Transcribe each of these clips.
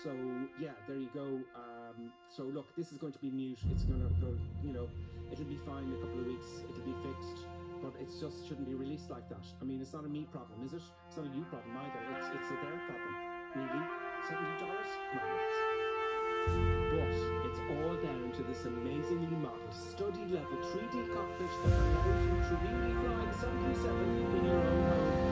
So yeah, there you go. So look, this is going to be mute. It's going to go, you know, it'll be fine in a couple of weeks. It'll be fixed, but it just shouldn't be released like that. I mean, it's not a me problem, is it? It's not a you problem either. It's a their problem. Really? $70? Madness. But it's all down to this amazingly modeled, study level 3D cockpit that allows you to really fly the 737 in your own home.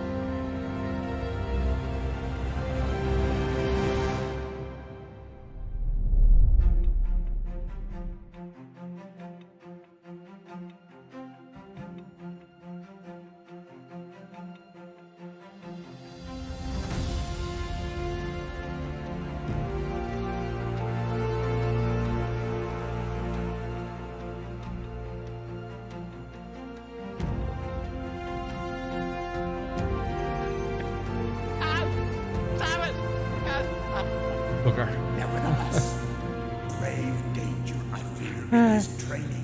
Nevertheless, grave danger, I fear, in his training.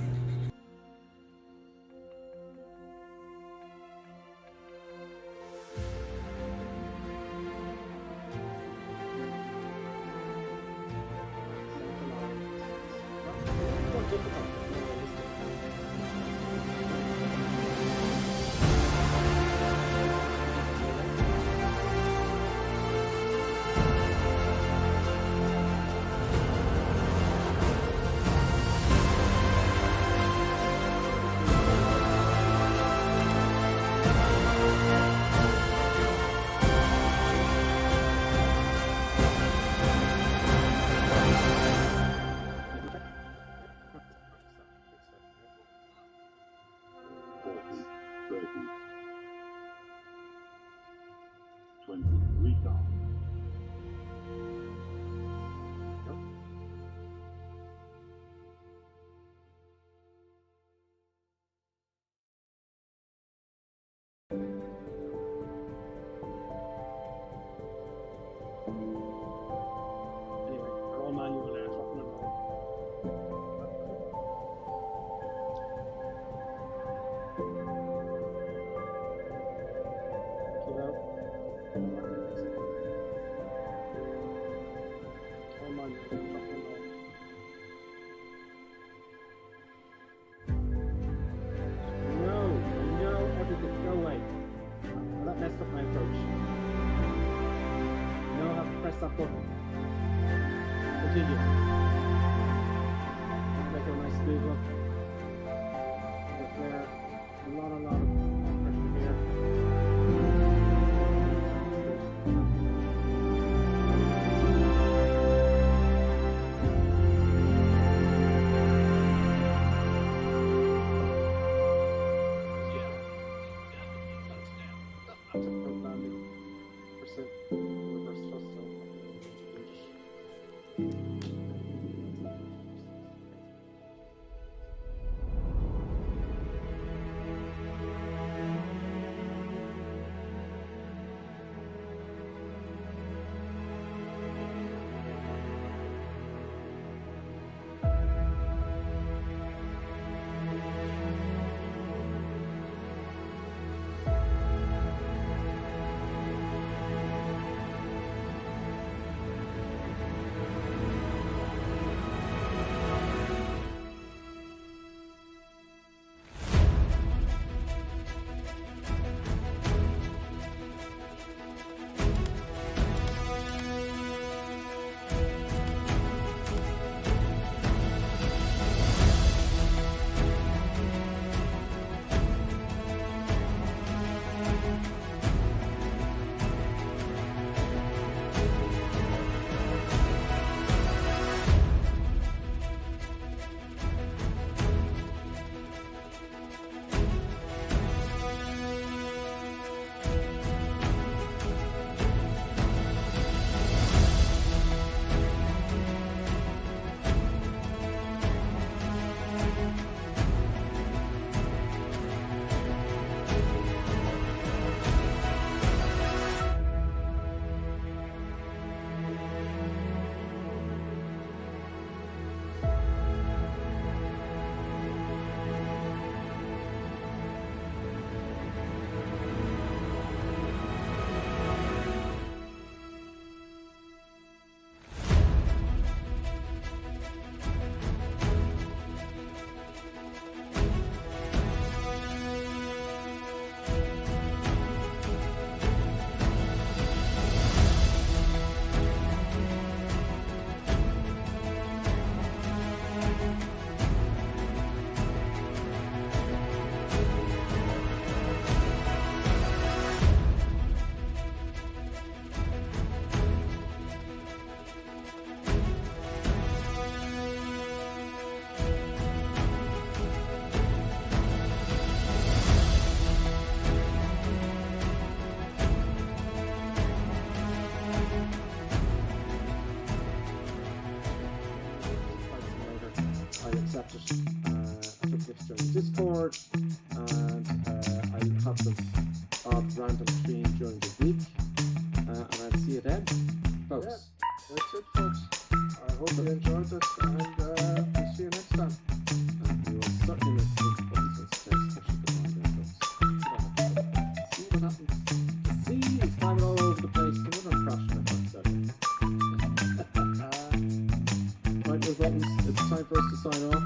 buttons. It's time for us to sign off.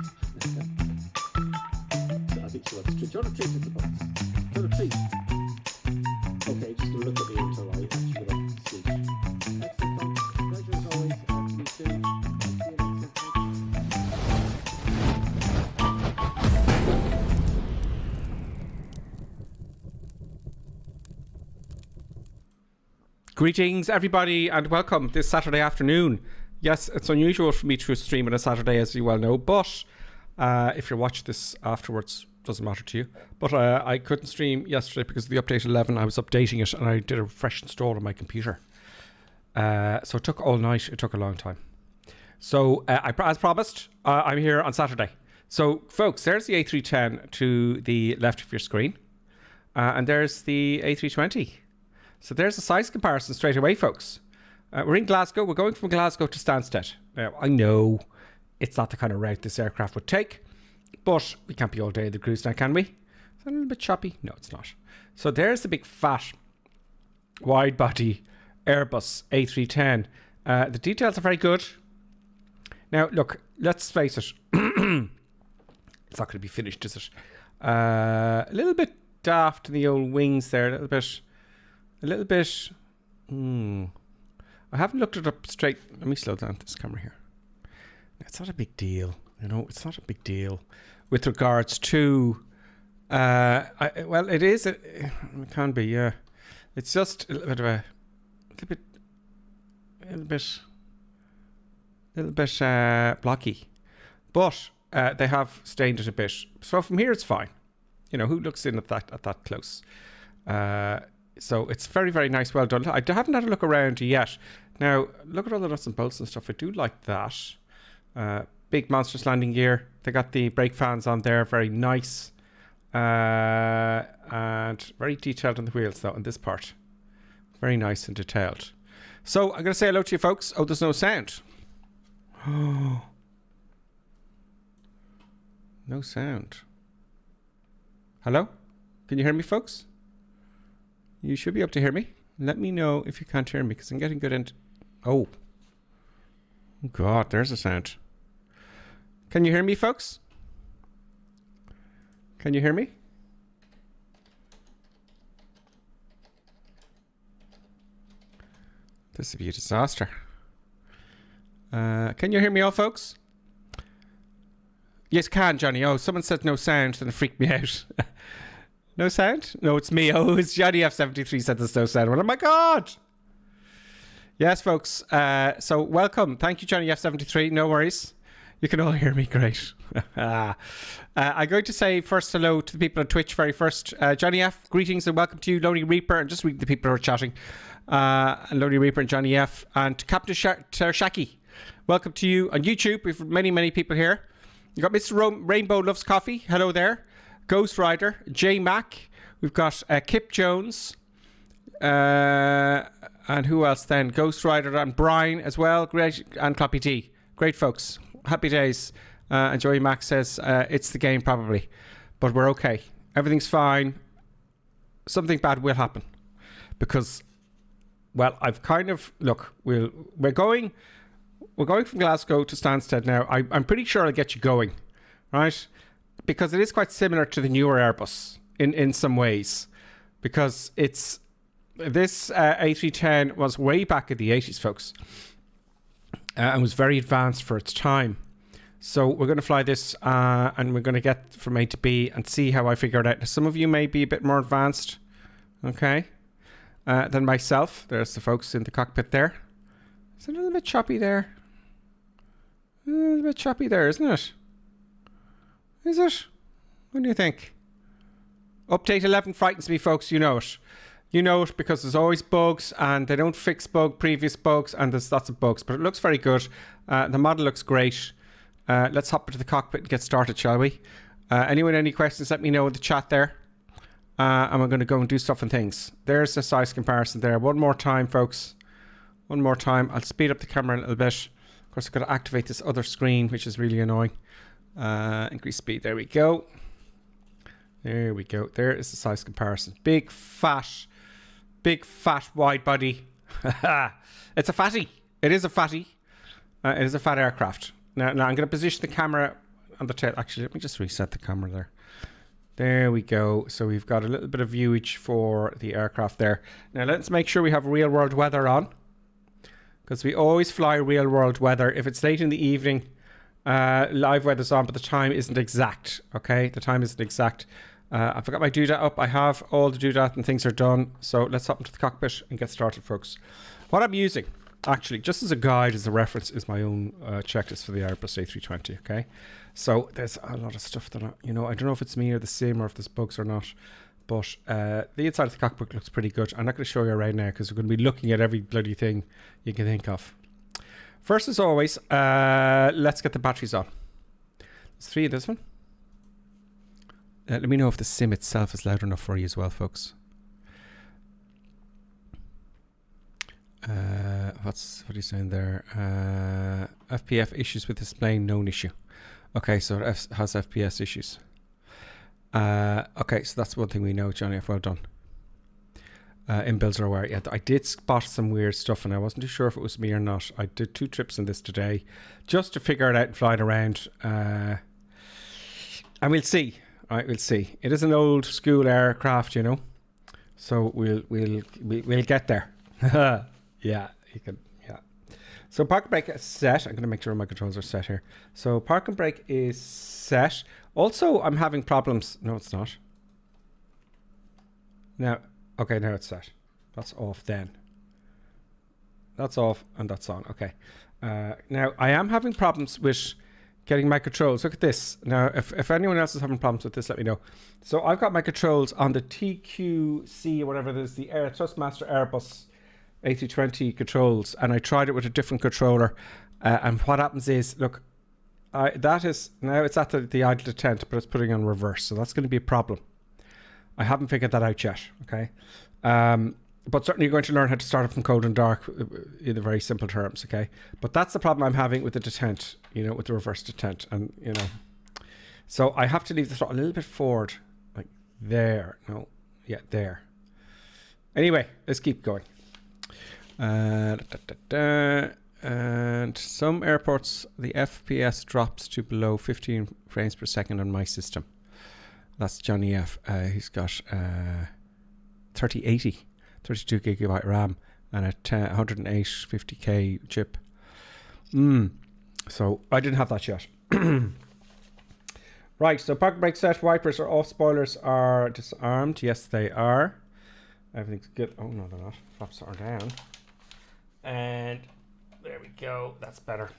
I think she wants to treat. Do you want to treat with the buttons? Do you want to treat? Okay, just look at me until I actually get off the seat. Excellent, folks. Pleasure as always. Me too. See you next time. Greetings, everybody, and welcome this Saturday afternoon. Yes, it's unusual for me to stream on a Saturday, as you well know, but if you're watching this afterwards, doesn't matter to you. But I couldn't stream yesterday because of the update 11. I was updating it, and I did a fresh install on my computer. So it took all night. It took a long time. So as promised, I'm here on Saturday. So, folks, there's the A310 to the left of your screen, and there's the A320. So there's a size comparison straight away, folks. We're in Glasgow. We're going from Glasgow to Stansted. Now, I know it's not the kind of route this aircraft would take, but we can't be all day in the cruise now, can we? Is that a little bit choppy? No, it's not. So there's the big fat wide body Airbus A310. The details are very good. Now, look, let's face it. It's not going to be finished, is it? A little bit daft in the old wings there. A little bit. I haven't looked it up straight. Let me slow down this camera here. It's not a big deal. You know, it's not a big deal with regards to. Well, it is. It can be. Yeah. It's just a little bit blocky, but they have stained it a bit. So from here, it's fine. You know, who looks in at that close? So it's very, very nice. Well done. I haven't had a look around yet. Now, look at all the nuts and bolts and stuff. I do like that. Big monstrous landing gear. They got the brake fans on there. Very nice. And very detailed on the wheels, though, on this part. Very nice and detailed. So I'm going to say hello to you, folks. Oh, there's no sound. Oh. No sound. Hello? Can you hear me, folks? You should be able to hear me. Let me know if you can't hear me, because I'm getting good into... Oh. God, there's a sound. Can you hear me, folks? Can you hear me? This would be a disaster. Can you hear me all, folks? Yes, can, Johnny. Oh, someone said no sound, and it freaked me out. No sound? No, it's me. Oh, it's Johnny F73 said there's no sound. Oh my God. Yes, folks. So welcome. Thank you, Johnny F73. No worries. You can all hear me. Great. I'm going to say first hello to the people on Twitch very first. Johnny F, greetings and welcome to you. Lonely Reaper, and just reading the people who are chatting. And Lonely Reaper and Johnny F. And Captain Shaki. Welcome to you on YouTube. We've many, many people here. You got Mr. Rainbow Loves Coffee. Hello there. Ghost Rider, J Mac, we've got Kip Jones, and who else then? Ghost Rider and Brian as well, great, and Cloppy T. Great folks, happy days. And Joey Mac says it's the game probably, but we're okay. Everything's fine. Something bad will happen because, well, I've kind of look. We're going from Glasgow to Stansted now. I'm pretty sure I'll get you going, right? Because it is quite similar to the newer Airbus in some ways. Because it's... This A310 was way back in the 80s, folks. And was very advanced for its time. So we're going to fly this and we're going to get from A to B and see how I figure it out. Now, some of you may be a bit more advanced, okay, than myself. There's the folks in the cockpit there. It's a little bit choppy there. A little bit choppy there, isn't it? Is it? What do you think? Update 11 frightens me, folks. You know it. You know it because there's always bugs and they don't fix previous bugs and there's lots of bugs. But it looks very good. The model looks great. Let's hop into the cockpit and get started, shall we? Anyone, any questions, let me know in the chat there. And we're going to go and do stuff and things. There's the size comparison there. One more time, folks. One more time. I'll speed up the camera a little bit. Of course, I've got to activate this other screen, which is really annoying. Increase speed. There we go. There we go. There is the size comparison. Big fat wide body. It's a fatty. It is a fatty. It is a fat aircraft. Now I'm going to position the camera on the tail. Actually, let me just reset the camera there. There we go. So we've got a little bit of viewage for the aircraft there. Now let's make sure we have real world weather on, because we always fly real world weather. If it's late in the evening, live weather's on, but the time isn't exact. Okay, the time isn't exact. I forgot my doodah up. I have all the doodah and things are done. So let's hop into the cockpit and get started, folks. What I'm using, actually, just as a guide, as a reference, is my own checklist for the Airbus A320. Okay. So there's a lot of stuff that, I don't know if it's me or the sim or if there's bugs or not, but the inside of the cockpit looks pretty good. I'm not going to show you right now because we're going to be looking at every bloody thing you can think of. First, as always, let's get the batteries on. There's 3 of this one. Let me know if the sim itself is loud enough for you as well, folks. What are you saying there? FPF issues with this plane, known issue. Okay, so it has FPS issues. Okay, so that's one thing we know, Johnny F. Well done. Inbuilds are aware. Yeah, I did spot some weird stuff and I wasn't too sure if it was me or not. I did 2 trips in this today just to figure it out and fly it around. And we'll see. All right, we'll see. It is an old school aircraft, so we'll get there. Yeah, you can. So park and brake is set. I'm going to make sure my controls are set here. So park and brake is set. Also, I'm having problems. No, it's not. Now, okay, now it's set. That's off then. That's off and that's on. Okay. Now, I am having problems with getting my controls. Look at this. Now, if anyone else is having problems with this, let me know. So I've got my controls on the TQC or whatever it is, the Thrustmaster Airbus A320 controls, and I tried it with a different controller, and what happens is, look, that is now it's at the idle detent, but it's putting on reverse, so that's going to be a problem. I haven't figured that out yet. Okay, but certainly you're going to learn how to start it from cold and dark in the very simple terms. Okay, but that's the problem I'm having with the detent, with the reverse detent, and so I have to leave the throttle a little bit forward, like there. No, yeah, there. Anyway, let's keep going. And some airports the FPS drops to below 15 frames per second on my system. That's Johnny F. He's got 3080, 32 gigabyte RAM and a 108 50k chip. So I didn't have that yet. Right, so park and brake set, wipers are off, spoilers are disarmed. Yes, they are. Everything's good. Oh no, they're not. Flaps are down. And there we go. That's better.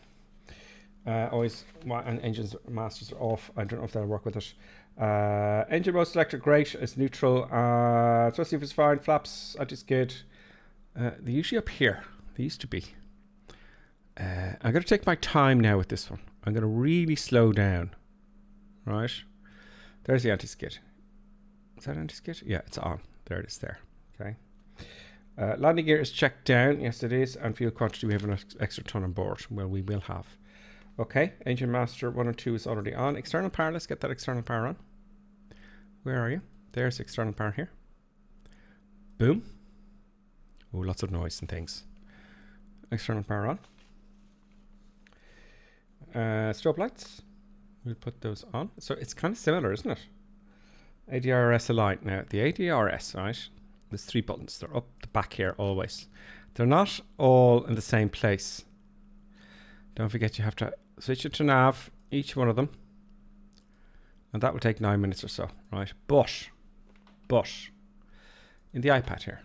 Always, and engines masters are off. I don't know if they'll work with it. Engine mode selector, great. It's neutral. Let's see if it's fine. Flaps, anti-skid. They're usually up here. They used to be. I'm going to take my time now with this one. I'm going to really slow down. Right. There's the anti-skid. Is that anti-skid? Yeah, it's on. There it is there. Okay. Landing gear is checked down. Yes, it is. And fuel quantity, we have an extra ton on board. Well, we will have. Okay. Engine master 1 and 2 is already on. External power. Let's get that external power on. Where are you? There's external power here. Boom. Oh, lots of noise and things. External power on. Strobe lights. We'll put those on. So it's kind of similar, isn't it? ADRS aligned. Now, the ADRS, right? There's 3 buttons. They're up the back here always. They're not all in the same place. Don't forget you have to switch it to nav, each one of them. And that will take 9 minutes or so, right? But, in the iPad here,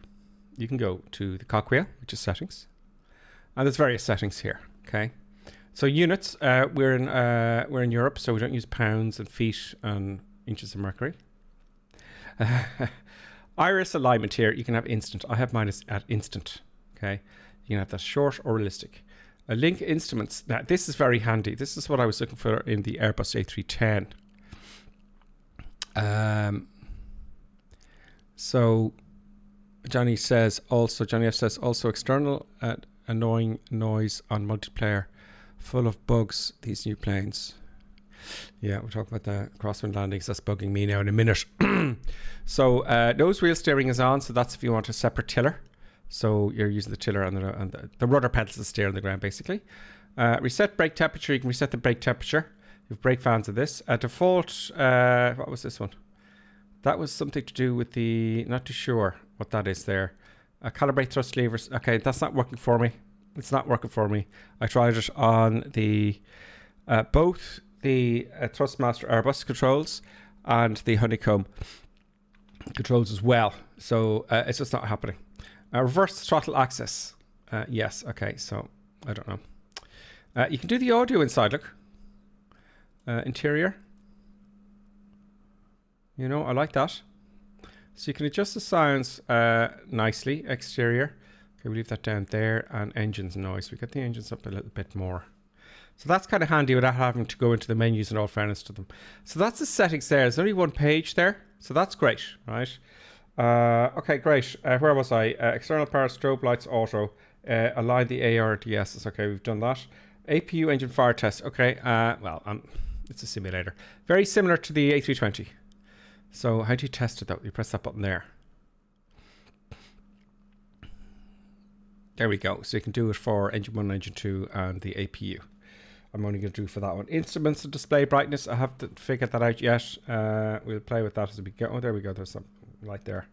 you can go to the cogwheel, which is settings. And there's various settings here, okay? So units, we're in Europe, so we don't use pounds and feet and inches of mercury. Iris alignment here, you can have instant. I have mine at instant. Okay, you can have that short or realistic. Link instruments. Now this is very handy. This is what I was looking for in the Airbus A310. So Johnny F says also external annoying noise on multiplayer, full of bugs. These new planes. Yeah, we're talking about the crosswind landings. That's bugging me now in a minute. So nose wheel steering is on. So that's if you want a separate tiller. So you're using the tiller and the rudder pedals to steer on the ground, basically. Reset brake temperature. You can reset the brake temperature. You have brake fans of this. Default, what was this one? That was something to do with the, not too sure what that is there. Calibrate thrust levers. Okay, that's not working for me. It's not working for me. I tried it on the both the Thrustmaster Airbus controls and the Honeycomb controls as well. So it's just not happening. Reverse throttle access. Yes, okay, so I don't know. You can do the audio inside, look. Interior. You know, I like that. So you can adjust the sounds nicely. Exterior. Okay, we leave that down there. And engines noise. We get the engines up a little bit more. So that's kind of handy without having to go into the menus and all fairness to them. So that's the settings there. There's only one page there. So that's great, right? Okay, great. Where was I? External power, strobe lights, auto. Align the ARDS. Okay, we've done that. APU engine fire test. Okay, well, it's a simulator. Very similar to the A320. So how do you test it though? You press that button there. There we go. So you can do it for engine 1, engine 2 and the APU. I'm only going to do for that one. Instruments and display brightness. I haven't figured that out yet. We'll play with that as we go. Oh, there we go. There's some light there.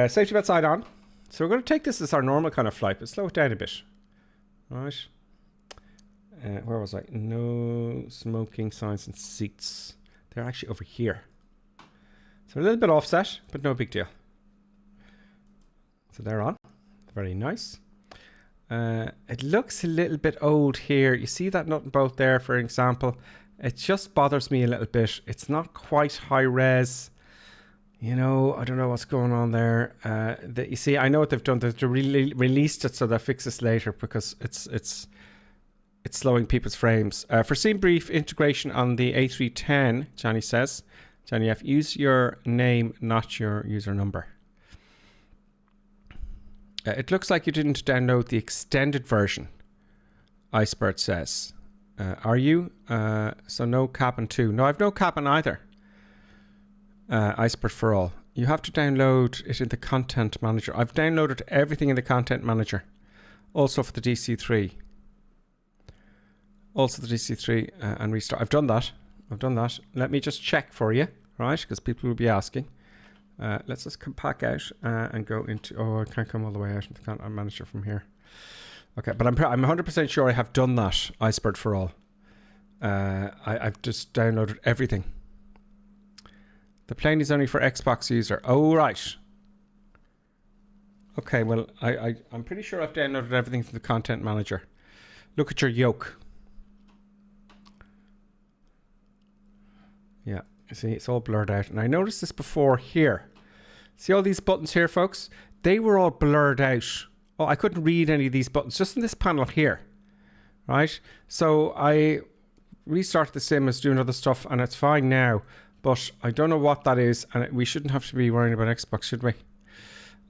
Safety belt side on. So we're going to take this as our normal kind of flight, but slow it down a bit. All right. Where was I? No smoking signs and seats. They're actually over here. So a little bit offset, but no big deal. So they're on. Very nice. It looks a little bit old here. You see that nut and bolt there, for example. It just bothers me a little bit. It's not quite high res. You know, I don't know what's going on there. You see, I know what they've done. They've released it so they'll fix this later because it's slowing people's frames. Foreseen brief integration on the A310, Johnny says. Johnny F, use your name, not your user number. It looks like you didn't download the extended version, Icebird says. Are you? So no cabin 2. No, I've no cabin either. Icebird for all. You have to download it in the content manager. I've downloaded everything in the content manager. Also for the DC3. Also the DC3 and restart. I've done that. Let me just check for you, right? Because people will be asking. Let's just come back out and go into... Oh, I can't come all the way out into the content manager from here. Okay, but I'm 100% sure I have done that, Icebird for all. I've just downloaded everything. The plane is only for Xbox user. Oh, right. Okay, well, I'm pretty sure I've downloaded everything from the content manager. Look at your yoke. Yeah, you see, it's all blurred out. And I noticed this before here. See all these buttons here, folks? They were all blurred out. Oh, I couldn't read any of these buttons, just in this panel here. Right? So I restarted the sim, as doing other stuff, and it's fine now. But I don't know what that is, and we shouldn't have to be worrying about Xbox, should we?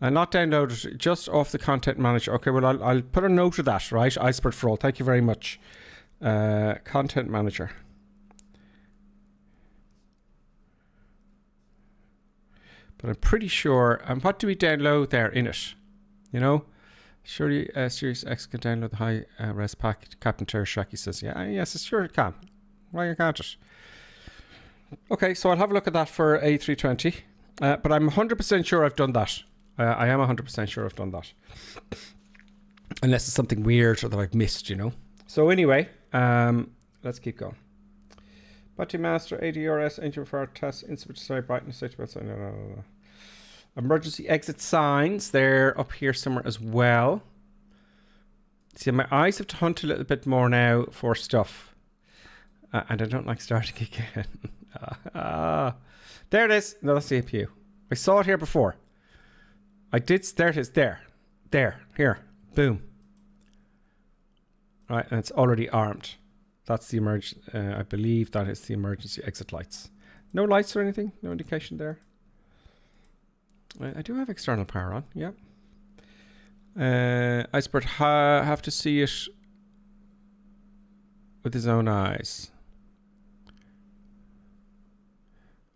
Not downloaded, just off the content manager. Okay, well, I'll put a note of that, right? Icebird for all. Thank you very much. Content manager. But I'm pretty sure. And what do we download there in it? You know, surely Series X can download the high res pack. Captain Tershaki says, yeah, yes, it sure it can. Why can't it? Okay, so I'll have a look at that for A320. But I'm 100% sure I've done that. I am 100% sure I've done that. Unless it's something weird or that I've missed, you know. So anyway, let's keep going. Battery master, ADRS, engine fire test, instrument display brightness, no. Emergency exit signs, they're up here somewhere as well. See, my eyes have to hunt a little bit more now for stuff. And I don't like starting again. There it is. No, that's the APU. I saw it here before. There it is. There. Here. Boom. Right, and it's already armed. That's the I believe that is the emergency exit lights. No lights or anything? No indication there? I do have external power on, yeah. Icebird have to see it with his own eyes.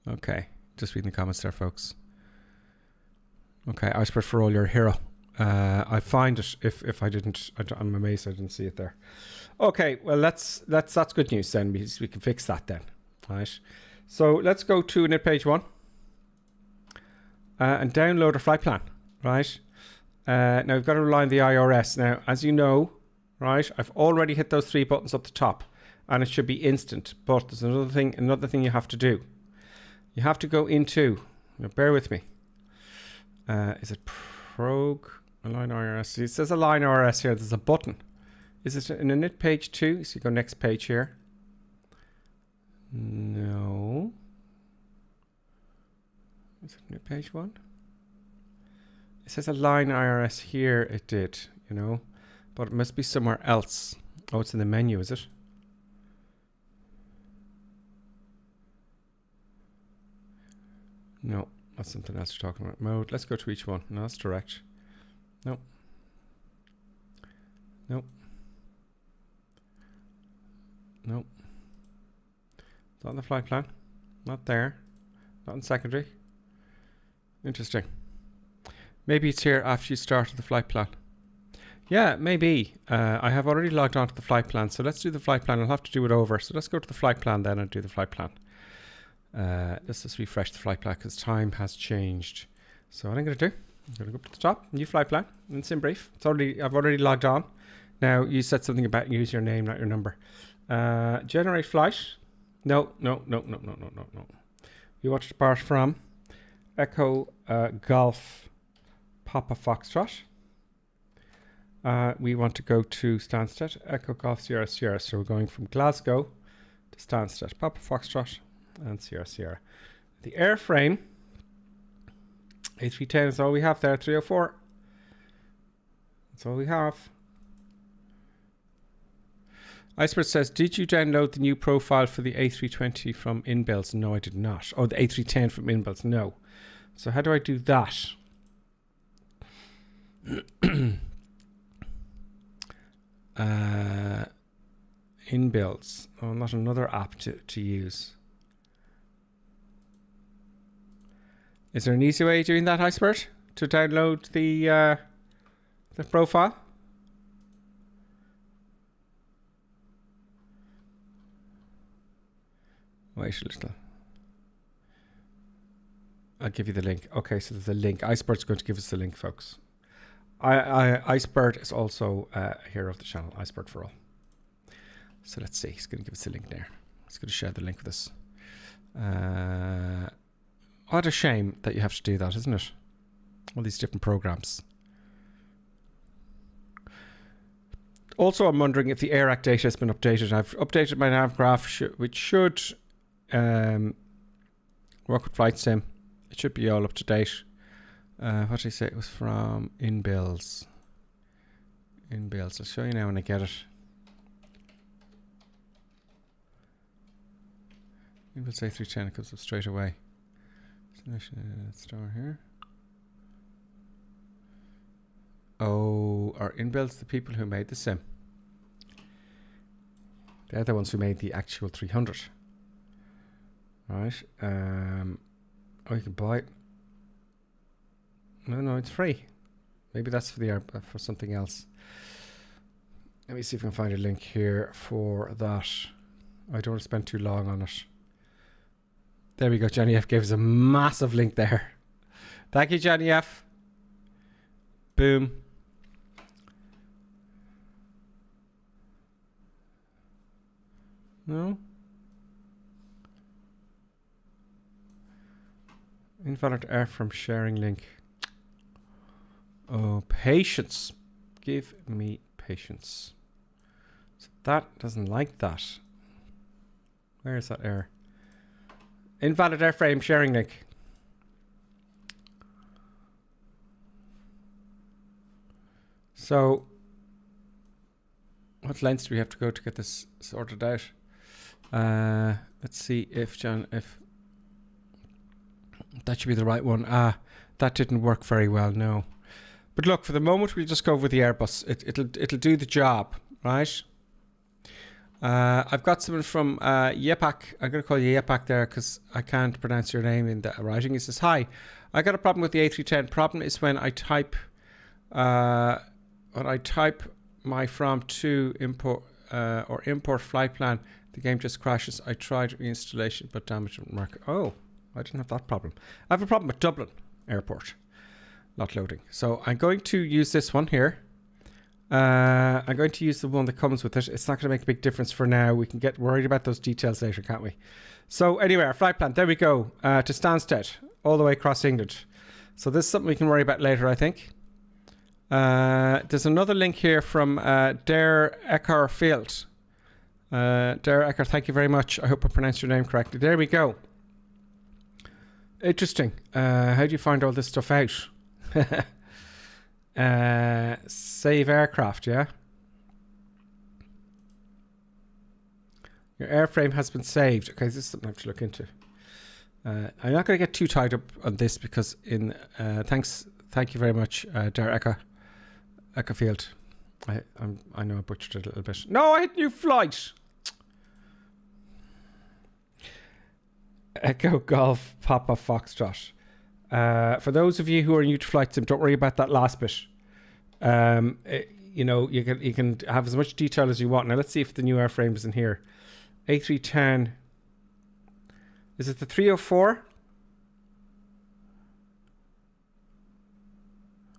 Okay, just reading the comments there, folks. Okay, Icebird for all, your hero. I find it if I'm amazed I didn't see it there. Okay, well that's good news then. We can fix that then. Right. So let's go to NIT page 1 and download a flight plan. Right. Now we've got to rely on the IRS. Now, as you know, right, I've already hit those 3 buttons up the top, and it should be instant. But there's another thing you have to do. You have to go into. Now, bear with me. Is it Prog? Align IRS. It says Align IRS here. There's a button. Is it in a NIT page 2? So you go next page here. No. Is it NIT page 1? It says Align IRS here. It did, you know, but it must be somewhere else. Oh, it's in the menu, is it? No, that's something else you're talking about. Mode. Let's go to each one. No, that's direct. No. Nope. Nope. Not on the flight plan. Not there. Not in secondary. Interesting. Maybe it's here after you started the flight plan. Yeah, maybe. I have already logged on to the flight plan. So let's do the flight plan. I'll have to do it over. So let's go to the flight plan then and do the flight plan. Let's just refresh the flight plan because time has changed. So what I'm going to do, I'm going to go up to the top, new flight plan. And it's in brief. I've already logged on. Now, you said something about use your name, not your number. Generate flight. No. We want to depart from Echo Golf Papa Foxtrot. We want to go to Stansted, Echo Golf Sierra Sierra. So we're going from Glasgow to Stansted, Papa Foxtrot and Sierra Sierra. The airframe, A310 is all we have there, 304. That's all we have. Iceberg says, did you download the new profile for the A320 from inbuilds? No, I did not. Oh, the A310 from inbuilds? No. So how do I do that? Inbuilds. Oh, not another app to use. Is there an easy way of doing that, Iceberg? To download the profile? Wait a little. I'll give you the link. Okay, so there's a link. Icebird's going to give us the link, folks. Icebird is also a hero of the channel, Icebird for all. So let's see. He's going to give us the link there. He's going to share the link with us. What a shame that you have to do that, isn't it? All these different programs. Also, I'm wondering if the AirAct data has been updated. I've updated my nav graph, which should work with Flight Sim. It should be all up to date. What did I say? It was from inbuilds. Inbuilds. I'll show you now when I get it. Inbuilds A310. It comes up straight away. Store here. Oh, are inbuilds the people who made the sim? They're the ones who made the actual 300. Right. Oh, you can buy it. No, it's free. Maybe that's for something else. Let me see if I can find a link here for that. I don't want to spend too long on it. There we go. Johnny F gave us a massive link there. Thank you, Johnny F. Boom. No. Invalid error from sharing link. Oh, patience. Give me patience. So that doesn't like that. Where is that error? Invalid airframe sharing link. So, what lengths do we have to go to get this sorted out? Let's see if that should be the right one. That didn't work very well, no. But look, for the moment, we'll just go with the Airbus. It'll do the job, right? I've got someone from Yepak. I'm going to call you Yepak there because I can't pronounce your name in the writing. He says, hi, I got a problem with the A310. Problem is when I type when I type my from to import or import flight plan, the game just crashes. I tried reinstallation, but damage didn't work. Oh, I didn't have that problem. I have a problem with Dublin Airport not loading. So I'm going to use this one here. I'm going to use the one that comes with it. It's not going to make a big difference for now. We can get worried about those details later, can't we? So anyway, our flight plan, there we go, to Stansted, all the way across England. So this is something we can worry about later, I think. There's another link here from Der Ecker Field. Der Ecker, thank you very much. I hope I pronounced your name correctly. There we go. Interesting. How do you find all this stuff out? Save aircraft, yeah? Your airframe has been saved. Okay, this is something I have to look into. I'm not going to get too tied up on this because thank you very much, Der Eckerfield. I know I butchered it a little bit. No, I hit new flight. Echo Golf Papa Foxtrot. For those of you who are new to flight sim, don't worry about that last bit. You know, you can have as much detail as you want. Now let's see if the new airframe is in here. A310. Is it the 304?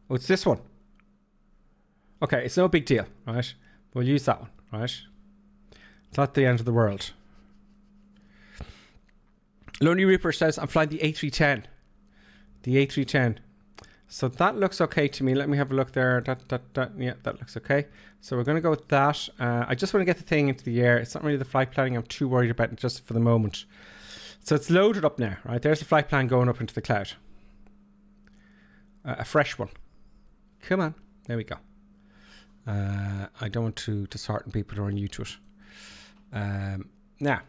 Oh, it's this one. Okay, it's no big deal, right? We'll use that one, right? It's not the end of the world. Lonely Reaper says, I'm flying the A310. The A310. So that looks okay to me. Let me have a look there. Yeah, that looks okay. So we're going to go with that. I just want to get the thing into the air. It's not really the flight planning I'm too worried about just for the moment. So it's loaded up now, right? There's the flight plan going up into the cloud. A fresh one. Come on. There we go. I don't want to dishearten people who are new to it. Now.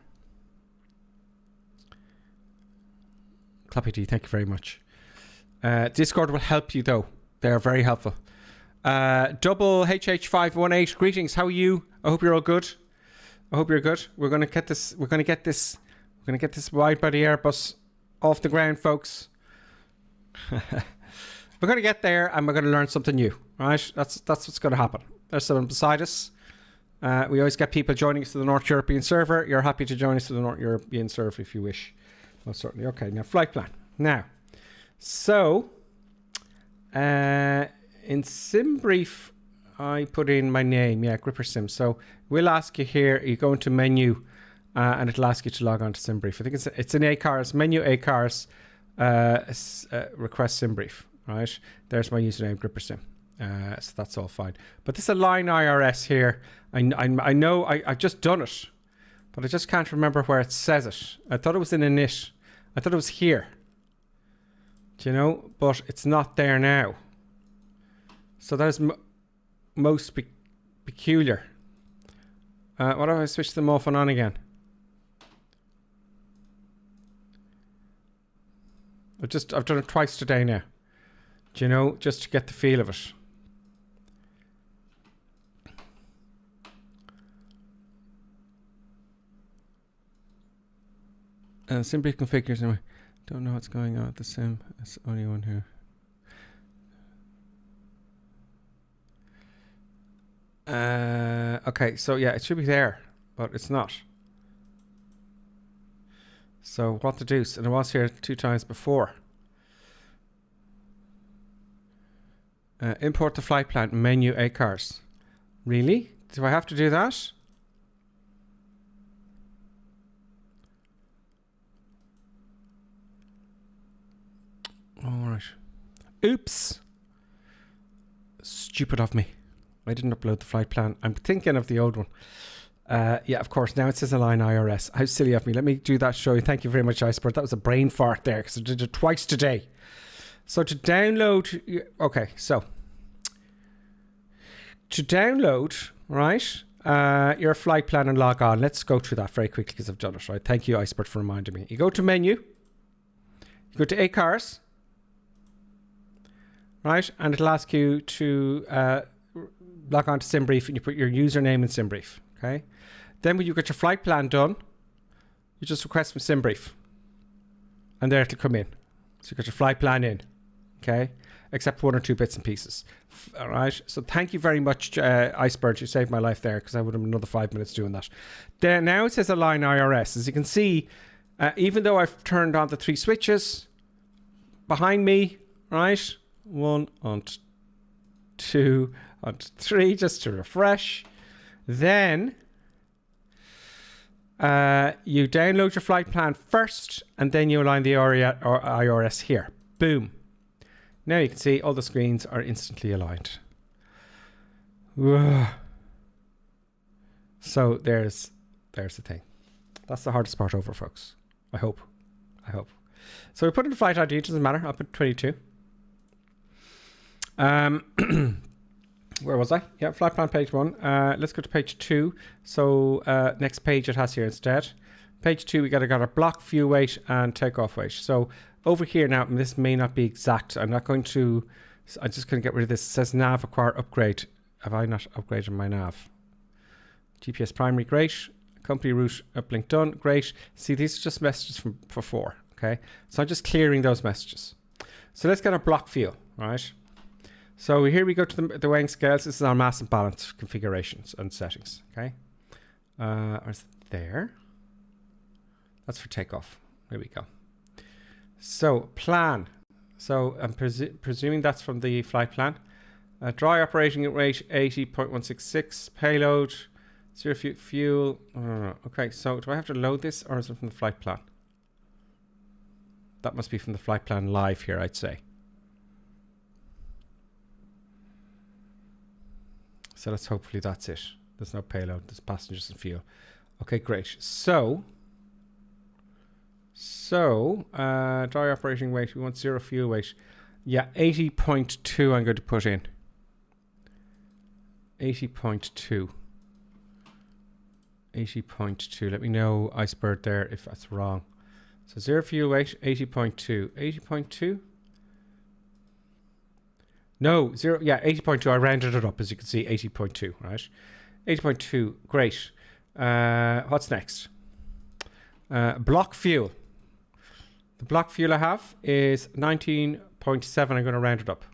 Clappy D, thank you very much. Discord will help you though. They're very helpful. Double HH518, greetings. How are you? I hope you're all good. I hope you're good. We're gonna get this wide body Airbus off the ground, folks. We're gonna get there and we're gonna learn something new. Right? That's what's gonna happen. There's someone beside us. We always get people joining us to the North European server. You're happy to join us to the North European server if you wish. Most certainly. Okay, now flight plan. Now, so in sim brief, I put in my name. Yeah, Gripper Sim. So we'll ask you here. You go into menu, and it'll ask you to log on to sim brief. I think it's an ACARS menu. ACARS request sim brief. Right there's my username, Gripper Sim. So that's all fine. But this is a line IRS here. I know I've just done it, but I just can't remember where it says it. I thought it was in init. I thought it was here. Do you know? But it's not there now. So that is most peculiar. What if I switch them off and on again? I've done it twice today now. Do you know? Just to get the feel of it. Simply configures anyway. Don't know what's going on with the sim. It's the only one here. Okay, so yeah, it should be there, but it's not. So what the deuce? And it was here 2 times before. Import the flight plan, menu ACARS. Really? Do I have to do that? All right. Oops. Stupid of me. I didn't upload the flight plan. I'm thinking of the old one. Yeah, of course. Now it says Align IRS. How silly of me. Let me do that show you. Thank you very much, Iceport. That was a brain fart there because I did it twice today. So to download... Okay, so... To download, right, your flight plan and log on. Let's go through that very quickly because I've done it, right? Thank you, Iceport, for reminding me. You go to menu. You go to ACARS. Right, and it'll ask you to log on to SimBrief and you put your username in SimBrief, okay? Then when you get your flight plan done, you just request from SimBrief and there it'll come in. So you got your flight plan in, okay? except one or two bits and pieces. All right. So thank you very much, Iceberg. You saved my life there because I would have been another 5 minutes doing that. Then now it says Align IRS. As you can see, even though I've turned on the 3 switches behind me, right? 1 and 2 and 3, just to refresh. Then you download your flight plan first, and then you align the IRS here. Boom. Now you can see all the screens are instantly aligned. Whoa. So there's the thing. That's the hardest part over, folks. I hope. So we put in the flight ID. It doesn't matter. I'll put 22. Where was I? Yeah, flight plan page 1. Let's go to page 2. So next page it has here instead. Page 2, we got a block, fuel weight, and takeoff weight. So over here now, and this may not be exact. I'm just going to get rid of this. It says nav require upgrade. Have I not upgraded my nav? GPS primary, great. Company route uplink done, great. See, these are just messages from for 4. Okay, so I'm just clearing those messages. So let's get our block fuel, right? So here we go to the weighing scales. This is our mass and balance configurations and settings. Okay, there. That's for takeoff. There we go. So plan. So I'm presuming that's from the flight plan. Dry operating rate 80.166. Payload 0 fuel. Okay, so do I have to load this, or is it from the flight plan? That must be from the flight plan live here, I'd say. So hopefully that's it. There's no payload. There's passengers and fuel. Okay, great. So dry operating weight. We want 0 fuel weight. Yeah, 80.2 I'm going to put in. 80.2. 80.2. Let me know, Iceberg, there, if that's wrong. So 0 fuel weight, 80.2. 80.2? No, 0. Yeah, 80.2. I rounded it up, as you can see, 80.2, right? 80.2. Great. What's next? Block fuel. The block fuel I have is 19.7. I'm going to round it up.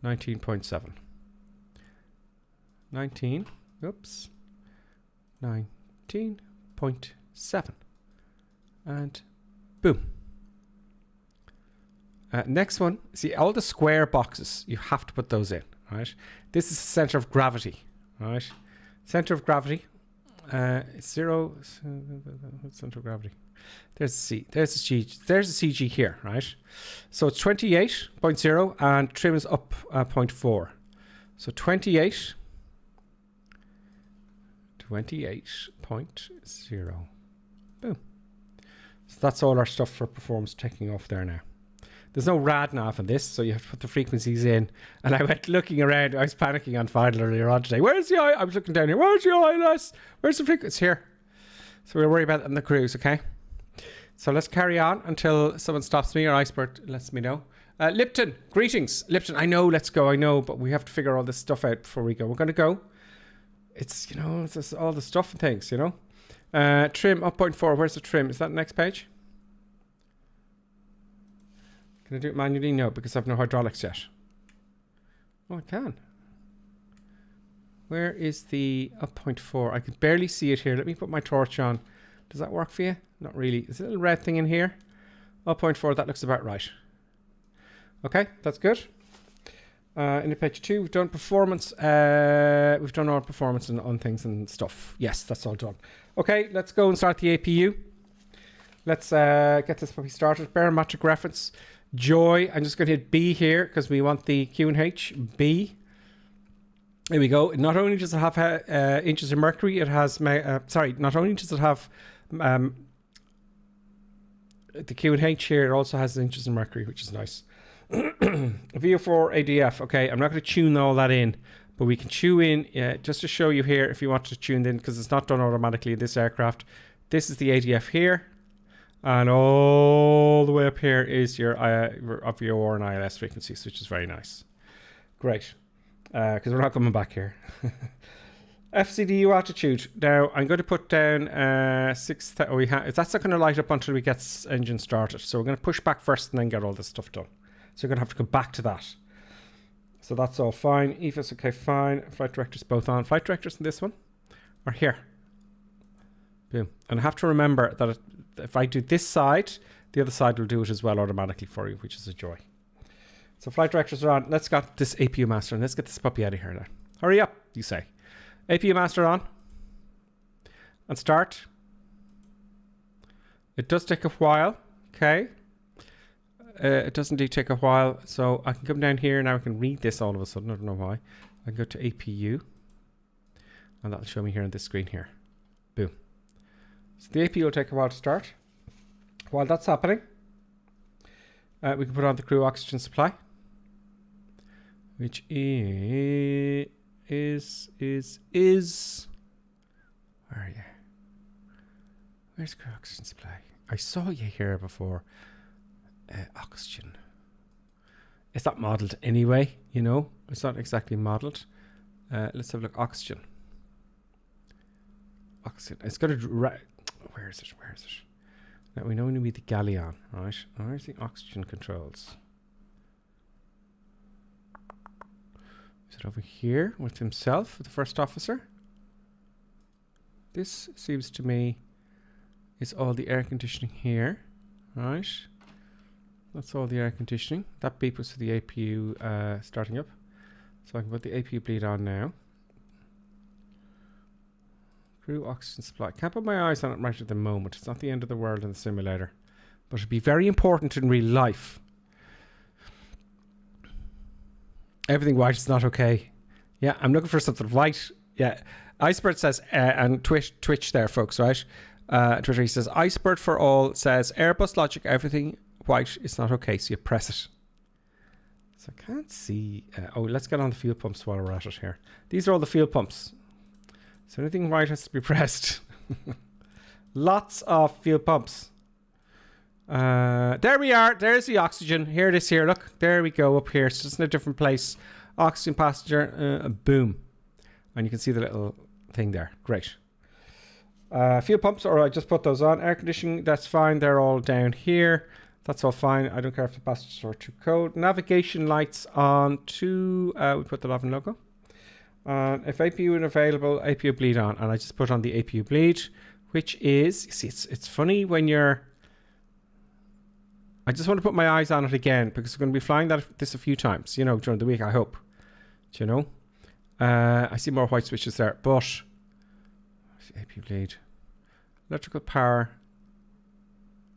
19.7. 19.7. And boom. Next one. See, all the square boxes, you have to put those in, right? This is the center of gravity, right? Center of gravity. 0. Center of gravity. There's the C. There's the C. There's the CG here, right? So it's 28.0 and trim is up 0.4. So 28. 28.0. Boom. So that's all our stuff for performance taking off there now. There's no rad nav on this, so you have to put the frequencies in. And I went looking around. I was panicking on Final earlier on today. Where's the I was looking down here. Where's the ILS? Where's the frequency? It's here. So we'll worry about it on the cruise, okay? So let's carry on until someone stops me or Iceberg lets me know. Lipton, greetings. Lipton, I know, let's go. I know, but we have to figure all this stuff out before we go. We're going to go. It's, it's just all the stuff and things, Trim up 0.4. Where's the trim? Is that the next page? Can I do it manually? No, because I have no hydraulics yet. Oh, I can. Where is the up 0.4? I can barely see it here. Let me put my torch on. Does that work for you? Not really. Is it a little red thing in here? Up 0.4, that looks about right. Okay, that's good. In page 2, we've done performance. We've done our performance on things and stuff. Yes, that's all done. Okay, let's go and start the APU. Let's get this puppy started. Barometric reference. Joy. I'm just going to hit B here because we want the QNH. B. There we go. Not only does it have inches of mercury, it has... not only does it have the QNH here, it also has inches of mercury, which is nice. VO4 ADF. Okay, I'm not going to tune all that in, but we can tune in just to show you here if you want to tune in, because it's not done automatically in this aircraft. This is the ADF here, and all the way up here is your VOR and ILS frequencies, which is very nice. Great, because we're not coming back here. FCDU altitude. Now I'm going to put down 6,000. That's not going to light up until we get engine started, so we're going to push back first and then get all this stuff done. So you're going to have to come back to that. So that's all fine. EFIS, okay, fine. Flight directors both on. Flight directors in this one are here. Boom. And I have to remember that if I do this side, the other side will do it as well automatically for you, which is a joy. So flight directors are on. Let's get this APU master and let's get this puppy out of here now. Hurry up, you say. APU master on. And start. It does take a while. Okay. It does indeed take a while. So I can come down here now. I can read this all of a sudden. I don't know why. I can go to APU. And that'll show me here on this screen here. Boom. So the APU will take a while to start. While that's happening, we can put on the crew oxygen supply, which is where are you? Where's crew oxygen supply? I saw you here before. Oxygen. It's not modelled anyway, you know. It's not exactly modelled. Let's have a look. Oxygen. Oxygen. It's got a. Where is it? Where is it? Now we know we need the galleon, right? Where's the oxygen controls? Is it over here with himself, with the first officer? This seems to me is all the air conditioning here, right? That's all the air conditioning. That beep was for the APU starting up. So I can put the APU bleed on now. Crew oxygen supply. Can't put my eyes on it right at the moment. It's not the end of the world in the simulator. But it'd be very important in real life. Everything white is not okay. Yeah, I'm looking for something white. Yeah. Icebird says, and Twitch there, folks, right? Twitter, he says, Icebird for all says, Airbus logic, everything white is not okay. So you press it. So I can't see. Oh, let's get on the fuel pumps while we're at it here. These are all the fuel pumps. So anything white has to be pressed. Lots of fuel pumps. There we are. There's the oxygen. Here it is here. Look, there we go up here. It's just in a different place. Oxygen passenger. Boom. And you can see the little thing there. Great. Fuel pumps. All right, just put those on. Air conditioning. That's fine. They're all down here. That's all fine. I don't care if the passengers are too cold. Navigation lights on to. We put the Lovin logo. If APU is available, APU bleed on, and I just put on the APU bleed, which is, you see, it's funny when you're. I just want to put my eyes on it again because we're going to be flying this a few times, you know, during the week. I hope, do you know. I see more white switches there, but APU bleed, electrical power.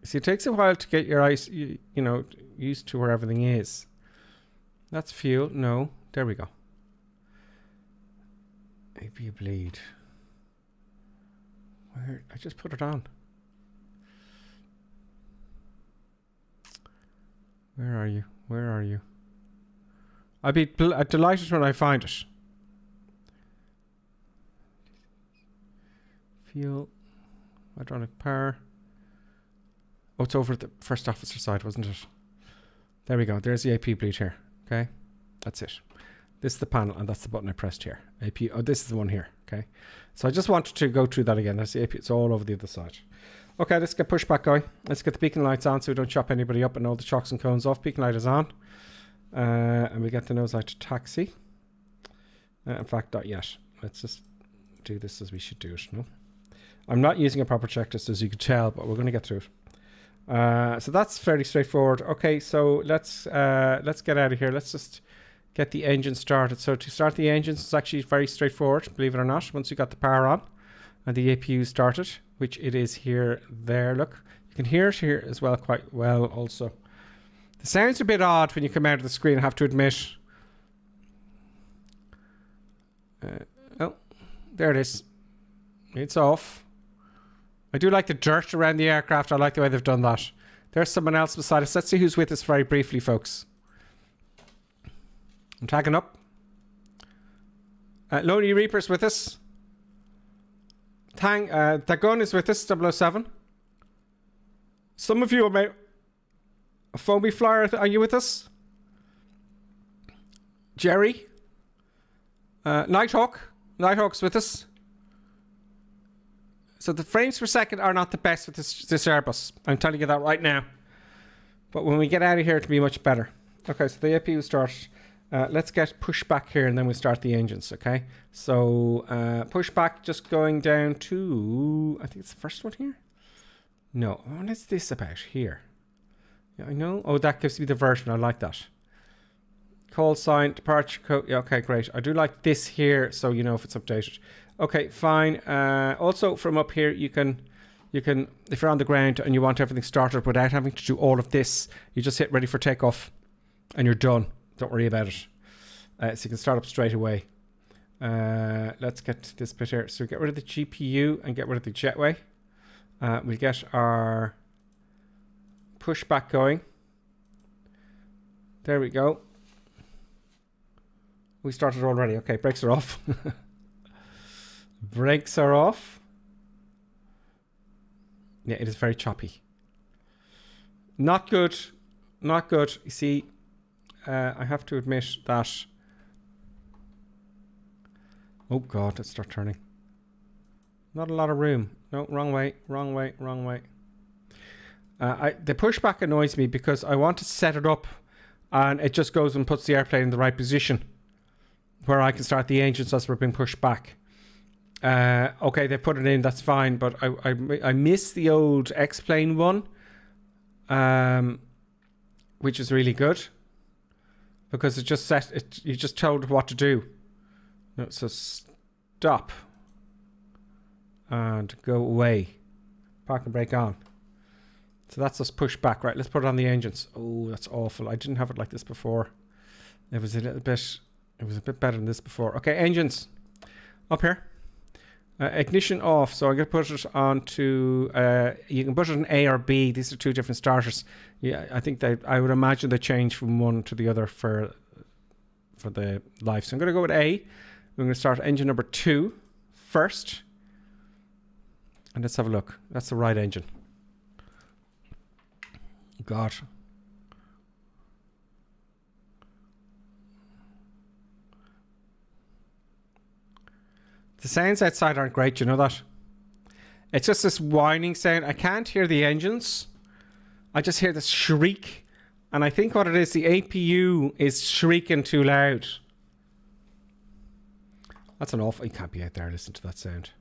See, it takes a while to get your eyes, you know, used to where everything is. That's fuel. No, there we go. APU bleed. Where? I just put it on. Where are you? Where are you? I'll be delighted when I find it. Fuel. Hydraulic power. Oh, it's over at the first officer side, wasn't it? There we go. There's the AP bleed here. Okay. That's it. This is the panel, and that's the button I pressed here. AP. Oh, this is the one here. Okay. So I just wanted to go through that again. That's the AP. It's all over the other side. Okay, let's get pushback going. Let's get the beacon lights on so we don't chop anybody up and all the chocks and cones off. Beacon light is on. And we get the nose light to taxi. In fact, not yet. Let's just do this as we should do it. No, I'm not using a proper checklist, as you can tell, but we're going to get through it. So that's fairly straightforward. Okay, so let's get out of here. Let's just get the engine started. So to start the engines, it's actually very straightforward, believe it or not. Once you got the power on and the APU started, which it is here, there, look. You can hear it here as well, quite well also. The sound's a bit odd when you come out of the screen, I have to admit. Oh, there it is. It's off. I do like the dirt around the aircraft. I like the way they've done that. There's someone else beside us. Let's see who's with us very briefly, folks. I'm tagging up. Lonely Reaper's with us. Dagon is with us, 007. Some of you may... Foamy Flyer, are you with us? Jerry? Nighthawk? Nighthawk's with us. So the frames per second are not the best with this Airbus. I'm telling you that right now. But when we get out of here, it'll be much better. Okay, so the APU start. Let's get push back here and then we'll start the engines, okay? So push back, just going down to, I think it's the first one here. No, what is this about here? Yeah, I know. Oh, that gives me the version. I like that. Call sign, departure code. Yeah, okay, great. I do like this here, so you know if it's updated. Okay, fine. Also, from up here, you can, if you're on the ground and you want everything started without having to do all of this, you just hit ready for takeoff, and you're done. Don't worry about it. So you can start up straight away. Let's get this bit here. So get rid of the GPU and get rid of the jetway. We get our push back going. There we go. We started already. Okay, brakes are off. Brakes are off. Yeah, it is very choppy. Not good. Not good. You see, I have to admit that... Oh God, let's start turning. Not a lot of room. No, wrong way, wrong way, wrong way. The pushback annoys me because I want to set it up and it just goes and puts the airplane in the right position where I can start the engines as we're being pushed back. Okay, they put it in, that's fine, but I miss the old X-plane one, which is really good because it just set it. You just told it what to do. No, so stop and go away. Park and brake on. So that's us push back. Right, let's put it on the engines. Oh, that's awful. I didn't have it like this before. It was a bit better than this before. Okay, engines up here. Ignition off. So I'm going to put it onto, you can put it in A or B. These are two different starters. Yeah, I think I would imagine they change from one to the other for the life. So I'm going to go with A. We're going to start engine number 2 first. And let's have a look. That's the right engine. God. The sounds outside aren't great, you know that? It's just this whining sound. I can't hear the engines. I just hear this shriek. And I think what it is, the APU is shrieking too loud. That's an awful... You can't be out there listening to that sound.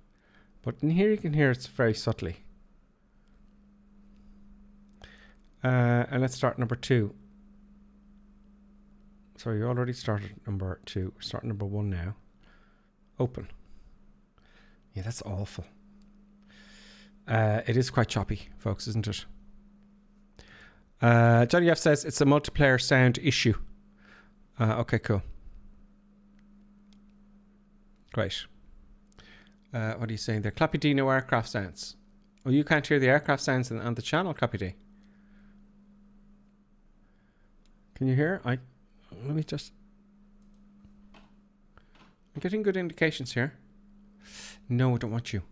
But in here you can hear it very subtly. And let's start number 2. Sorry, you already started number 2. We're starting number 1 now. Open. Yeah, that's awful. It is quite choppy, folks, isn't it? Johnny F says it's a multiplayer sound issue. Okay, cool. Great. What are you saying there? Clappy D, no aircraft sounds. Oh, you can't hear the aircraft sounds on the channel, Clappy D. Can you hear? Let me just... I'm getting good indications here. No, I don't want you.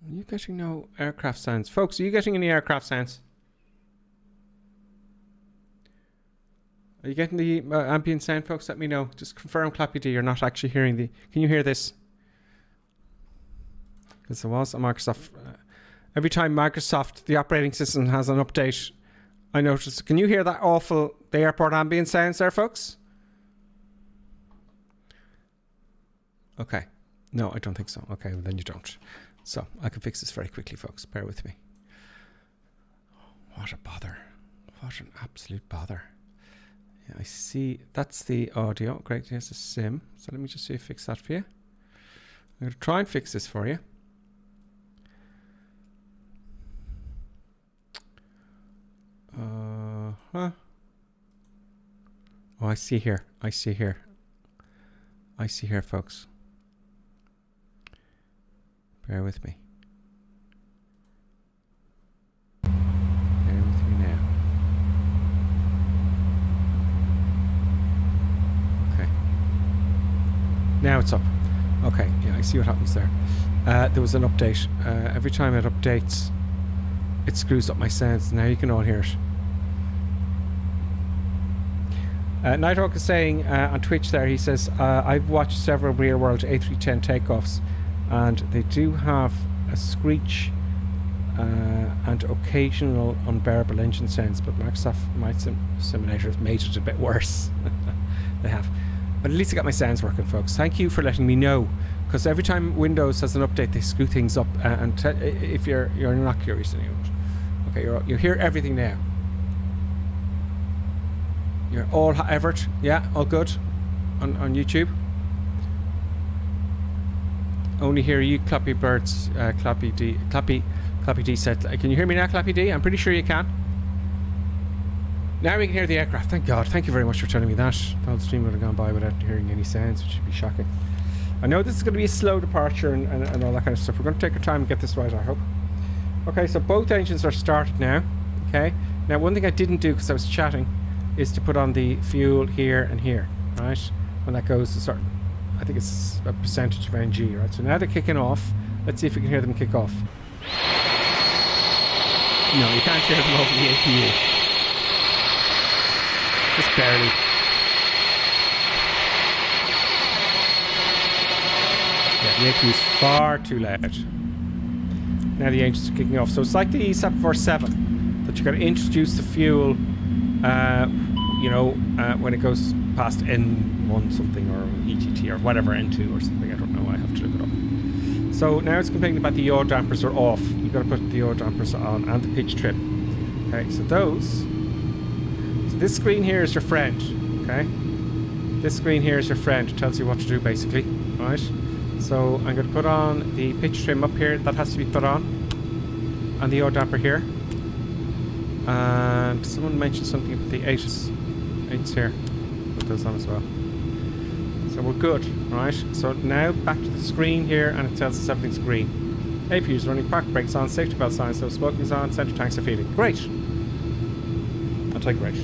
Are you getting no aircraft sounds? Folks, are you getting any aircraft sounds? Are you getting the ambient sound, folks? Let me know. Just confirm, Clappy D, you're not actually hearing the... Can you hear this? Because there was a Microsoft... every time Microsoft, the operating system, has an update, I notice... Can you hear that awful... the airport ambient sounds there, folks? Okay. No, I don't think so. Okay, well then you don't. So, I can fix this very quickly, folks. Bear with me. What a bother. What an absolute bother. Yeah, I see. That's the audio. Great. Here's a sim. So let me just see if I fix that for you. I'm going to try and fix this for you. Oh, I see here. I see here. I see here, folks. Bear with me. Bear with me now. Okay. Now it's up. Okay, yeah, I see what happens there. There was an update. Every time it updates, it screws up my sounds. Now you can all hear it. Nighthawk is saying on Twitch there, he says, I've watched several real-world A310 takeoffs and they do have a screech and occasional unbearable engine sounds, but Microsoft Flight Simulator has made it a bit worse. They have. But at least I got my sounds working, folks. Thank you for letting me know, because every time Windows has an update, they screw things up. And if you're not curious anymore, okay, you hear everything now. You're all Everett, yeah, all good on YouTube. Only hear you, Clappy Birds, Clappy D said. Can you hear me now, Clappy D? I'm pretty sure you can. Now we can hear the aircraft. Thank God. Thank you very much for telling me that. The whole stream would have gone by without hearing any sounds, which would be shocking. I know this is going to be a slow departure and all that kind of stuff. We're going to take our time and get this right, I hope. Okay, so both engines are started now. Okay. Now, one thing I didn't do because I was chatting is to put on the fuel here and here, right? When that goes to certain, I think it's a percentage of NG, right? So now they're kicking off. Let's see if we can hear them kick off. No, you can't hear them over the APU. Just barely. Yeah, the APU is far too loud. Now the engines are kicking off. So it's like the 747 that you got to introduce the fuel, when it goes past N1 something or EGT or whatever, N2 or something. I don't know. I have to look it up. So now it's complaining about the yaw dampers are off. You've got to put the yaw dampers on and the pitch trim. Okay, so those. So this screen here is your friend. Okay, this screen here is your friend. It tells you what to do basically. Right. So I'm going to put on the pitch trim up here. That has to be put on, and the yaw damper here. And someone mentioned something about the 8s here. Put those on as well. So we're good, right? So now back to the screen here, and it tells us everything's green. APU is running, park brakes on, safety belt signs, so smoking is on, center tanks are feeding. Great. I'll take great.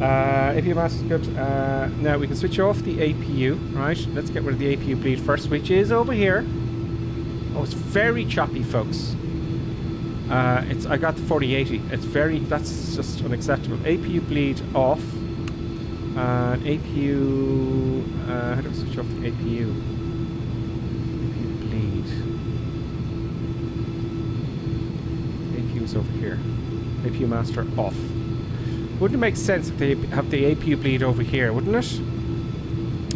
APU mask is good. Now we can switch off the APU, right? Let's get rid of the APU bleed first, which is over here. Oh, it's very choppy, folks. I got the 4080. That's just unacceptable. APU bleed off. APU, how do I switch off the APU? APU bleed. APU is over here. APU master off. Wouldn't it make sense if they have the APU bleed over here, wouldn't it?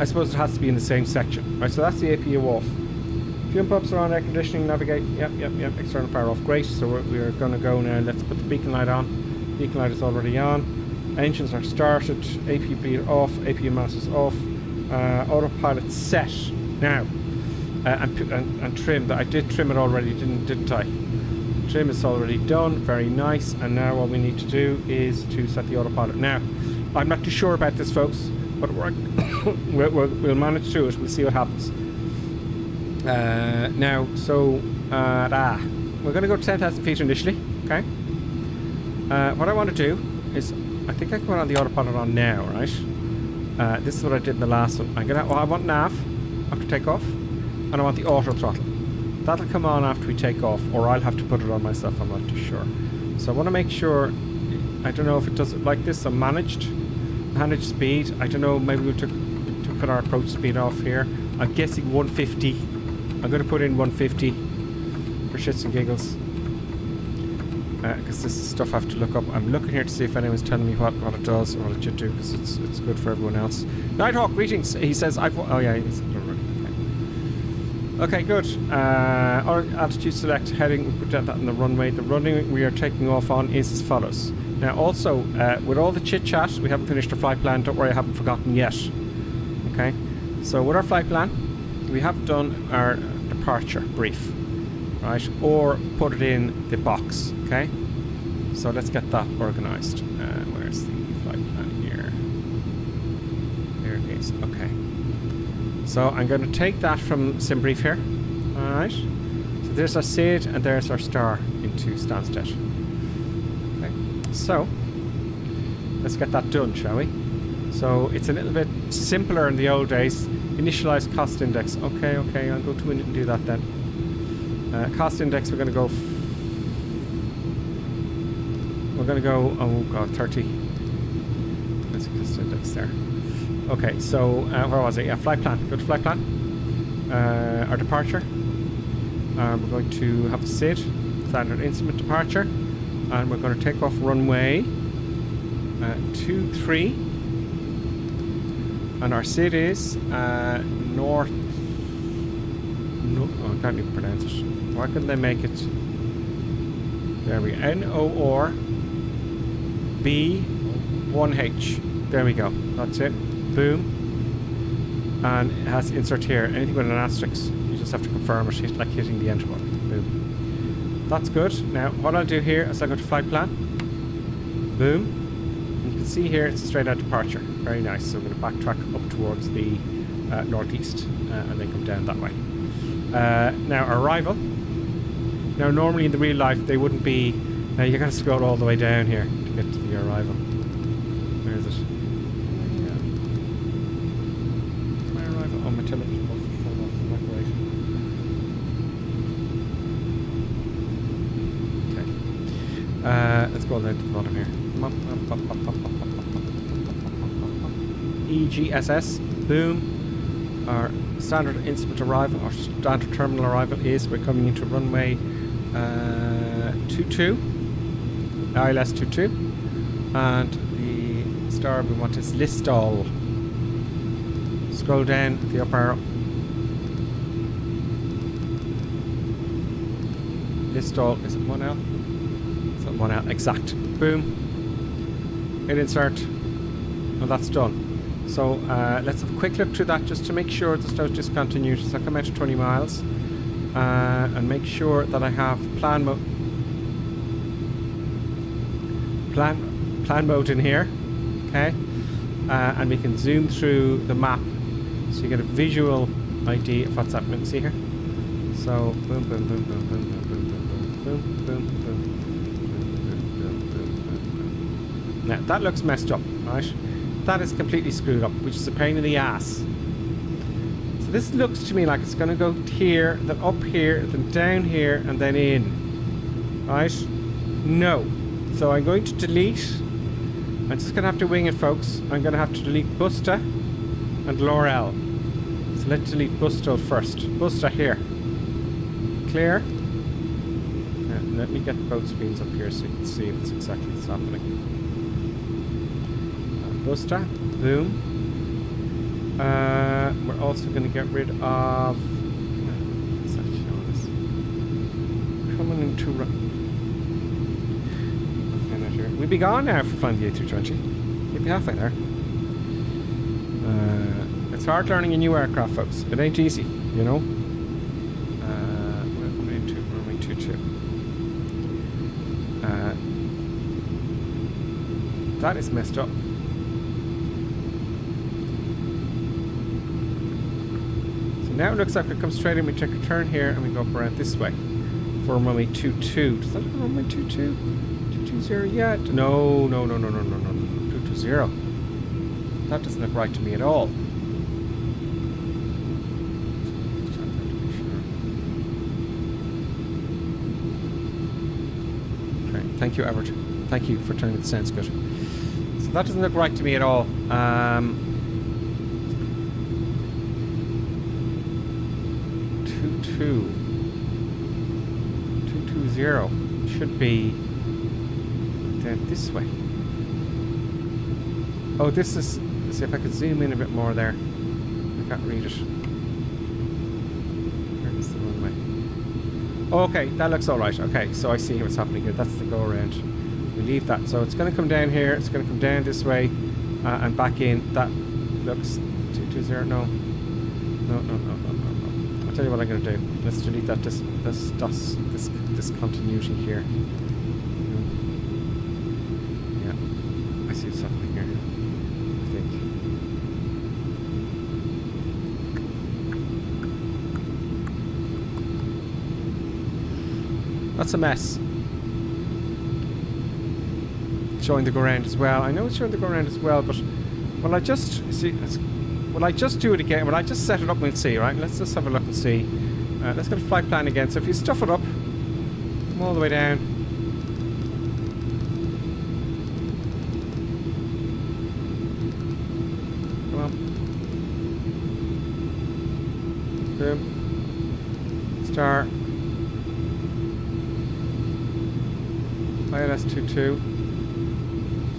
I suppose it has to be in the same section. Right, so that's the APU off. Fuel pumps are on, air conditioning, navigate. Yep. External power off. Great. So we're going to go now. Let's put the beacon light on. Beacon light is already on. Engines are started. APU bleed off. APU masters off. Autopilot set now. And trim. I did trim it already, didn't I? Trim is already done. Very nice. And now what we need to do is to set the autopilot. Now, I'm not too sure about this, folks, but we'll manage through it. We'll see what happens. We're going to go to 10,000 feet initially. Okay. What I want to do is, I think I can put on the autopilot on now, right? This is what I did in the last one. I want nav after takeoff, and I want the auto throttle. That'll come on after we take off, or I'll have to put it on myself. I'm not too sure. So I want to make sure. I don't know if it does it like this. So managed speed. I don't know. Maybe we took our approach speed off here. I'm guessing 150. I'm going to put in 150 for shits and giggles. Because this is stuff I have to look up. I'm looking here to see if anyone's telling me what it does or what it should do, because it's good for everyone else. Nighthawk, greetings. He says oh yeah, he's okay, good. Our altitude select heading. We put that in the runway. The runway we are taking off on is as follows. Now, also with all the chit chat, we haven't finished our flight plan. Don't worry, I haven't forgotten yet. Okay. So with our flight plan, we have done our departure brief, right? Or put it in the box. Okay. So let's get that organised. Where's the flight plan here? There it is. Okay. So I'm going to take that from SimBrief here. Alright. So there's our SID and there's our star into Stansted. Okay. So let's get that done, shall we? So it's a little bit simpler in the old days. Initialize cost index. Okay, I'll go to it and do that then. Cost index, we're going to go... oh god, 30. That's a cost index there. Okay, so where was it? Yeah, flight plan. Go to flight plan. Our departure. We're going to have a SID, standard instrument departure, and we're going to take off runway 23, and our SID is north. No, oh, I can't even pronounce it. Why couldn't they make it? There we go. NOR B1H. There we go. That's it. Boom. And it has insert here. Anything with an asterisk, you just have to confirm it, like hitting the enter button. Boom. That's good. Now, what I'll do here is I'll go to flight plan. Boom. And you can see here it's a straight out departure. Very nice. So I'm going to backtrack up towards the northeast and then come down that way. Now, arrival. Now, normally in the real life, they wouldn't be... Now, you're going to scroll all the way down here to get to the arrival. Where is it? Yeah. My arrival. Oh, my television was turned off. Isn't that great? Okay. Let's go down to the bottom here. EGSS. Boom. Our standard instrument arrival, or standard terminal arrival is we're coming into runway 22, ILS 22, and the star we want is Listall. Scroll down the up arrow. Listall, is it 1L? Is it 1L? Exact. Boom. Hit insert. And that's done. So let's have a quick look through that just to make sure there's no discontinuity. So I come out to 20 miles and make sure that I have plan mode in here, okay? And we can zoom through the map so you get a visual idea of what's happening. See here? So boom, boom, boom, boom, boom, boom, boom, boom, boom, boom, boom. Now that looks messed up, right? That is completely screwed up, which is a pain in the ass. So this looks to me like it's going to go here, then up here, then down here, and then in. Right? No. So I'm going to delete. I'm just going to have to wing it, folks. I'm going to have to delete Busta and Laurel. So let's delete Busta first. Busta here. Clear. Let me get both screens up here so you can see what's exactly what's happening. Busta, boom. We're also going to get rid of. What's that showing us? Coming into. We'd be gone now for flying the A320. You'd be halfway there. It's hard learning a new aircraft, folks. It ain't easy, you know. Runway 22. That is messed up. Now it looks like we come straight in, we take a turn here, and we go up around this way for runway 22. Does that have runway 22? 220 yet? No. 220. That doesn't look right to me at all. Okay, thank you, Everett. Thank you for telling me it sounds good. So that doesn't look right to me at all. 220 should be down this way. Oh, this is. Let's see if I could zoom in a bit more there. I can't read it. Where is the runway? Oh, okay, that looks all right. Okay, so I see what's happening here. That's the go around. We leave that. So it's going to come down here. It's going to come down this way and back in. That looks 220. No. I'll tell you what I'm going to do. Let's delete that this continuity here. Yeah, I see something here. I think. That's a mess. Showing the go round as well. I know it's showing the go round as well, but will I just see? Will I just do it again? Will I just set it up and we'll see, right? Let's just have a look and see. Let's go to flight plan again. So if you stuff it up, come all the way down. Come on. Boom. Star. ILS-22.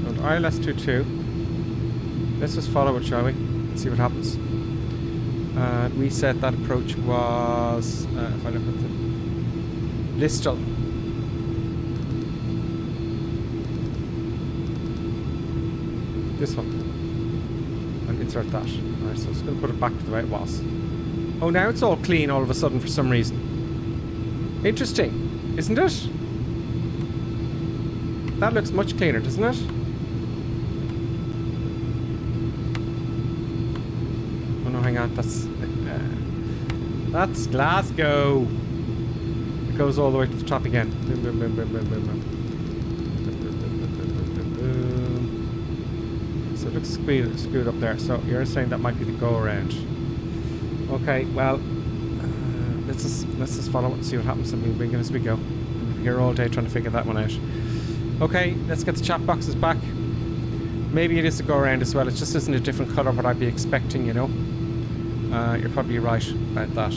So the ILS-22. Let's just follow it, shall we? And see what happens. We said that approach was, if I look at the Listle. This one. And insert that. Alright, so it's going to put it back to the way it was. Oh, now it's all clean all of a sudden for some reason. Interesting, isn't it? That looks much cleaner, doesn't it? Oh no, hang on, that's Glasgow. It goes all the way to the top again. Boom, boom, boom, boom, boom, boom, boom. So it looks screwed up there. So you're saying that might be the go around. Okay, well, let's just follow it and see what happens, and we'll bring it as we go. We'll be here all day trying to figure that one out. Okay, let's get the chat boxes back. Maybe it is a go around as well. It just isn't a different colour what I'd be expecting, you know. You're probably right about that.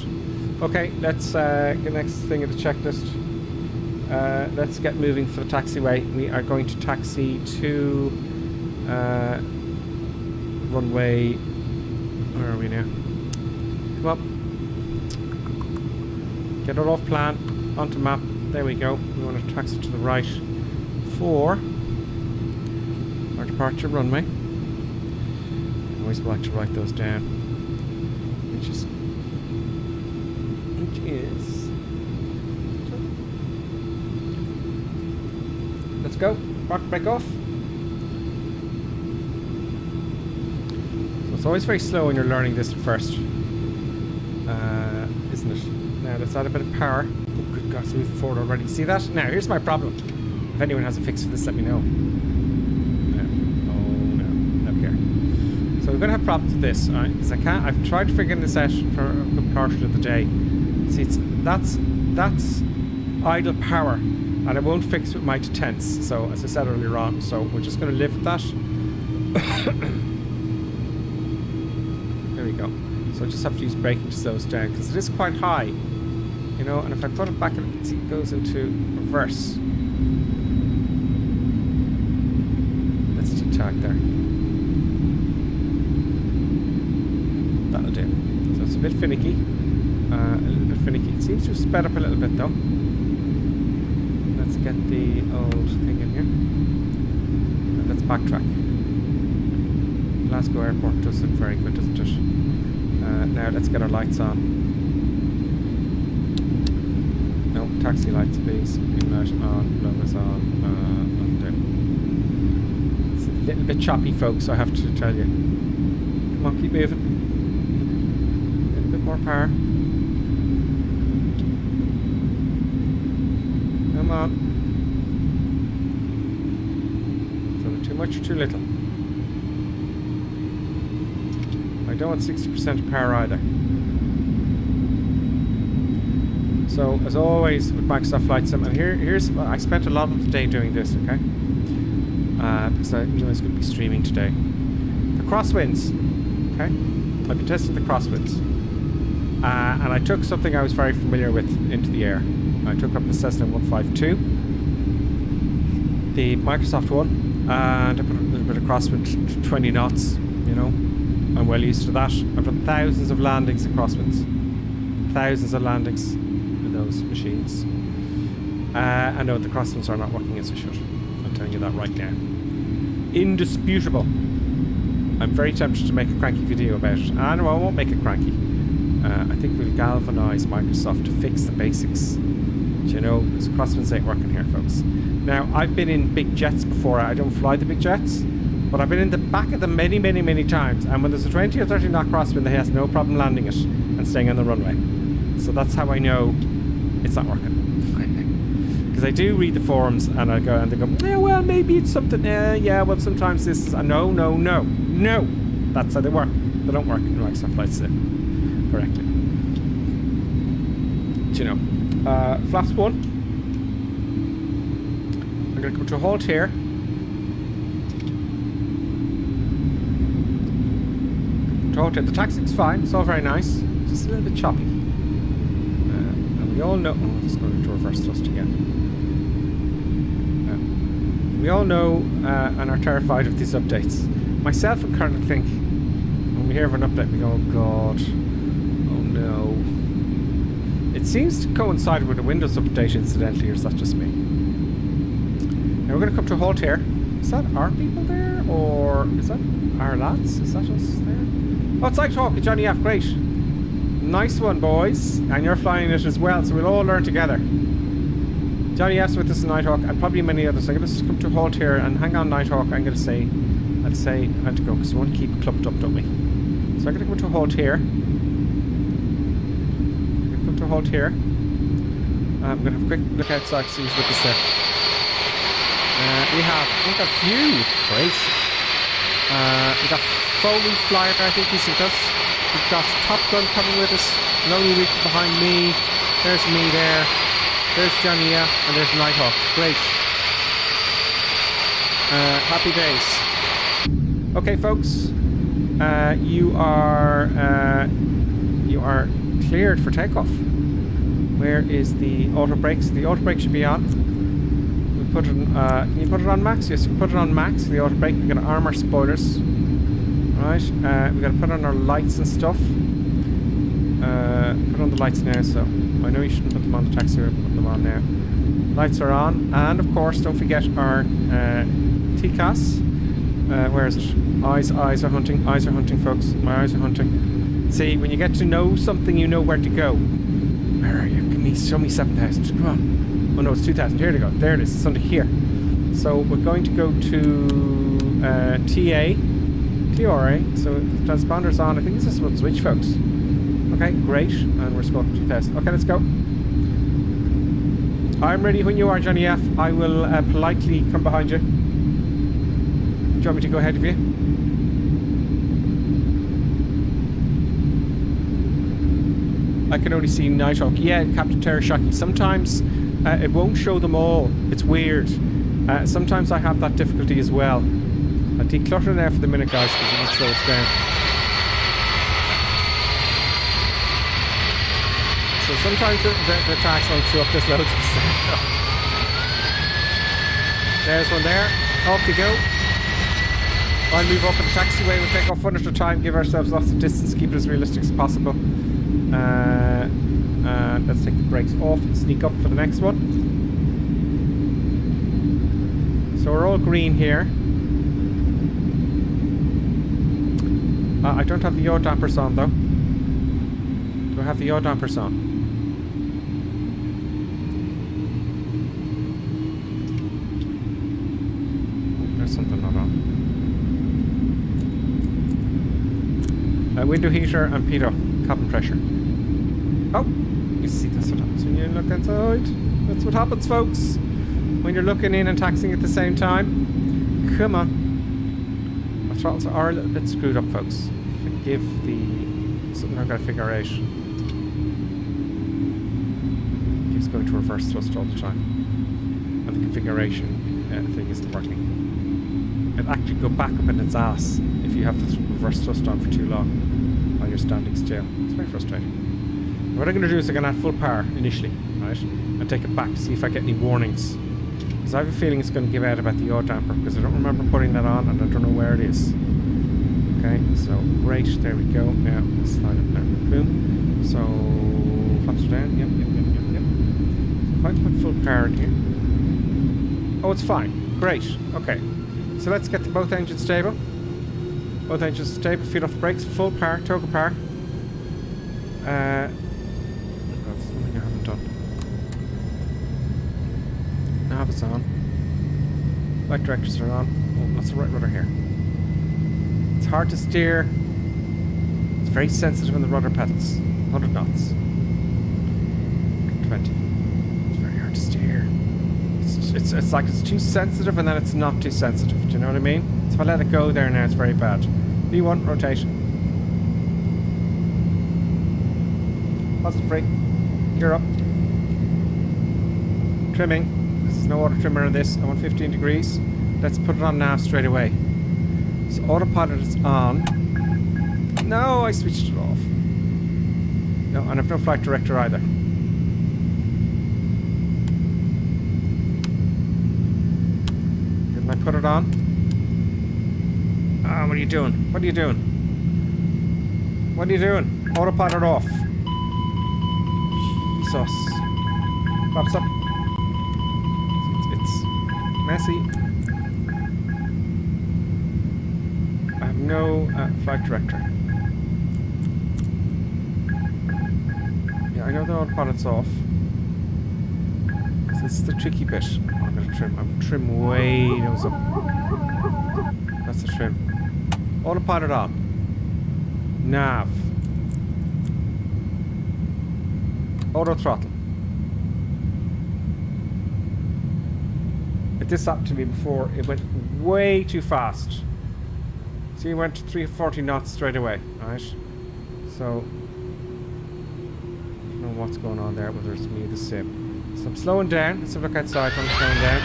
Okay, let's get the next thing in the checklist. Let's get moving for the taxiway. We are going to taxi to runway. Where are we now? Come up. Get it off plan. Onto map. There we go. We want to taxi to the right for our departure runway. I always like to write those down. Which is let's go. Park brake off. So it's always very slow when you're learning this at first, isn't it? Now let's add a bit of power. Oh good God, it's moving forward already. See that? Now here's my problem. If anyone has a fix for this, let me know. No. Oh no, no care. So we're gonna have problems with this, alright? Because I've tried figuring this out for a good portion of the day. See, that's idle power, and it won't fix with my detents. So as I said earlier on, so we're just going to live with that. There we go. So I just have to use braking to slow us down because it is quite high, you know. And if I put it back, it goes into reverse. Let's detach there. That'll do. So it's a bit finicky. A little bit finicky. It seems to have sped up a little bit though. Let's get the old thing in here. And let's backtrack. Glasgow Airport does look very good, doesn't it? Now let's get our lights on. No, taxi lights please. Green light on, logos on, it's a little bit choppy folks, I have to tell you. Come on, keep moving. A little bit more power. Come on. Is that too much or too little? I don't want 60% of power either. So as always with Microsoft Flight Sim, and here's I spent a lot of the day doing this, okay? Because I knew I was going to be streaming today. The crosswinds, okay? I've been testing the crosswinds, and I took something I was very familiar with into the air. I took up the Cessna 152, the Microsoft one, and I put a little bit of crosswind to 20 knots, you know. I'm well used to that. I've done thousands of landings in crosswinds. Thousands of landings in those machines. I know the crosswinds are not working as they should. I'm telling you that right now. Indisputable. I'm very tempted to make a cranky video about it. No, I won't make it cranky. I think we'll galvanise Microsoft to fix the basics. You know, because crosswinds ain't working here, folks. Now, I've been in big jets before. I don't fly the big jets, but I've been in the back of them many, many, many times. And when there's a 20 or 30 knot crosswind, they has no problem landing it and staying on the runway. So that's how I know it's not working. Because I do read the forums and I go and they go, yeah, well, maybe it's something. Yeah, well, sometimes this is. No. That's how they work. They don't work in Microsoft Flight Sim correctly. Do you know? Flaps 1. I'm going to come to a halt here. The taxi's fine, it's all very nice, just a little bit choppy. And we all know. Oh, let's go into reverse thrust again. we all know and are terrified of these updates. Myself and Colonel think, when we hear of an update, we go, oh God, oh no. It seems to coincide with the Windows update, incidentally, or is that just me? Now we're going to come to a halt here. Is that our people there, or is that our lads? Is that us there? Oh, it's Nighthawk, it's Johnny F, great. Nice one, boys. And you're flying it as well, so we'll all learn together. Johnny F's with us in Nighthawk, and probably many others. I'm going to come to a halt here, and hang on, Nighthawk. I'm going to say, I'll say, I have to go, because we want to keep it clumped up, don't we? So I'm going to come to a halt here. I'm going to come to a halt here. I'm going to have a quick look outside to see who's with us there. We've got a few. Great. We've got Foley Flyer, I think he's with us. We've got Top Gun coming with us. Lonely Week behind me. There's me there. There's Johnny F. And there's Nighthawk. Great. Happy days. Okay, folks. You are cleared for takeoff. Where is the auto brakes? The auto brake should be on. We put it on, can you put it on max? Yes, you can put it on max. The auto brake. We're going to arm our spoilers. Right. We've got to put on our lights and stuff. Put on the lights now. So I know you shouldn't put them on the taxi. We're putting them on now. Lights are on, and of course, don't forget our TCAS. Where is it? Eyes are hunting. Eyes are hunting, folks. My eyes are hunting. See, when you get to know something, you know where to go. Where are you? Show me 7,000. Come on. Oh no, it's 2,000. Here we go. There it is. It's under here. So we're going to go to TRA. So the transponder's on. I think this is what switch, folks. Okay, great. And we're scoring 2,000. Okay, let's go. I'm ready when you are, Johnny F. I will politely come behind you. Do you want me to go ahead of you? I can only see Nighthawk. Yeah, Captain Terrashocky. Sometimes it won't show them all. It's weird. Sometimes I have that difficulty as well. I'll declutter now for the minute, guys, because it won't slow us down. So sometimes the tags won't show up. There's loads of stuff. There's one there. Off we go. I'll move up in the taxiway. We'll take off one at a time, give ourselves lots of distance, keep it as realistic as possible. Let's take the brakes off and sneak up for the next one. So we're all green here. I don't have the yaw dampers on though. Do I have the yaw dampers on? There's something not on. Window heater and pitot, cabin pressure. Oh, you see, that's what happens when you look inside. That's what happens, folks, when you're looking in and taxing at the same time. Come on. My throttles are a little bit screwed up, folks. Forgive the something I've got to figure out. Keeps going to reverse thrust all the time, and the configuration thing isn't working. It'll actually go back up in its ass if you have the reverse thrust on for too long while you're standing still. It's very frustrating. What I'm going to do is I'm going to add full power initially, right, and take it back to see if I get any warnings, because I have a feeling it's going to give out about the yaw damper, because I don't remember putting that on and I don't know where it is. Okay, so great, there we go. Now let's slide it there. Boom. So flaps are down. Yep. So if I put full power in here. Oh, it's fine. Great. Okay. So let's get both engines stable. Both engines stable, feet off the brakes, full power, toggle power. Oh God, there's something I haven't done. Nav is on. Light directors are on. Oh, that's the right rudder here. It's hard to steer. It's very sensitive on the rudder pedals. 100 knots. 20. It's very hard to steer. It's like it's too sensitive and then it's not too sensitive. Do you know what I mean? So if I let it go there now, it's very bad. V1 rotation. Positive brake. Gear up. Trimming. There's no auto trimmer on this. I want 15 degrees. Let's put it on now straight away. So autopilot is on. No, I switched it off. No, and I've no flight director either. Can I put it on? Ah, what are you doing? What are you doing? What are you doing? Autopilot off. Jesus. Pops up. It's messy. I have no flight director. Yeah, I know the autopilot's off. So this is the tricky bit. Oh, I'm gonna trim. I'm gonna trim way nose up. That's the trim. Autopilot on. Nav. Auto throttle. This happened to me before. It went way too fast. See, it went to 340 knots straight away, right? So, I don't know what's going on there, whether it's me or the sim. So I'm slowing down. Let's have a look outside when I'm slowing down.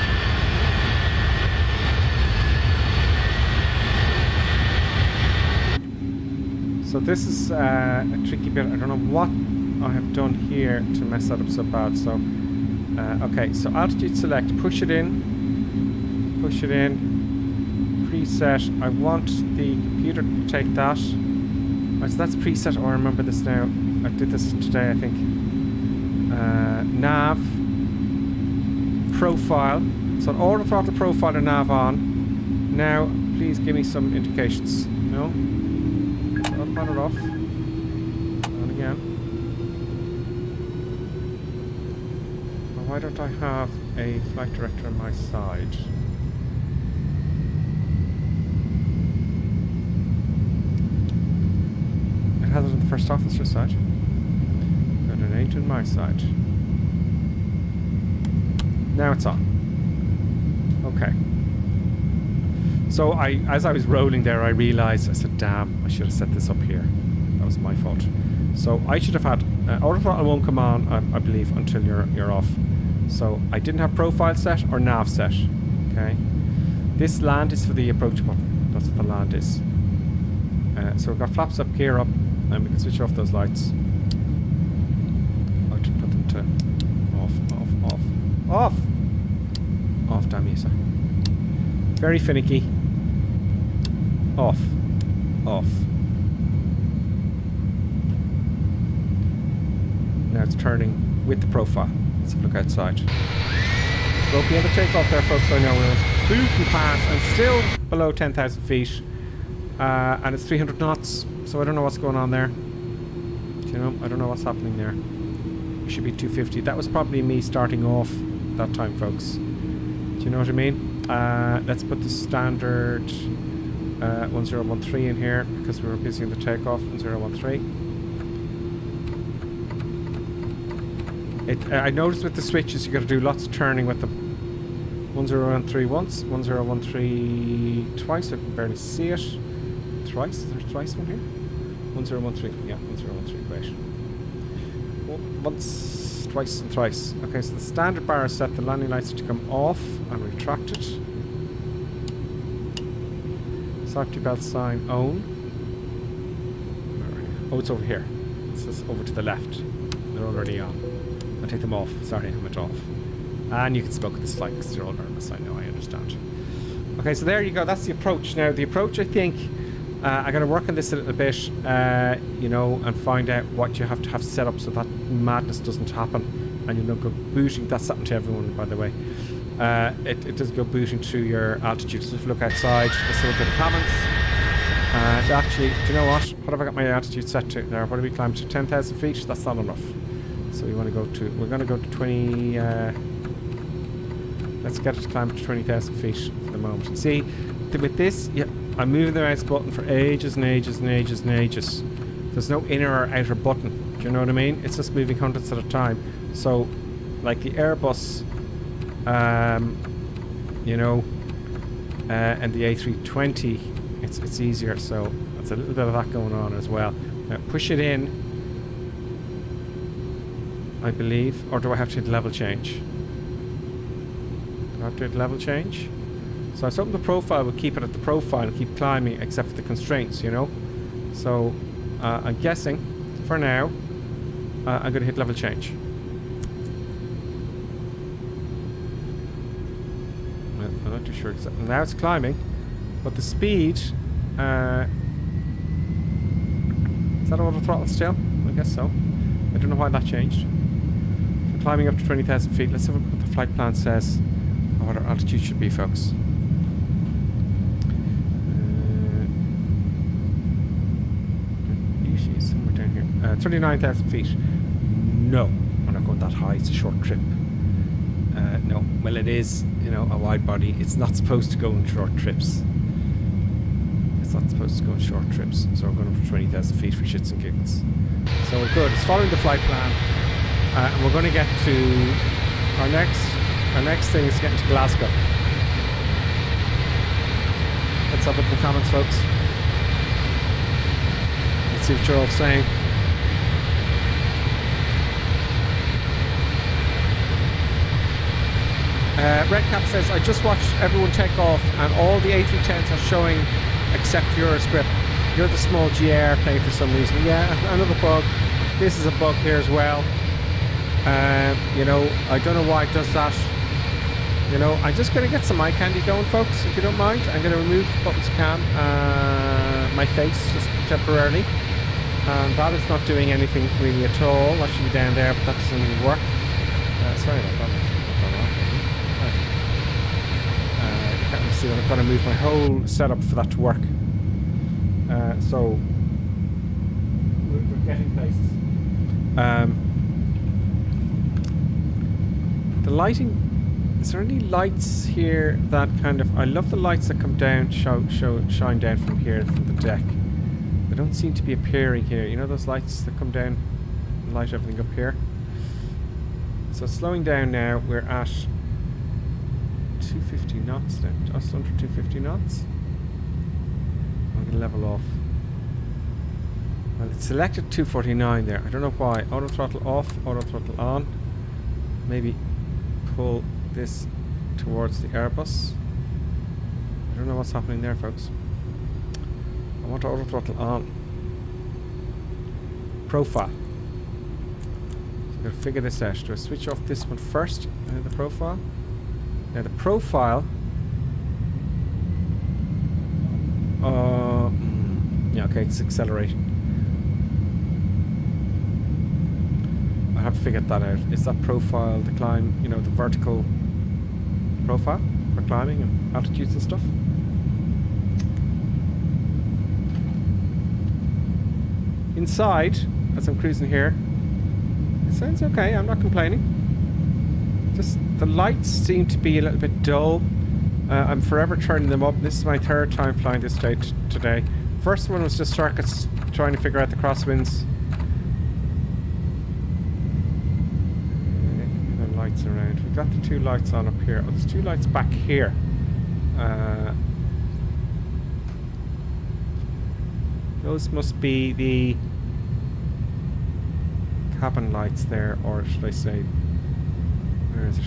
So this is a tricky bit. I don't know what I have done here to mess that up so bad. So, okay, so altitude select, push it in, preset. I want the computer to take that. Right, so that's preset. Oh, I remember this now. I did this today, I think. Nav, profile. So auto throttle, profile, and nav on. Now, please give me some indications. No? Autopilot off. On again. Well, why don't I have a flight director on my side? It has it on the first officer side. Got an 8 on my side. Now it's on. Okay. So as I was rolling there, I realised, I said, damn, I should have set this up here. That was my fault. So I should have had, auto throttle won't come on, I believe, until you're off. So I didn't have profile set or nav set, okay? This land is for the approach button. That's what the land is. So we've got flaps up, gear up, and we can switch off those lights. I'll just put them to off. Off, damn you, sir. Very finicky. Off. Now it's turning with the profile. Let's have a look outside. Ropey on the takeoff there, folks. I know we're booting past and still below 10,000 feet. And it's 300 knots, so I don't know what's going on there. Do you know? I don't know what's happening there. It should be 250. That was probably me starting off that time, folks. Do you know what I mean? Let's put the standard 1013 in here because we were busy in the takeoff. 1013. I noticed with the switches you got to do lots of turning with them. 1013 once, 1013 twice. I can barely see it. Thrice? Is there twice one here? 1013. Yeah, 1013. Great. Once, twice, and thrice. Okay, so the standard bar is set. The landing lights are to come off and retracted. Safety belt sign on. Oh, it's over here. This is over to the left. They're already on. I'll take them off. Sorry, I went off. And you can smoke this flight because you're all nervous. I know, I understand. Okay, so there you go. That's the approach. Now, the approach, I think, I'm going to work on this a little bit, you know, and find out what you have to have set up so that madness doesn't happen. And you don't go booting. That's happened to everyone, by the way. It does go booting to your altitude. So if you look outside, let's look at the comments. Actually, do you know what? What have I got my altitude set to there? What do we climb to? 10,000 feet? That's not enough. So we want to go to, we're going to go to 20, let's get it to climb to 20,000 feet for the moment. See, with this, yeah, I'm moving the mouse button for ages and ages and ages and ages. There's no inner or outer button. Do you know what I mean? It's just moving hundreds at a time. So, like the Airbus, you know, and the A320, it's easier. So, there's a little bit of that going on as well. Now, push it in, I believe, or do I have to hit level change? Do I have to hit level change? So I was hoping the profile would keep it at the profile and keep climbing except for the constraints, you know? So I'm guessing, for now, I'm going to hit level change. I'm not too too sure. Now it's climbing, but the speed. Is that auto throttle still? I guess so. I don't know why that changed. So climbing up to 20,000 feet. Let's have a look what the flight plan says. Or what our altitude should be, folks. Usually it's somewhere down here. 39,000 feet. No, we're not going that high. It's a short trip. No, well it is, you know, a wide body. It's not supposed to go on short trips. It's not supposed to go on short trips. So we're going up to 20,000 feet for shits and giggles. So we're good. It's following the flight plan. And we're going to get to our next thing is getting to Glasgow. Let's have a look at the comments, folks. Let's see what you're all saying. Redcap says, I just watched everyone take off and all the A310s are showing except your script. You're the small GR plane for some reason. Yeah, another bug. This is a bug here as well. You know, I don't know why it does that. You know, I'm just going to get some eye candy going, folks, if you don't mind. I'm going to remove buttons cam, my face, just temporarily. And that is not doing anything really at all. That should be down there, but that doesn't really work. Sorry about that. See that I've got to move my whole setup for that to work. So we're getting places. The lighting. Is there any lights here that kind of? I love the lights that come down, shine down from here from the deck. They don't seem to be appearing here. You know those lights that come down, and light everything up here. So slowing down now. We're at 250 knots now, just under 250 knots. I'm going to level off. Well, it's selected 249 there. I don't know why. Auto throttle off, auto throttle on. Maybe pull this towards the Airbus. I don't know what's happening there, folks. I want auto throttle on. Profile. So I'm going to figure this out. Do I switch off this one first? The profile. Now the profile. Yeah, okay, it's accelerating. I have to figure that out. Is that profile the climb? You know, the vertical profile for climbing and altitudes and stuff. Inside, as I'm cruising here, it sounds okay. I'm not complaining. Just the lights seem to be a little bit dull. I'm forever turning them up. This is my third time flying this stage today. First one was just circuits, trying to figure out the crosswinds. The lights around. We've got the two lights on up here. Oh, there's two lights back here. Those must be the cabin lights there, or should I say, where is it?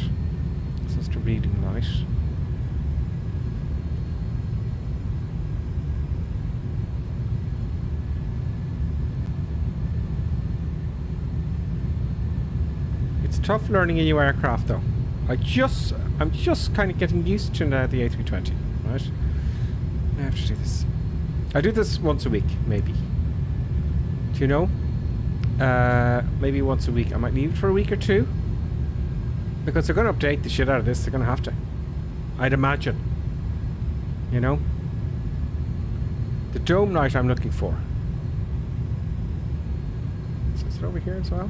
It's just a reading light. It's tough learning a new aircraft though. I'm just kind of getting used to now the A320, right? I have to do this. I do this once a week, maybe. Do you know? Maybe once a week. I might leave it for a week or two. Because they're going to update the shit out of this. They're going to have to. I'd imagine. You know? The dome light I'm looking for. Is it over here as well?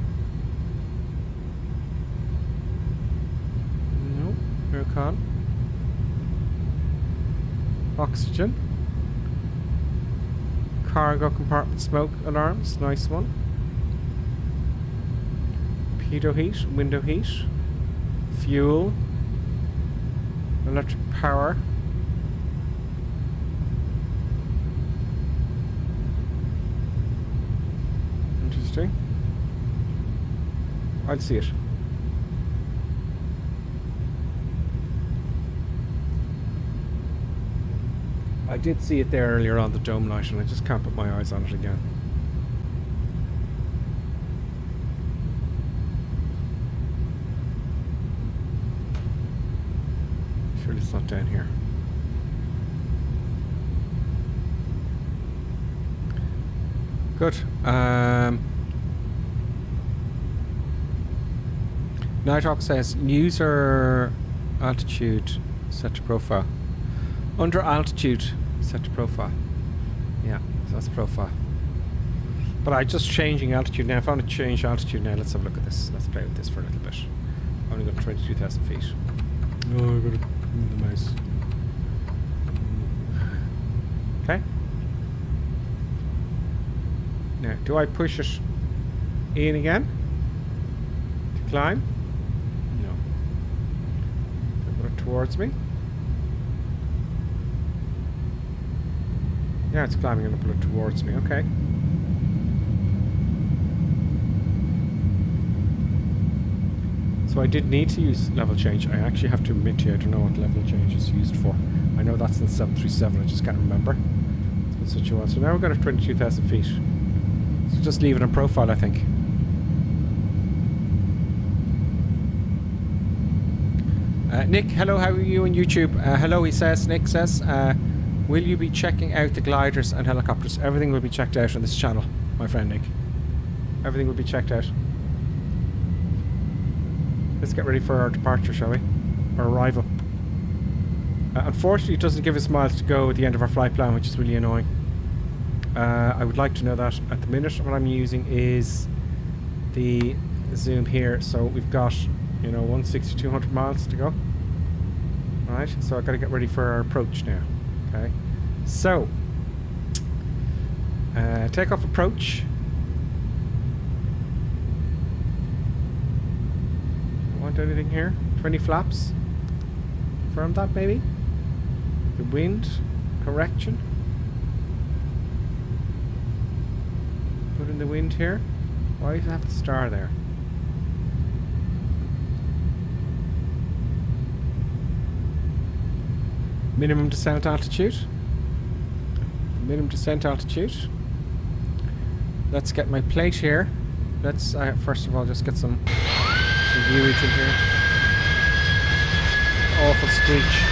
No. Aircon. Oxygen. Cargo compartment smoke alarms, nice one. Pitot heat, window heat, fuel, electric power. Interesting. I'd see it. I did see it there earlier on, the dome light, and I just can't put my eyes on it again. Surely it's not down here. Good. Nighthawk says user altitude set to profile. Under altitude set to profile. Yeah, so that's profile. But I'm just changing altitude now. If I want to change altitude now, let's have a look at this. Let's play with this for a little bit. Only got 22,000 feet. Oh, I've got to move the mouse. Okay. Now, do I push it in again to climb? No. Do I put it towards me? Yeah, it's climbing. I'm going to put it towards me. Okay. So I did need to use level change. I actually have to admit to you, I don't know what level change is used for. I know that's in the 737, I just can't remember. It's been such a while. So now we're going to 22,000 feet. So just leave it on profile, I think. Nick, hello, how are you on YouTube? Hello, he says, Nick says, will you be checking out the gliders and helicopters? Everything will be checked out on this channel, my friend Nick. Everything will be checked out. Let's get ready for our departure, shall we? Our arrival. Unfortunately, it doesn't give us miles to go at the end of our flight plan, which is really annoying. I would like to know that. At the minute, what I'm using is the zoom here. So we've got, you know, 160, 200 miles to go. Right, so I've got to get ready for our approach now. Okay, so takeoff approach. Want anything here? 20 flaps. Confirm that maybe. The wind correction. Put in the wind here. Why does it have the star there? Minimum descent altitude. Minimum descent altitude. Let's get my plate here. Let's first of all just get some viewage in here. Awful screech.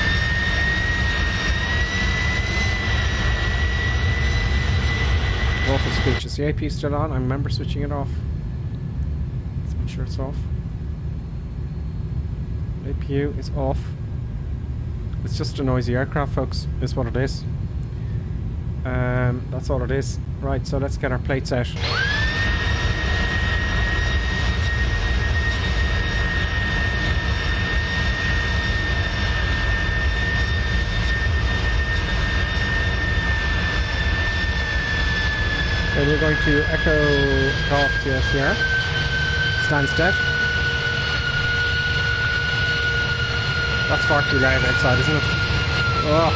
Awful screech. Is the AP still on? I remember switching it off. Let's make sure it's off. APU is off. It's just a noisy aircraft, folks, is what it is. That's all it is. Right, so let's get our plates out. And we're going to Echo Golf Sierra, Stansted. That's far too loud outside, isn't it? Oh,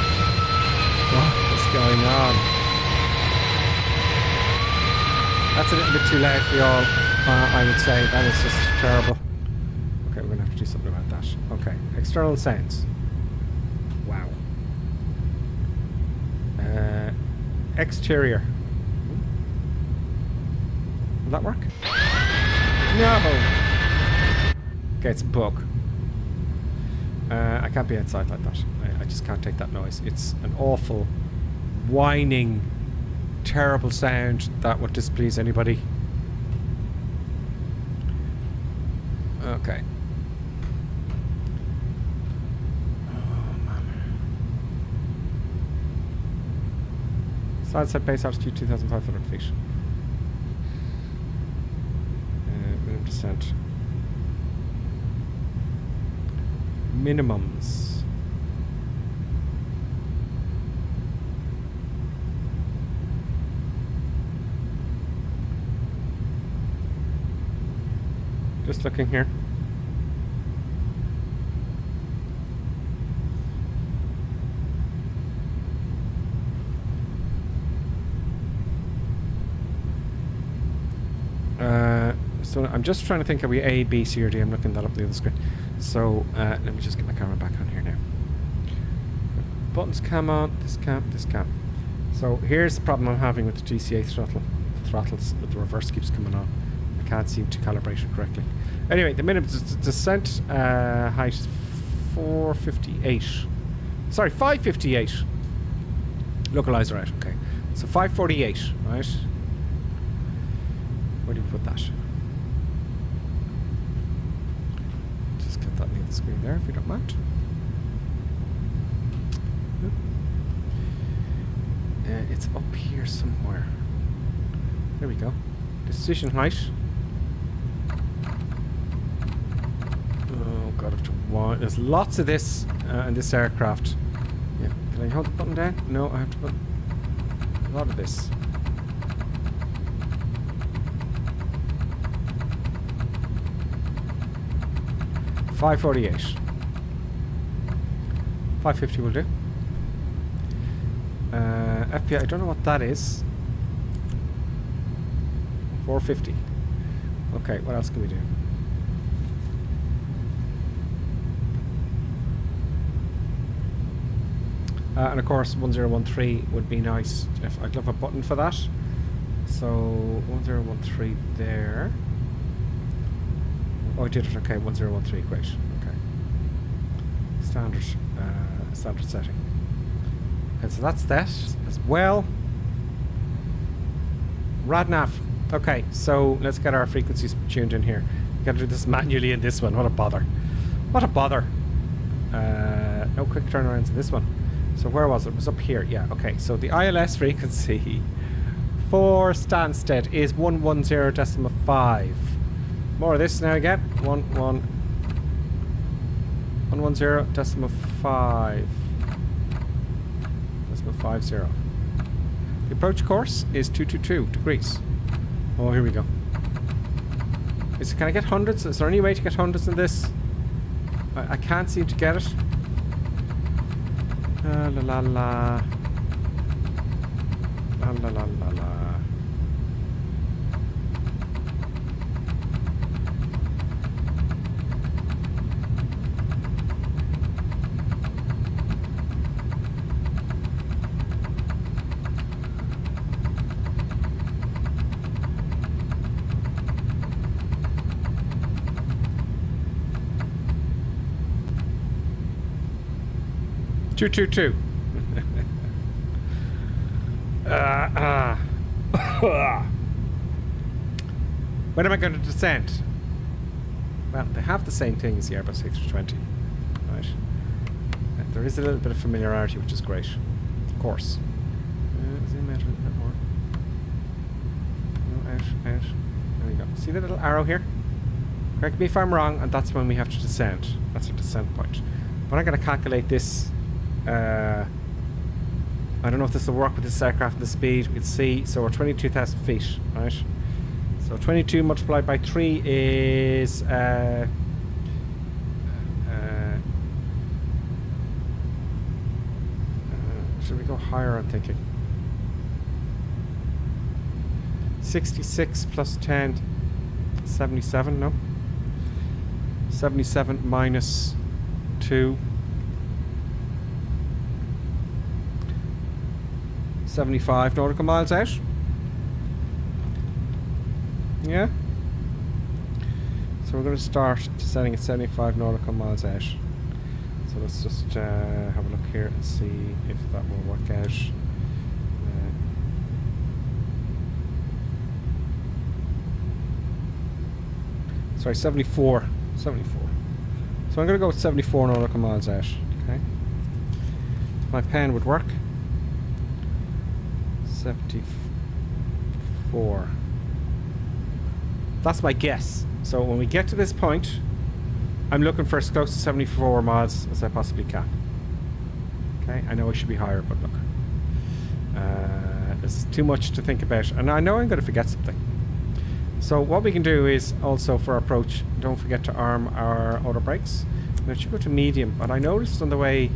what's going on? That's a little bit too loud for y'all, I would say. That is just terrible. Okay, we're going to have to do something about that. Okay, external sounds. Wow. Exterior. Will that work? No! Okay, it's a bug. I can't be outside like that. I just can't take that noise. It's an awful, whining, terrible sound that would displease anybody. Okay. Oh, man. Side base altitude 2,500 feet. Minimum descent. Minimums. Just looking here. So I'm just trying to think, are we A, B, C, or D? I'm looking that up on the other screen. So let me just get my camera back on here now. Buttons cam on, this cam, this cam. So here's the problem I'm having with the GCA throttle. The throttles, the reverse keeps coming on. I can't seem to calibrate it correctly. Anyway, the minimum descent height is 458. Sorry, 558. Localizer out, okay. So 548, right? Where do you put that? Just get that near the screen there if you don't mind. It's up here somewhere. There we go. Decision height. Oh god, I have to want. There's lots of this in this aircraft. Yeah. Can I hold the button down? No, I have to put a lot of this. $548. $550 will do. FPI, I don't know what that is. $450. Okay, what else can we do? And of course 1013 would be nice. If I'd love a button for that. So 1013 there. Oh, I did it. Okay, 1013. Great. Okay. Standard setting. Okay, so that's that as well. RadNav. Okay, so let's get our frequencies tuned in here. We've got to do this manually in this one. What a bother. What a bother. No quick turnarounds in this one. So where was it? It was up here. Yeah, okay. So the ILS frequency for Stansted is 110.5. More of this now again. 110.5. 50. The approach course is 222 degrees. Oh, here we go. Can I get hundreds? Is there any way to get hundreds in this? I can't seem to get it. La la la la. La la la la la. Two. When am I going to descend? Well, they have the same thing as the Airbus A320, right? There is a little bit of familiarity, which is great, of course. Zoom out a little bit more. No, out. There we go. See the little arrow here? Correct me if I'm wrong, and that's when we have to descend. That's our descent point. But I'm going to calculate this. I don't know if this will work with this aircraft and the speed. We'll see. So we're 22,000 feet, right? So 22 multiplied by 3 is should we go higher? I'm thinking 66 plus 10, 77. No, 77 minus 2. 75 nautical miles out. Yeah. So we're going to start descending at 75 nautical miles out. So let's just have a look here and see if that will work out. Sorry, 74. 74. So I'm going to go with 74 nautical miles out. Okay. My pen would work. 74. That's my guess. So when we get to this point, I'm looking for as close to 74 miles as I possibly can. Okay, I know I should be higher, but look. There's too much to think about. And I know I'm going to forget something. So what we can do is also for approach, don't forget to arm our auto brakes. Now it should go to medium, but I noticed on the way,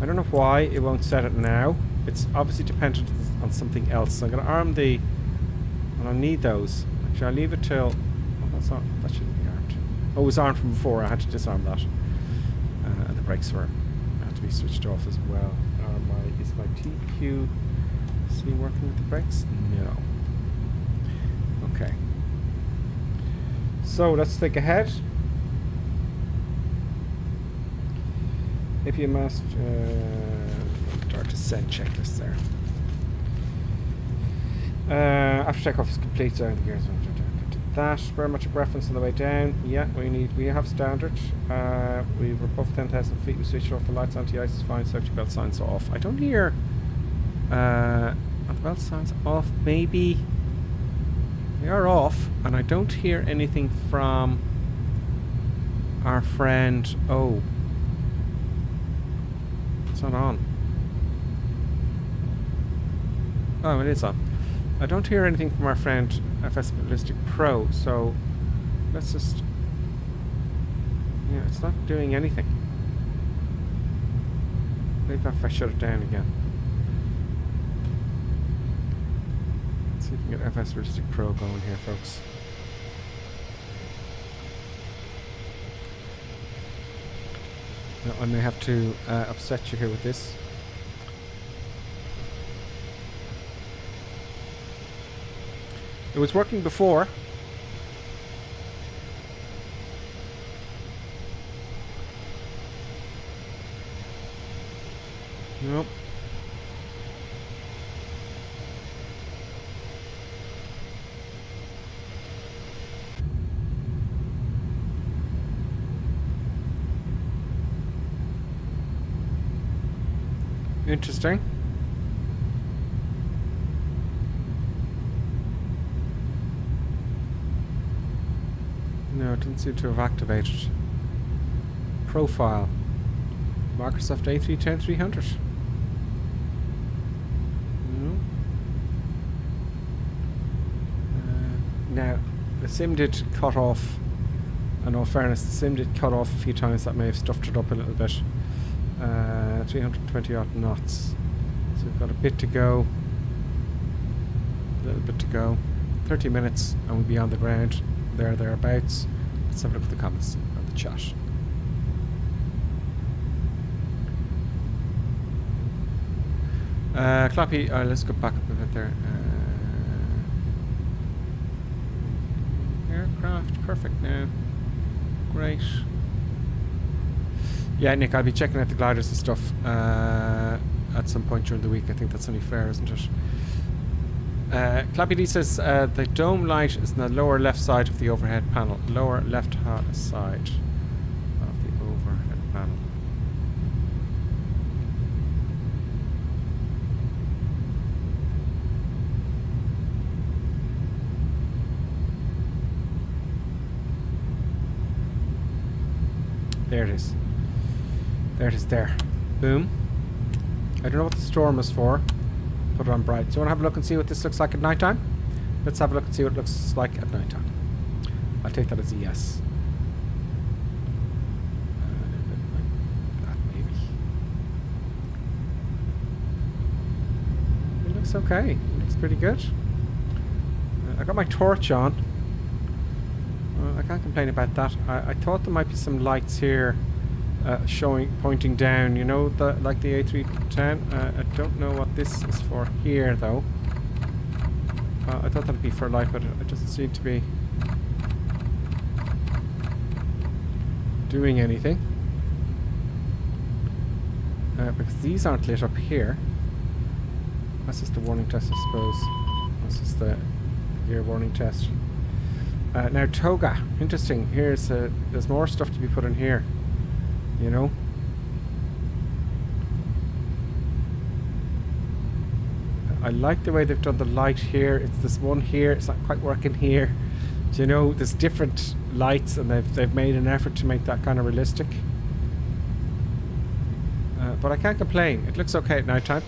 I don't know why it won't set it now. It's obviously dependent on something else. So I'm going to arm the, and I need those. Actually, I'll leave it till, oh, that's not, that shouldn't be armed. Oh, it was armed from before. I had to disarm that. And the brakes were, had to be switched off as well. Is my TQC working with the brakes? No. Okay. So let's think ahead. APM must start descent checklist there. After takeoff is complete, the gears that. Barometric reference on the way down. Yeah, we have standard. We were above 10,000 feet. We switched off the lights. Anti-ice is fine. Safety belt signs off. I don't hear. The belt signs off. Maybe they are off, and I don't hear anything from our friend. Oh, it's not on. Oh, it is on. I don't hear anything from our friend FS Ballistic Pro, so let's just... Yeah, it's not doing anything. Maybe if I shut it down again. Let's see if we can get FS Ballistic Pro going here, folks. Now, I may have to upset you here with this. It was working before. Nope. Interesting. No, it didn't seem to have activated. Profile. Microsoft A310 300. No. Now, the sim did cut off. In all fairness, the sim did cut off a few times. That may have stuffed it up a little bit. 320 odd knots. So we've got a bit to go. A little bit to go. 30 minutes and we'll be on the ground. Thereabouts. Let's have a look at the comments and the chat. Clappy, let's go back up a bit there. Aircraft, perfect now. Great. Yeah, Nick, I'll be checking out the gliders and stuff at some point during the week. I think that's only fair, isn't it? Clappy D says the dome light is in the lower left side of the overhead panel. Lower left side of the overhead panel. There it is. There it is there. Boom. I don't know what the storm is for. Put it on bright. Do you want to have a look and see what this looks like at night time? Let's have a look and see what it looks like at night time. I'll take that as a yes. Like that maybe. It looks okay. It looks pretty good. I got my torch on. I can't complain about that. I thought there might be some lights here pointing down, you know, like the A310. I don't know what this is for here though. I thought that'd be for a light, but it doesn't seem to be doing anything. Because these aren't lit up here. That's just the warning test, I suppose. That's just the gear warning test. Now toga, interesting. Here's there's more stuff to be put in here. You know. I like the way they've done the light here. It's this one here. It's not quite working here. Do you know? There's different lights, and they've made an effort to make that kind of realistic. But I can't complain. It looks okay at night time.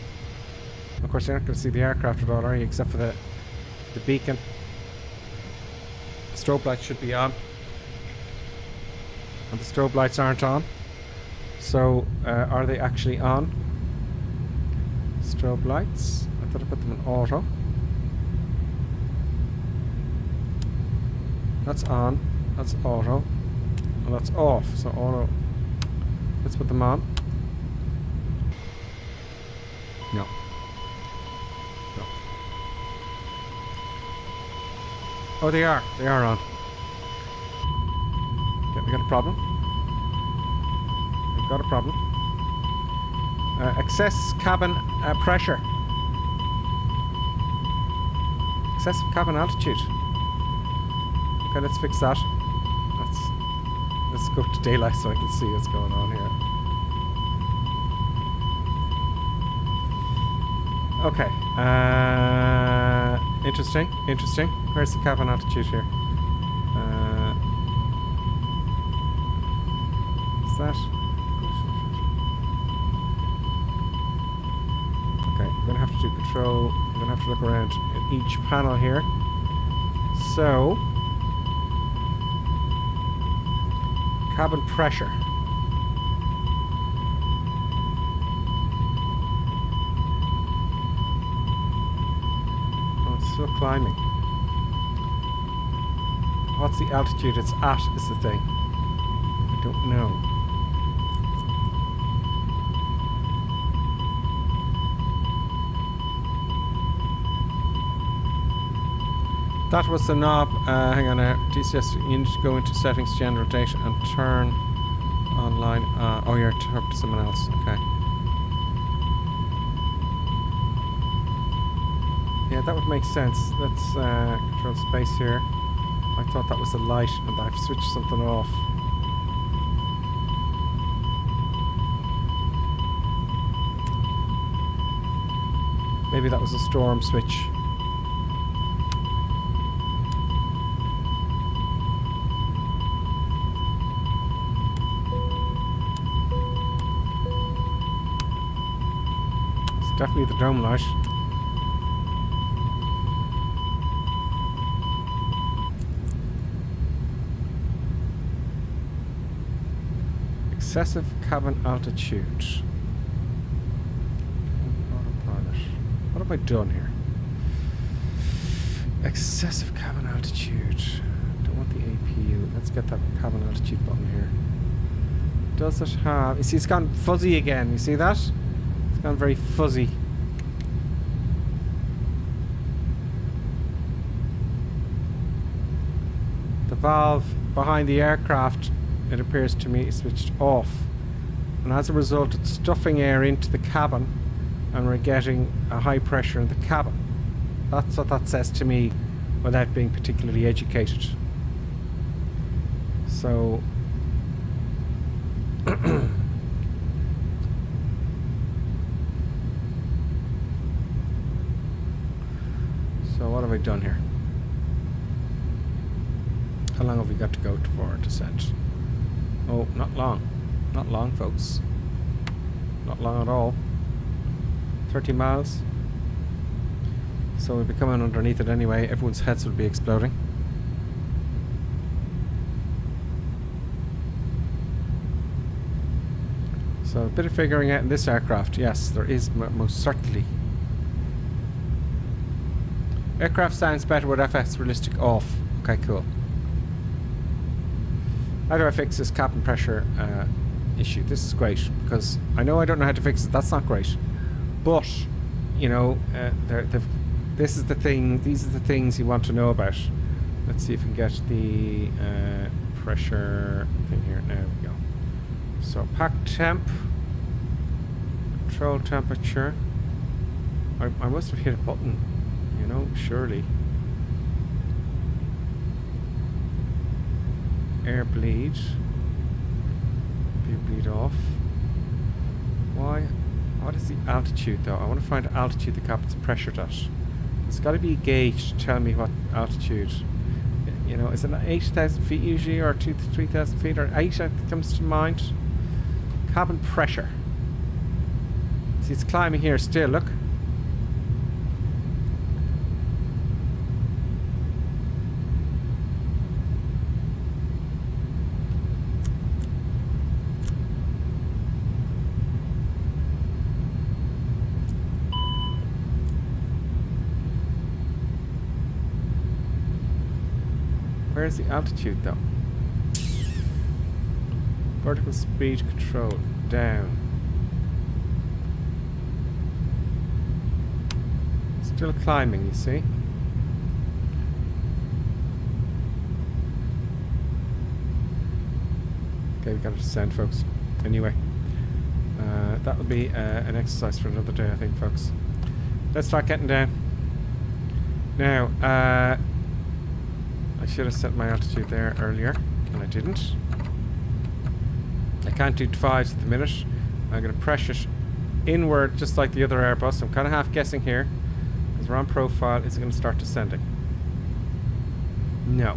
Of course, you're not going to see the aircraft at all, are you? Except for the beacon. Strobe lights should be on, and the strobe lights aren't on. So are they actually on? Strobe lights. I thought I put them in auto. That's on. That's auto. And that's off. So auto. Let's put them on. No. No. Oh, they are. They are on. Okay, we got a problem. We've got a problem. Excess cabin pressure. Excessive cabin altitude. Okay, let's fix that. Let's go to daylight so I can see what's going on here. Okay. Interesting. Interesting. Where's the cabin altitude here? Is that? Okay, we're gonna have to do control. We're gonna have to look around at each panel here. So, cabin pressure. Oh, it's still climbing. What's the altitude it's at is the thing. I don't know. That was the knob. Hang on now. DCS, you need to go into settings, general data, and turn online. Oh, you're talking to someone else. Okay. Yeah, that would make sense. Let's control space here. I thought that was the light, and I've switched something off. Maybe that was a storm switch. Definitely the dome light. Excessive cabin altitude. Autopilot. What have I done here? Excessive cabin altitude. Don't want the APU. Let's get that cabin altitude button here. Does it have... You see, it's gone fuzzy again. You see that? It's gone very fuzzy. The valve behind the aircraft, it appears to me, is switched off. And as a result, it's stuffing air into the cabin and we're getting a high pressure in the cabin. That's what that says to me without being particularly educated. So... So what have I done here? How long have we got to go for our descent? Oh, not long. Not long, folks. Not long at all. 30 miles. So we'll be coming underneath it anyway. Everyone's heads will be exploding. So a bit of figuring out in this aircraft. Yes, there is most certainly. Aircraft sounds better with FX realistic off. Okay, cool. How do I fix this cabin pressure issue? This is great because I know I don't know how to fix it. That's not great. But, you know, this is the thing. These are the things you want to know about. Let's see if we can get the pressure thing here. There we go. So pack temp, control temperature. I must have hit a button, you know, surely. Air bleed. Bleed off. Why? What is the altitude though? I want to find altitude the cabin's pressured at. There's got to be a gauge to tell me what altitude. You know, is it 8,000 feet usually, or 2,000 to 3,000 feet, or 8 that comes to mind? Cabin pressure. See, it's climbing here still, look. Where's the altitude though? Vertical speed control down. Still climbing, you see. Okay, we got to descend, folks. Anyway, that will be an exercise for another day, I think, folks. Let's start getting down. Now, I should have set my altitude there earlier, and I didn't. I can't do 5s at the minute. I'm going to press it inward just like the other Airbus. I'm kind of half guessing here. Because we're on profile. Is it going to start descending? No.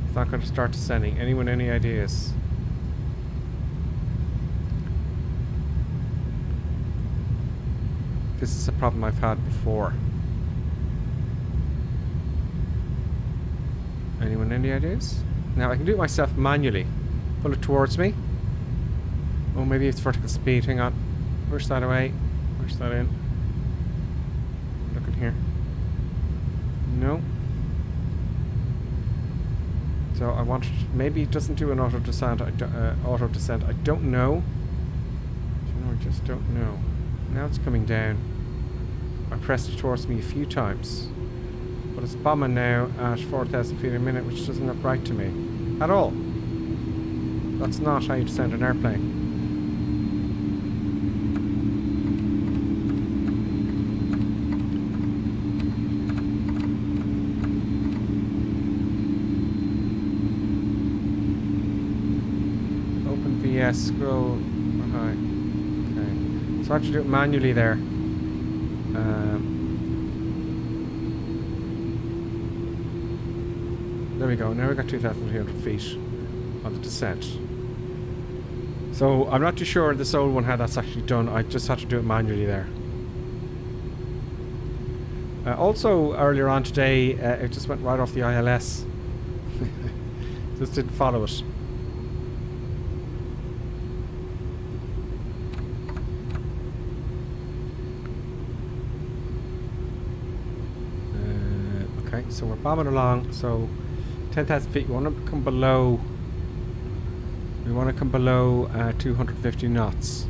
It's not going to start descending. Anyone any ideas? This is a problem I've had before. Anyone any ideas? Now I can do it myself manually. Pull it towards me. Oh, maybe it's vertical speed. Hang on. Push that away. Push that in. Look in here. No. So I want. Maybe it doesn't do an auto descent. Auto descent. I don't know. I just don't know. Now it's coming down. I pressed it towards me a few times. But it's bombing now at 4,000 feet a minute, which doesn't look right to me. At all. That's not how you descend an airplane. Open VS, scroll high. Okay. So I have to do it manually there. There we go. Now we got 2,300 feet on the descent. So I'm not too sure this old one how that's actually done. I just had to do it manually there. Also earlier on today, it just went right off the ILS. Just didn't follow it. Okay, so we're bombing along. So 10,000 feet. We want to come below. We want to come below 250 knots.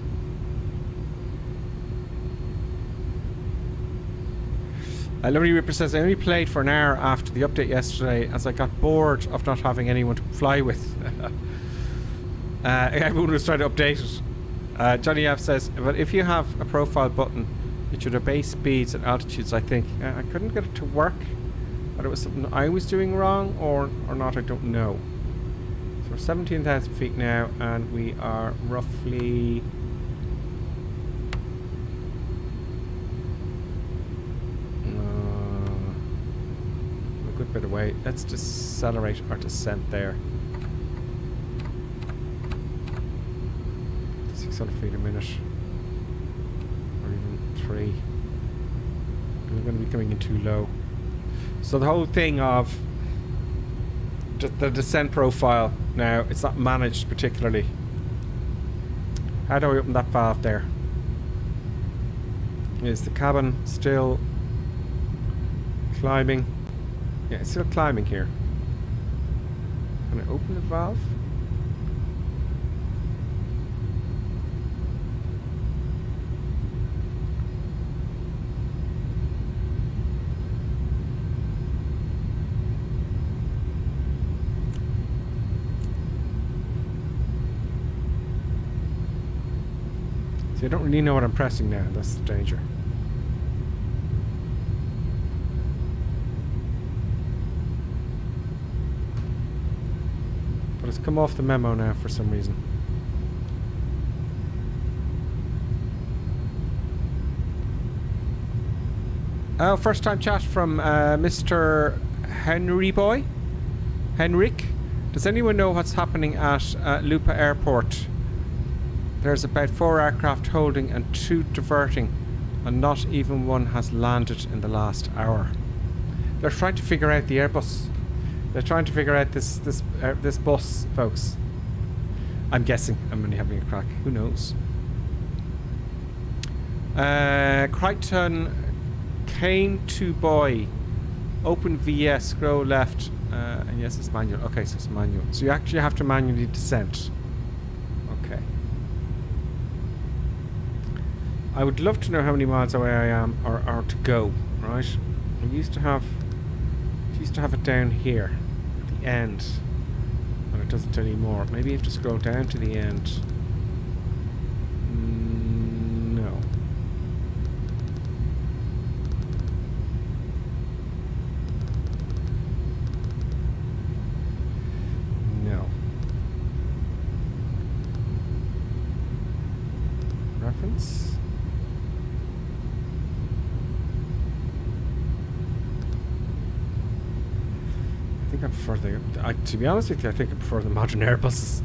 Liberty Ripper says I only played for an hour after the update yesterday as I got bored of not having anyone to fly with. Everyone was trying to update it. Johnny F says, but if you have a profile button, it should obey speeds and altitudes. I think I couldn't get it to work. But it was something I was doing wrong or not, I don't know. So we're 17,000 feet now and we are roughly a good bit away. Let's decelerate our descent there. 600 feet a minute. Or even 3. We're going to be coming in too low. So the whole thing of the descent profile now, it's not managed particularly. How do I open that valve there? Is the cabin still climbing? Yeah, it's still climbing here. Can I open the valve? I don't really know what I'm pressing now. That's the danger. But it's come off the memo now for some reason. Oh, first time chat from Mr. Henrik. Does anyone know what's happening at Lupa Airport? There's about 4 aircraft holding and 2 diverting, and not even one has landed in the last hour. They're trying to figure out the Airbus. They're trying to figure out this bus, folks. I'm guessing. I'm only having a crack. Who knows? Crichton Kane to Boy. Open VS, scroll left. And yes, it's manual. Okay, so it's manual. So you actually have to manually descent. Okay. I would love to know how many miles away I am or to go, right? I used to have it down here at the end, and it doesn't anymore. Maybe you have to scroll down to the end. No. I prefer to be honest with you, I think I prefer the modern Airbuses.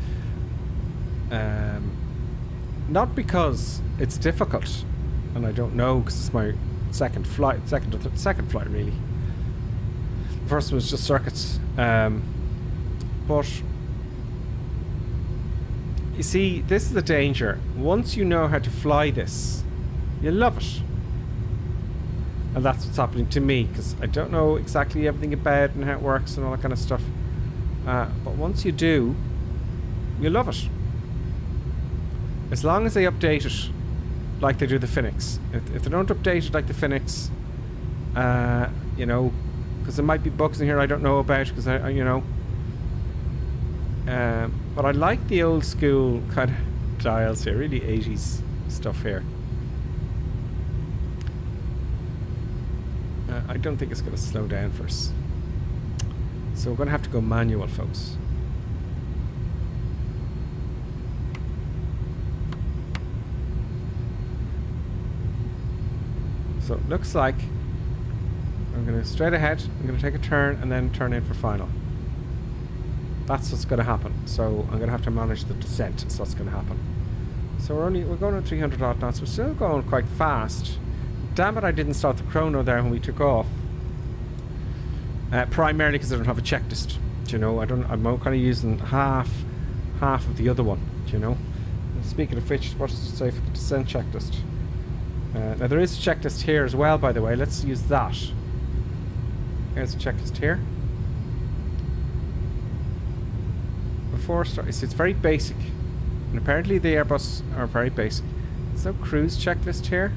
Not because it's difficult, and I don't know, because it's my second flight really. The first one was just circuits. But you see, this is the danger. Once you know how to fly this, you love it. And that's what's happening to me, because I don't know exactly everything about it and how it works and all that kind of stuff. But once you do, you love it. As long as they update it like they do the Phoenix. If they don't update it like the Phoenix, you know, because there might be bugs in here I don't know about, because you know. But I like the old school kind of dials here, really 80s stuff here. I don't think it's going to slow down for us. So we're going to have to go manual, folks. So it looks like I'm going to straight ahead, I'm going to take a turn and then turn in for final. That's what's going to happen. So I'm going to have to manage the descent, so that's going to happen. So we're going at 300 odd knots. We're still going quite fast. Damn it, I didn't start the chrono there when we took off. Primarily because I don't have a checklist. Do you know, I'm kind of using half of the other one. Do you know? And speaking of which, what does it say for the descent checklist? Now there is a checklist here as well, by the way. Let's use that. Here's a checklist here. Before start, it's very basic, and apparently the Airbus are very basic. There's no cruise checklist here.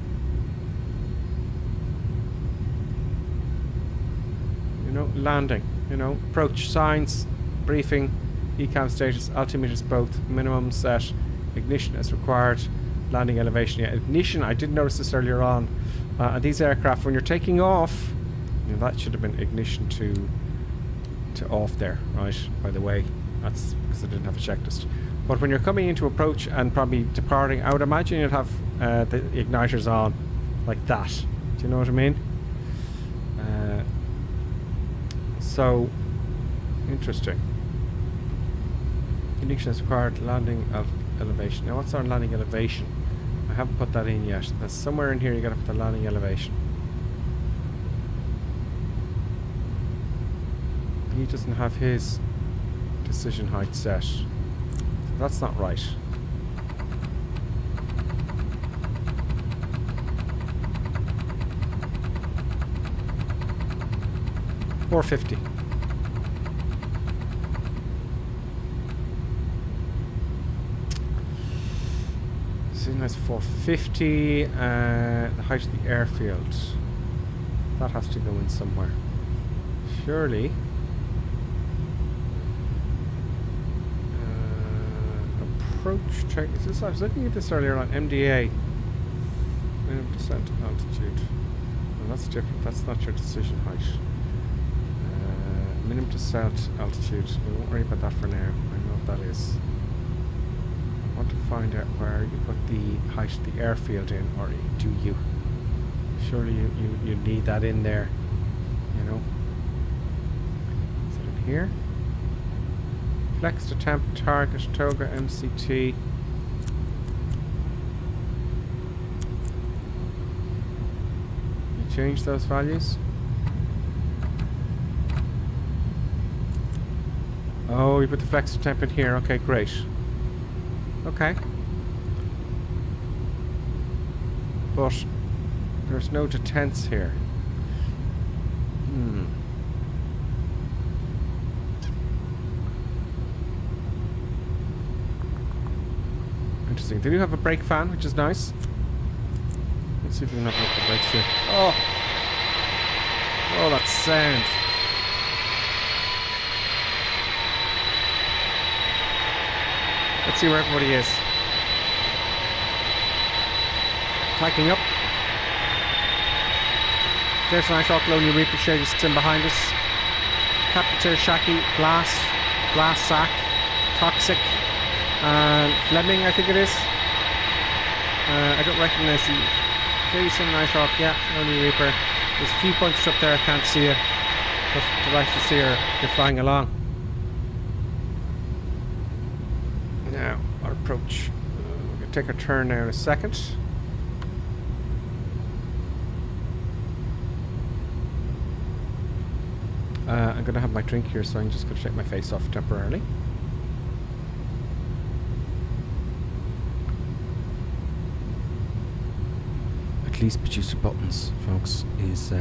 You know, landing. You know, approach signs, briefing, ECAM status, altimeters both, minimum set, ignition as required, landing elevation. Yeah, ignition. I did notice this earlier on. These aircraft, when you're taking off, you know, that should have been ignition to off there, right? By the way, that's because I didn't have a checklist. But when you're coming into approach and probably departing, I would imagine you'd have the igniters on like that. Do you know what I mean? So interesting. Ignition is required, landing elevation. Now, what's our landing elevation? I haven't put that in yet. That's somewhere in here. You got to put the landing elevation. He doesn't have his decision height set. That's not right. $450. That's 450. The height of the airfield. That has to go in somewhere. Surely. Approach check. Is this? I was looking at this earlier on MDA. Minimum descent altitude. Well, that's different. That's not your decision height. Minimum descent altitude. We won't worry about that for now. I know what that is. I want to find out where you put the height of the airfield in, or do you? Surely you need that in there, you know. Is it in here? Flex to temp target toga MCT. You change those values. Oh, you put the flex to temp in here. Okay, great. Okay. But there's no detents here. Interesting. They do have a brake fan, which is nice. Let's see if we can have a look at the brakes here. Oh! Oh, that sound. Let's see where everybody is. Tacking up. There's an Nighthawk Lonely Reaper shade sits in behind us. Captain Shaki, Blast, Blast Sack, Toxic, and Fleming, I think it is. I don't recognize the Jason Nighthawk. Yeah, Lonely Reaper. There's a few bunches up there, I can't see it. But delighted to see you're flying along. Now, our approach. We're going to take a turn now in a second. I'm going to have my drink here, so I'm just going to take my face off temporarily. At least producer buttons, folks, is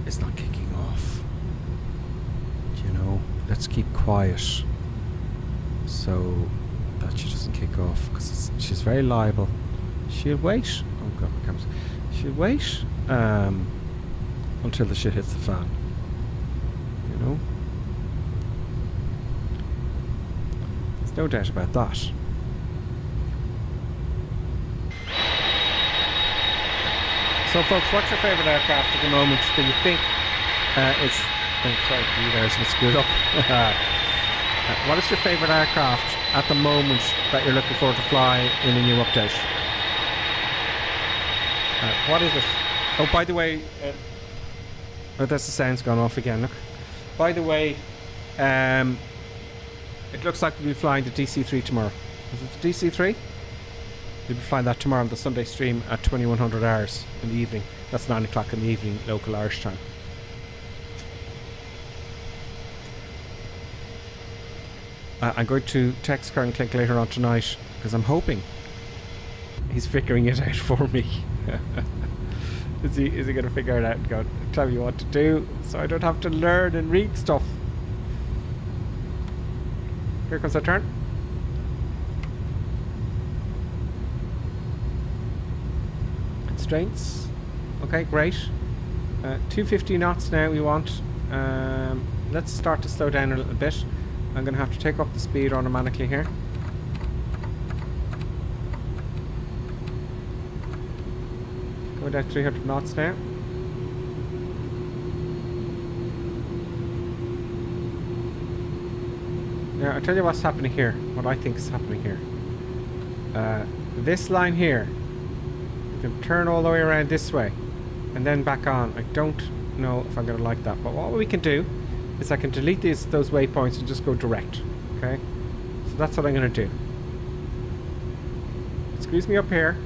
it's not kicking off. You know, let's keep quiet so that she doesn't kick off, because she's very liable. She'll wait. Oh god, my camera's. She'll wait until the shit hits the fan. You know? There's no doubt about that. So folks, what's your favourite aircraft at the moment? Do you think it's... Oh, sorry, you guys have screwed up. What is your favourite aircraft at the moment that you're looking forward to fly in a new update? What is it? Oh, by the way... oh, that's the sound's gone off again, look. By the way, it looks like we'll be flying the DC-3 tomorrow. Is it the DC-3? We'll be flying that tomorrow on the Sunday stream at 2100 hours in the evening. That's 9 o'clock in the evening, local Irish time. I'm going to text Karen Click later on tonight, because I'm hoping he's figuring it out for me. Is he going to figure it out and go, tell me what to do, so I don't have to learn and read stuff? Here comes our turn. Constraints. Okay, great. 250 knots now we want. Let's start to slow down a little bit. I'm going to have to take up the speed automatically here. Going down 300 knots now. Now, I'll tell you what's happening here. What I think is happening here. This line here, you can turn all the way around this way and then back on. I don't know if I'm going to like that, but what we can do is I can delete those waypoints and just go direct. Okay, so that's what I'm going to do. Squeeze me up here,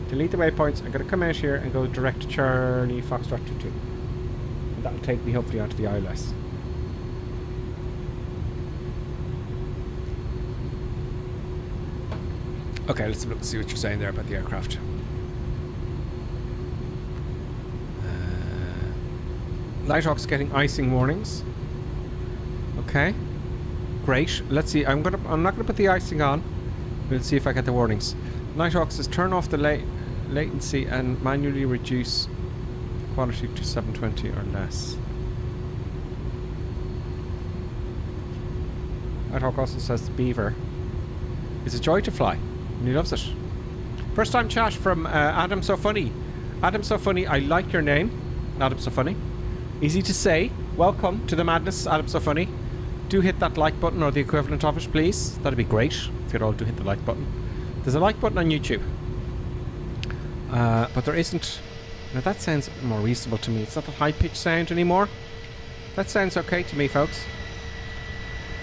delete the waypoints. I'm going to come out here and go direct to Charlie Foxtrot 22, and that'll take me hopefully onto the ILS. Okay, let's have a look and see what you're saying there about the aircraft. Nighthawk's getting icing warnings. Okay, great. Let's see. I'm not gonna put the icing on. We'll see if I get the warnings. Nighthawk says turn off the latency and manually reduce quality to 720 or less. Nighthawk also says the Beaver is a joy to fly, and he loves it. First time chat from Adam So Funny. Adam So Funny, I like your name, Adam So Funny. Easy to say. Welcome to the madness, Adam So Funny. Do hit that like button or the equivalent of it, please. That'd be great if you'd all do hit the like button. There's a like button on YouTube, but there isn't. Now that sounds a bit more reasonable to me. It's not the high-pitched sound anymore. That sounds okay to me, folks.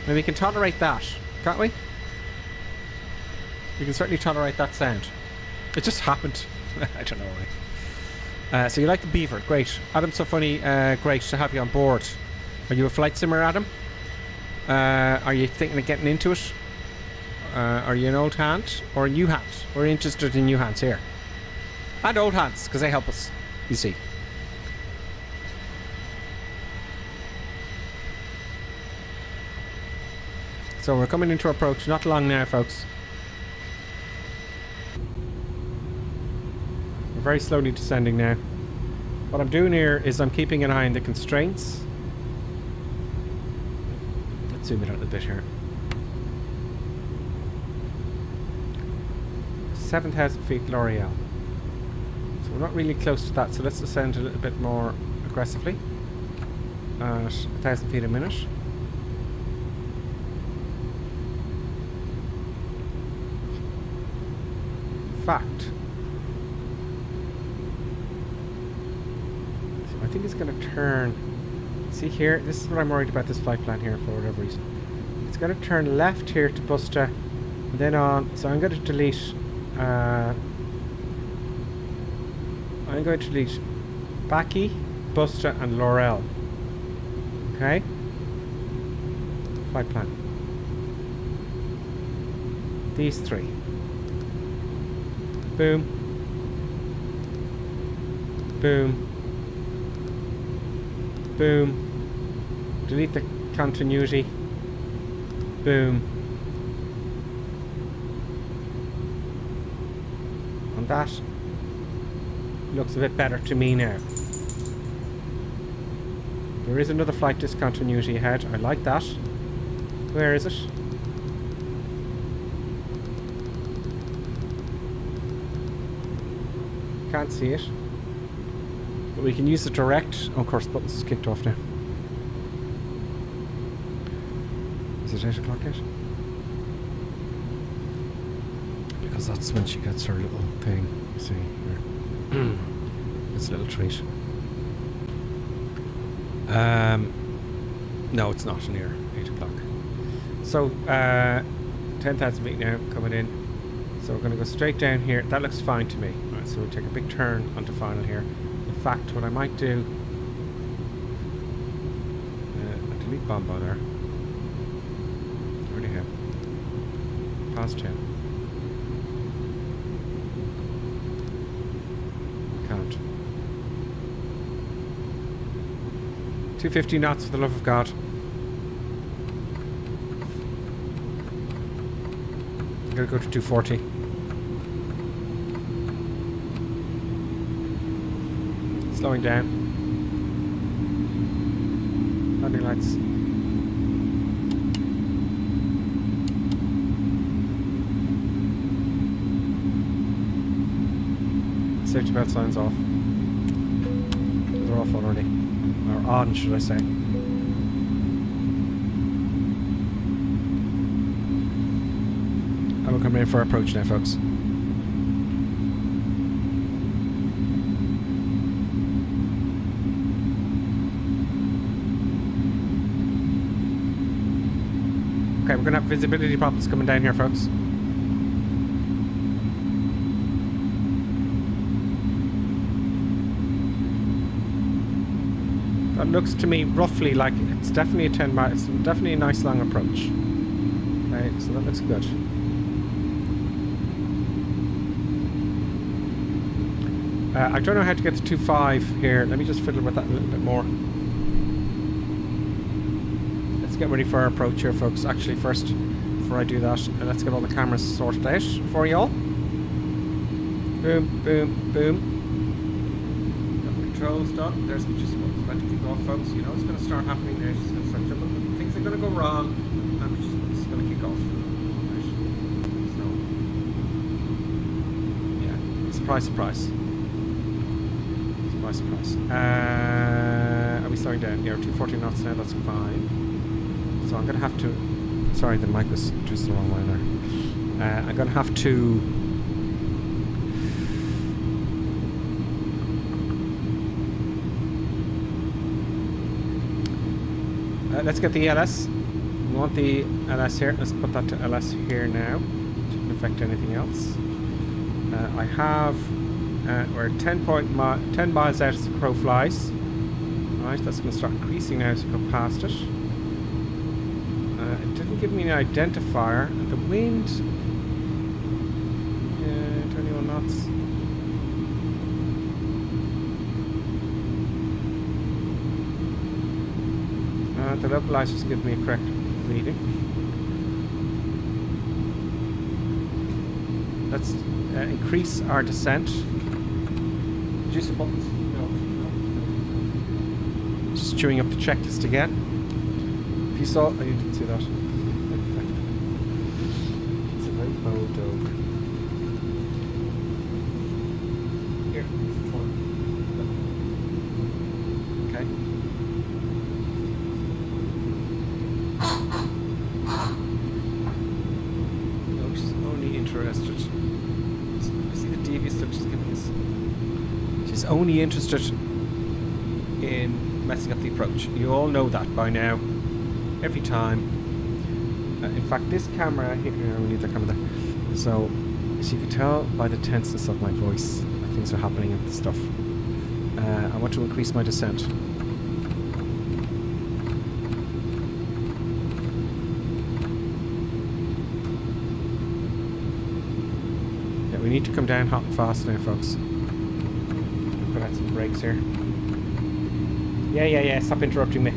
Maybe we can tolerate that, can't we? We can certainly tolerate that sound. It just happened. I don't know why. So you like the Beaver, great. Adam So Funny, great to have you on board. Are you a flight simmer, Adam? Are you thinking of getting into it? Are you an old hand or a new hand? We're interested in new hands here. And old hands, because they help us, you see. So we're coming into approach, not long now, folks. Very slowly descending now. What I'm doing here is I'm keeping an eye on the constraints. Let's zoom it out a bit here. 7,000 feet L'Oreal. So we're not really close to that, so let's descend a little bit more aggressively. At 1,000 feet a minute. In fact, think it's going to turn. See here, this is what I'm worried about this flight plan here for whatever reason. It's going to turn left here to Busta, and then on. So I'm going to delete. I'm going to delete Backy, Busta, and Laurel. Okay. Flight plan. These three. Boom. Boom. Boom. Delete the continuity. Boom. And that looks a bit better to me now. There is another flight discontinuity ahead. I like that. Where is it? Can't see it. But we can use the direct. Oh, of course, buttons kicked off now. Is it 8 o'clock yet? Because that's when she gets her little thing. You see here. It's a little treat. No, it's not near 8 o'clock. So, 10,000 feet now coming in. So we're going to go straight down here. That looks fine to me. Alright, so we'll take a big turn onto final here. In fact, what I might do... delete Bombo there. Already have. Past 10. Can't. 250 knots for the love of God. I'm going to go to 240. Slowing down. Landing lights. Safety belt signs off. They're off already. Or on, should I say. And we're coming in for our approach now, folks. Okay, we're going to have visibility problems coming down here, folks. That looks to me roughly like it's definitely a 10 mile. It's definitely a nice long approach. Okay, so that looks good. I don't know how to get to 2.5 here. Let me just fiddle with that a little bit more. Let's get ready for our approach here, folks. Actually, first, before I do that, let's get all the cameras sorted out for y'all. Boom, boom, boom. Got the controls done. There's just what's about to kick off, folks. You know it's going to start happening there. It's just going to start jumping. Things are going to go wrong. And it's going to kick off. Right. So, yeah. Surprise, surprise. Surprise. Are we slowing down? Yeah, 240 knots now, that's fine. So I'm going to have to... Sorry, the mic was just the wrong way there. I'm going to have to... let's get the LS. We want the LS here. Let's put that to LS here now. Shouldn't affect anything else. I have... we're 10 miles out as the crow flies. Alright, that's going to start increasing now as we go past it. It didn't give me an identifier. The wind... 21 knots. The localizer's give me a correct reading. Let's increase our descent. Reduce the buttons. No. Just chewing up the checklist again. If you saw... Oh, you didn't see that. It's a very bold dog. Here. Okay. No, she's only interested. See the devious look she's giving us. She's only interested in in messing up the approach. You all know that by now. Every time. In fact, this camera here, we need the camera there. So, as you can tell by the tenseness of my voice, things are happening and stuff. I want to increase my descent. Yeah, we need to come down hot and fast now, folks. Put out some brakes here. Yeah, stop interrupting me.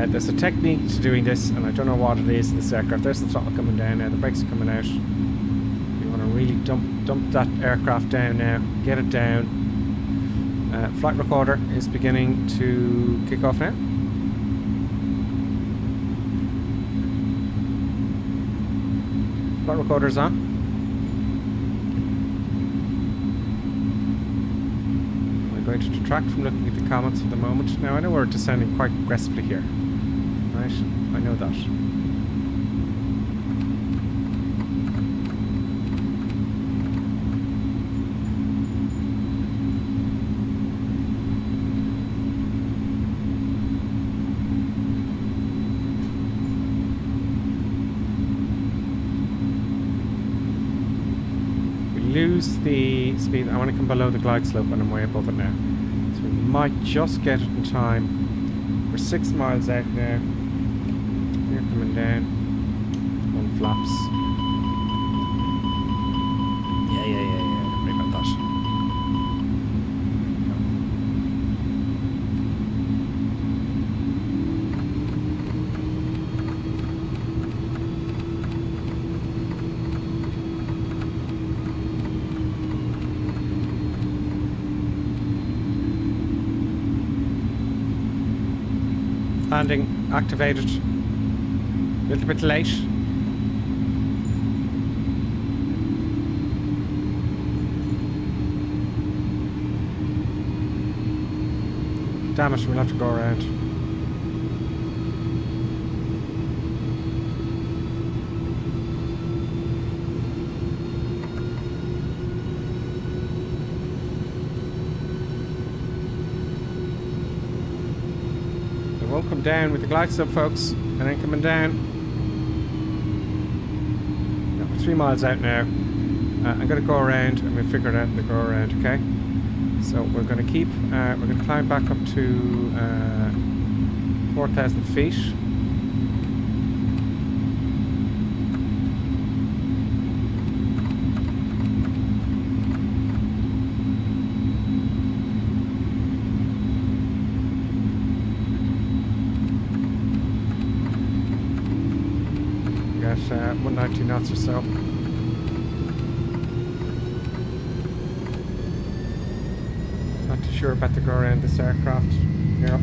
There's a technique to doing this, and I don't know what it is in this aircraft. There's the throttle coming down now, the brakes are coming out. You want to really dump that aircraft down now, get it down. Flight recorder is beginning to kick off now. Flight recorder's on. I'm going to detract from looking at the comments for the moment. Now I know we're descending quite aggressively here. Right, I know that. Lose the speed. I want to come below the glide slope and I'm way above it now. So we might just get it in time. We're 6 miles out now. We're coming down. On flaps. Yeah. Don't worry about that. Landing activated. A little bit late. Damn it, we'll have to go around. Won't come down with the glide slope, folks, and then coming down. No, we're 3 miles out now. I'm going to go around and we'll figure it out and go around, okay? So we're going to keep, we're going to climb back up to 4,000 feet. At 190 knots or so. Not too sure about the go around this aircraft. Yeah.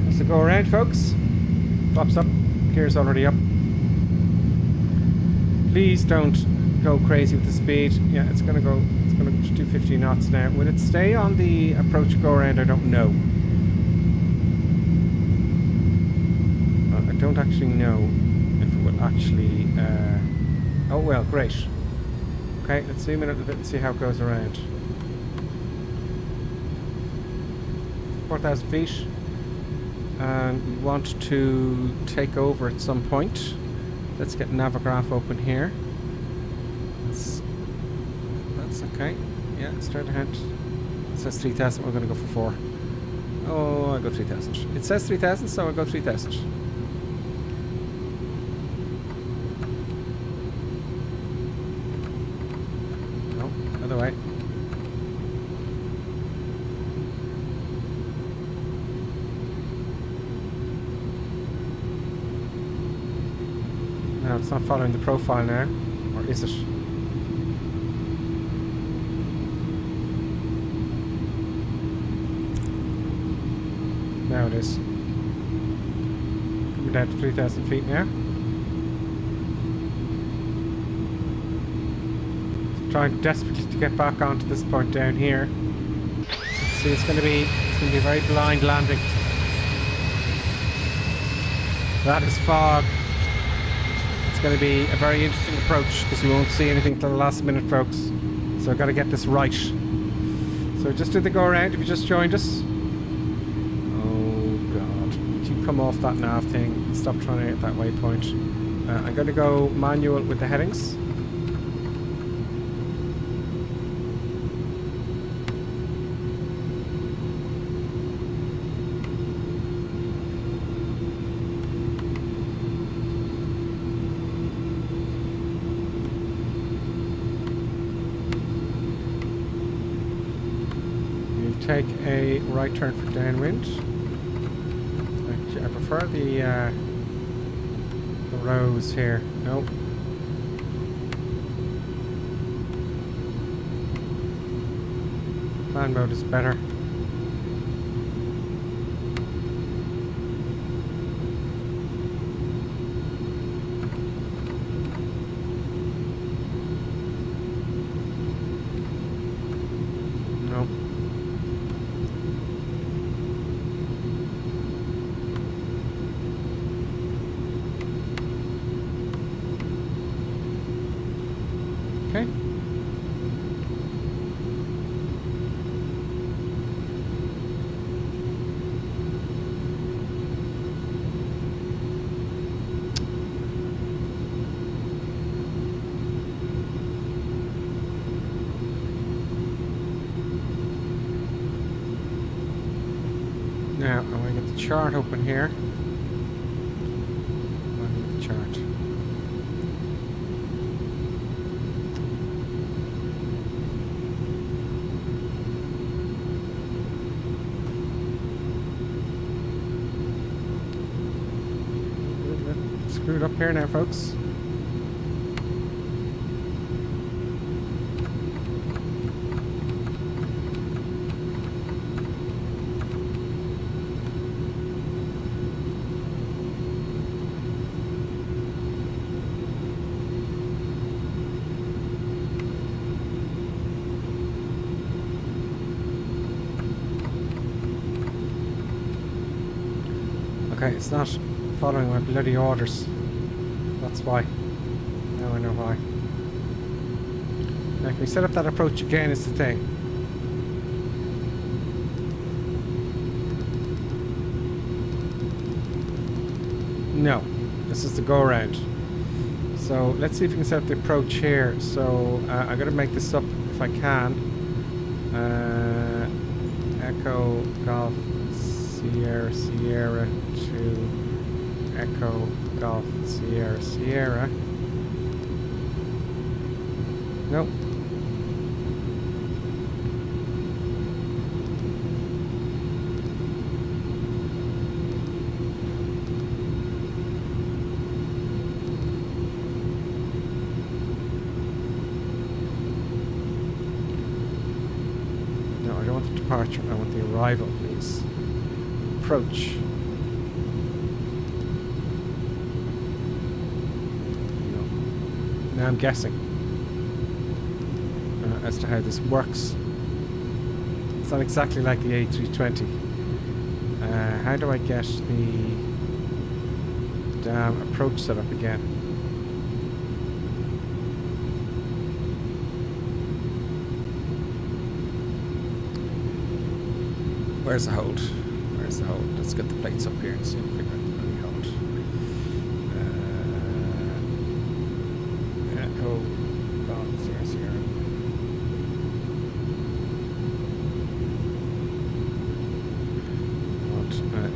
That's the go around, folks. Flaps up. Gear's already up. Please don't go crazy with the speed. Yeah, it's gonna do 50 knots now. Will it stay on the approach go around? I don't know. I don't actually know if it will actually oh well, great. Okay, let's zoom in a little bit and see how it goes around. 4,000 feet, and we want to take over at some point. Let's get Navigraph open here. That's okay. Yeah, straight ahead. It says 3,000. We're going to go for 4. Oh, I go 3,000. It says 3,000, so I go 3,000. No, other way. No, it's not following the profile now. Or is it? Now it is. Coming down to 3,000 feet now. Trying desperately to get back onto this point down here. See, it's going to be a very blind landing. That is fog. It's going to be a very interesting approach because we won't see anything till the last minute, folks. So I've got to get this right. So just did the go around if you just joined us. Oh God. Would you come off that nav thing? Stop trying to hit that waypoint. I'm going to go manual with the headings. Take a right turn for downwind. I prefer the rows here. Nope. Plan mode is better. Okay. Now, I want to get the chart open here. The chart. Screwed up here now, folks. Okay, it's not following my bloody orders. That's why. Now I know why. Now can we set up that approach again is the thing. No. This is the go around. So let's see if we can set up the approach here. So I'm going to make this up if I can. Echo Golf Sierra Sierra to Echo Golf Sierra Sierra. Nope. No, I don't want the departure, I want the arrival, please. Approach. Now I'm guessing as to how this works. It's not exactly like the A320. How do I get the damn approach set up again? Where's the hold? Where's the hold? Let's get the plates up here and see if we can figure out the hold. Echo Golf Sierra Sierra.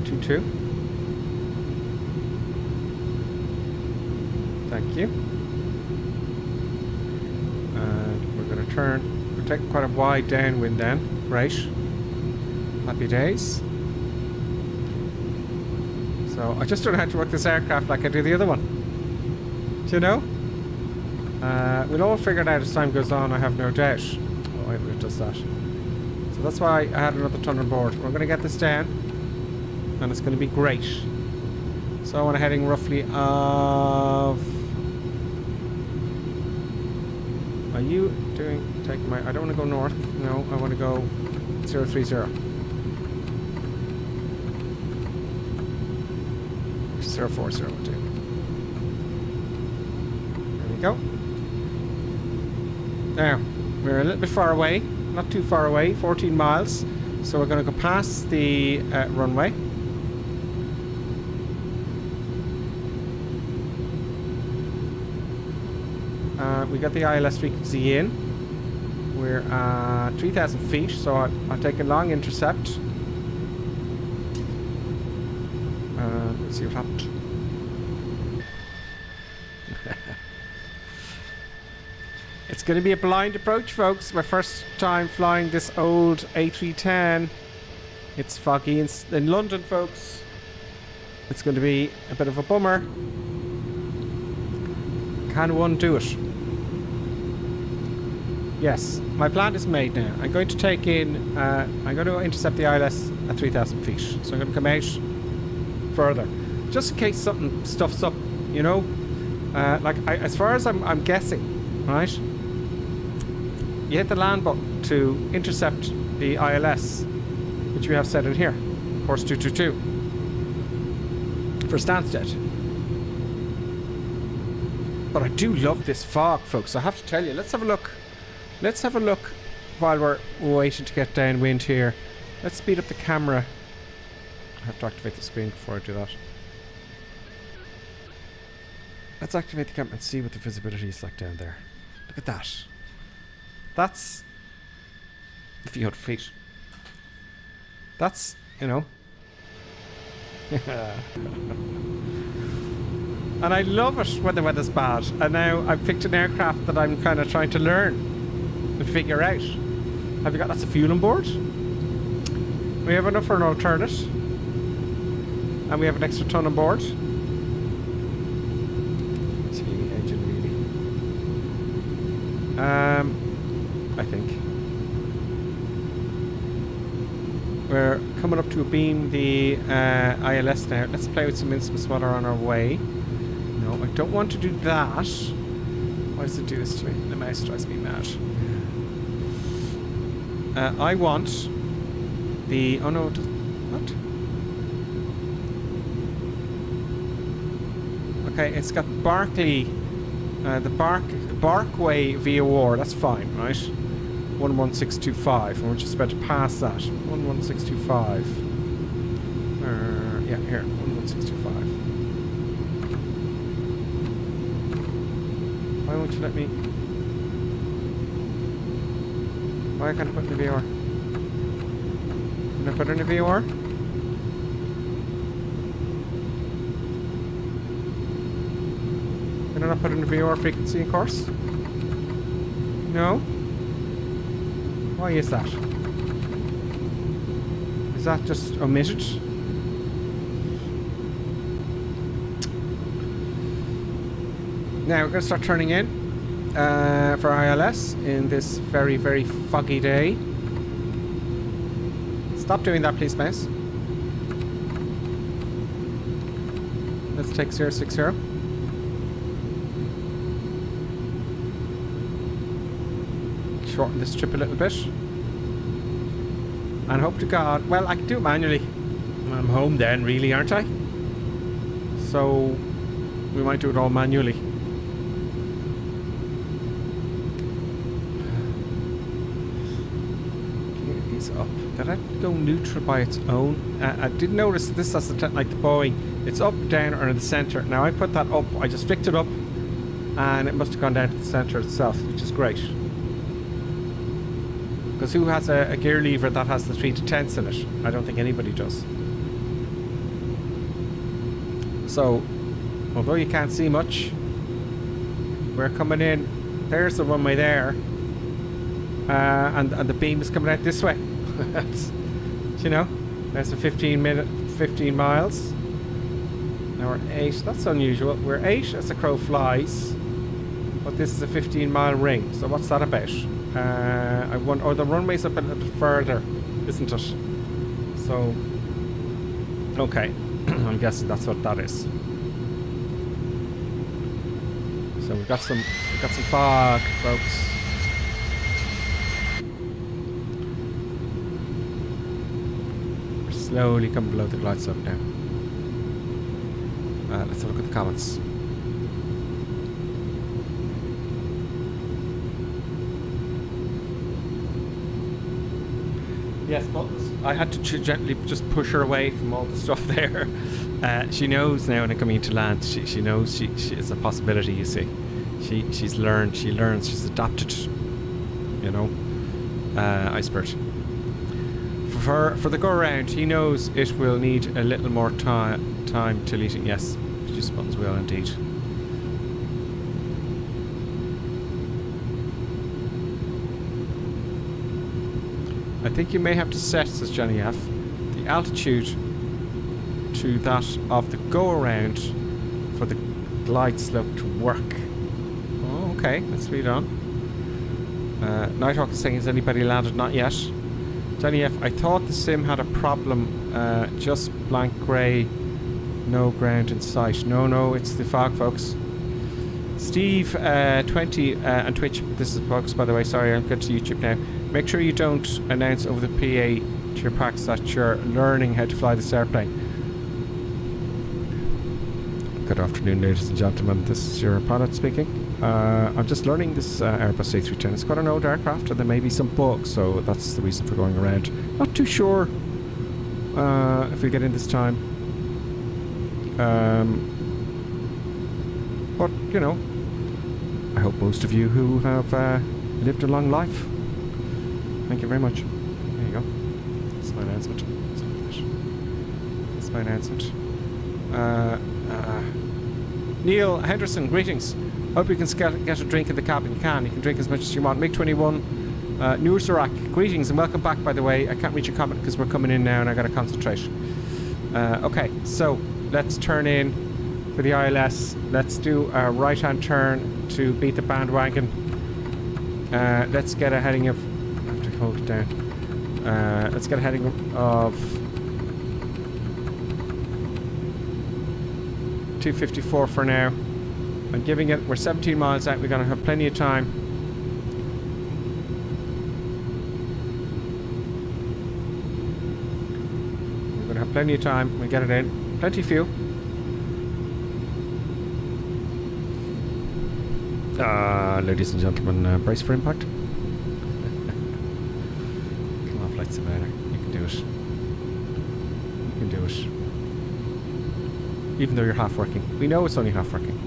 2-2. Thank you. And we're going to turn. We're taking quite a wide downwind then. Great. Happy days. So I just don't know how to work this aircraft like I do the other one. Do you know? We'll all figure it out as time goes on, I have no doubt. Oh, wait, it does that. So that's why I had another ton on board. We're going to get this down, and it's going to be great. So I want a heading roughly of... Are you doing... Take my... I don't want to go north. No, I want to go 030. 0402. There we go. Now, we're a little bit far away, not too far away, 14 miles. So we're going to go past the runway. We got the ILS frequency in. We're at 3,000 feet, so I'll take a long intercept. Let's see what happened. It's going to be a blind approach, folks. My first time flying this old A310. It's foggy in London, folks. It's going to be a bit of a bummer. Can one do it? Yes, my plan is made now. I'm going to take in, I'm going to intercept the ILS at 3,000 feet. So I'm going to come out further. Just in case something stuffs up, you know? As far as I'm guessing, right? You hit the land button to intercept the ILS, which we have set in here. Course 222. For Stansted. But I do love this fog, folks. I have to tell you. Let's have a look. Let's have a look while we're waiting to get downwind here. Let's speed up the camera. I have to activate the screen before I do that. Let's activate the camera and see what the visibility is like down there. Look at that. That's a few hundred feet. That's, you know. And I love it when the weather's bad. And now I've picked an aircraft that I'm kind of trying to learn and figure out. Have you got lots of fuel on board? We have enough for an alternate. And we have an extra ton on board. It's really engine, really. I think. We're coming up to a beam, the ILS now. Let's play with some instruments while we're on our way. No, I don't want to do that. Why does it do this to me? The mouse drives me mad. I want the... Oh no, it doesn't... What? Okay, it's got Barclay... the Barkway VOR, that's fine, right? 11625, and we're just about to pass that. 11625. Yeah, here, 11625. Why won't you let me... Why can't I put in the VOR? Can I put in the VOR? Can I not put in the VOR frequency and course? No? Why is that? Is that just omitted? Now we're going to start turning in for ILS in this very, very foggy day. Stop doing that, please, mouse. Let's take 060. Shorten this trip a little bit. And hope to God... Well, I can do it manually. I'm home then, really, aren't I? So we might do it all manually. Up. Did that go neutral by its own? I did notice this has like the Boeing. It's up, down, or in the center. Now I put that up. I just flicked it up, and it must have gone down to the center itself, which is great. Because who has a gear lever that has the 310s in it? I don't think anybody does. So, although you can't see much, we're coming in. There's the runway there, and the beam is coming out this way. That's, you know, there's a 15 miles. Now we're 8. That's unusual. We're 8 as the crow flies, but this is a 15-mile ring. So what's that about? Oh, the runway's up a little bit further, isn't it? So, okay, I'm guessing that's what that is. So we've got some fog, folks. Slowly come below the glide slope now. Let's have a look at the comments. Yes, buttons. I had to gently just push her away from all the stuff there. She knows now when I come into land. She knows it's a possibility. You see, she's learned. She learns. She's adapted. You know, Iceberg. For the go around, he knows it will need a little more time till eating. Yes, reduce buttons will indeed. I think you may have to set, says Johnny F, the altitude to that of the go-around for the glide slope to work. Oh, okay, let's read on. Nighthawk is saying, has anybody landed? Not yet. Johnny F, I thought the sim had a problem, just blank grey, no ground in sight. No, it's the fog, folks. Steve, 20 on Twitch, this is folks, by the way, sorry, I'll get to YouTube now. Make sure you don't announce over the PA to your packs that you're learning how to fly this airplane. Good afternoon, ladies and gentlemen. This is your pilot speaking. I'm just learning this Airbus A310. It's got an old aircraft and there may be some bugs, so that's the reason for going around. Not too sure if we get in this time. But, you know, I hope most of you who have lived a long life. Thank you very much. There you go. That's my announcement. That's my announcement. Neil Henderson, greetings. Hope you can get a drink in the cabin. You can drink as much as you want. MiG-21, Nursarak, greetings and welcome back, by the way. I can't read your comment because we're coming in now and I got to concentrate. Okay, so let's turn in for the ILS. Let's do a right-hand turn to beat the bandwagon. Let's get a heading of... I have to hold it down. Let's get a heading of 254 for now. I'm giving it, we're 17 miles out, we're going to have plenty of time. We're going to have plenty of time, we'll get it in. Plenty of fuel. Ladies and gentlemen, brace for impact. Come on, Flight Simulator, you can do it. You can do it. Even though you're half working. We know it's only half working.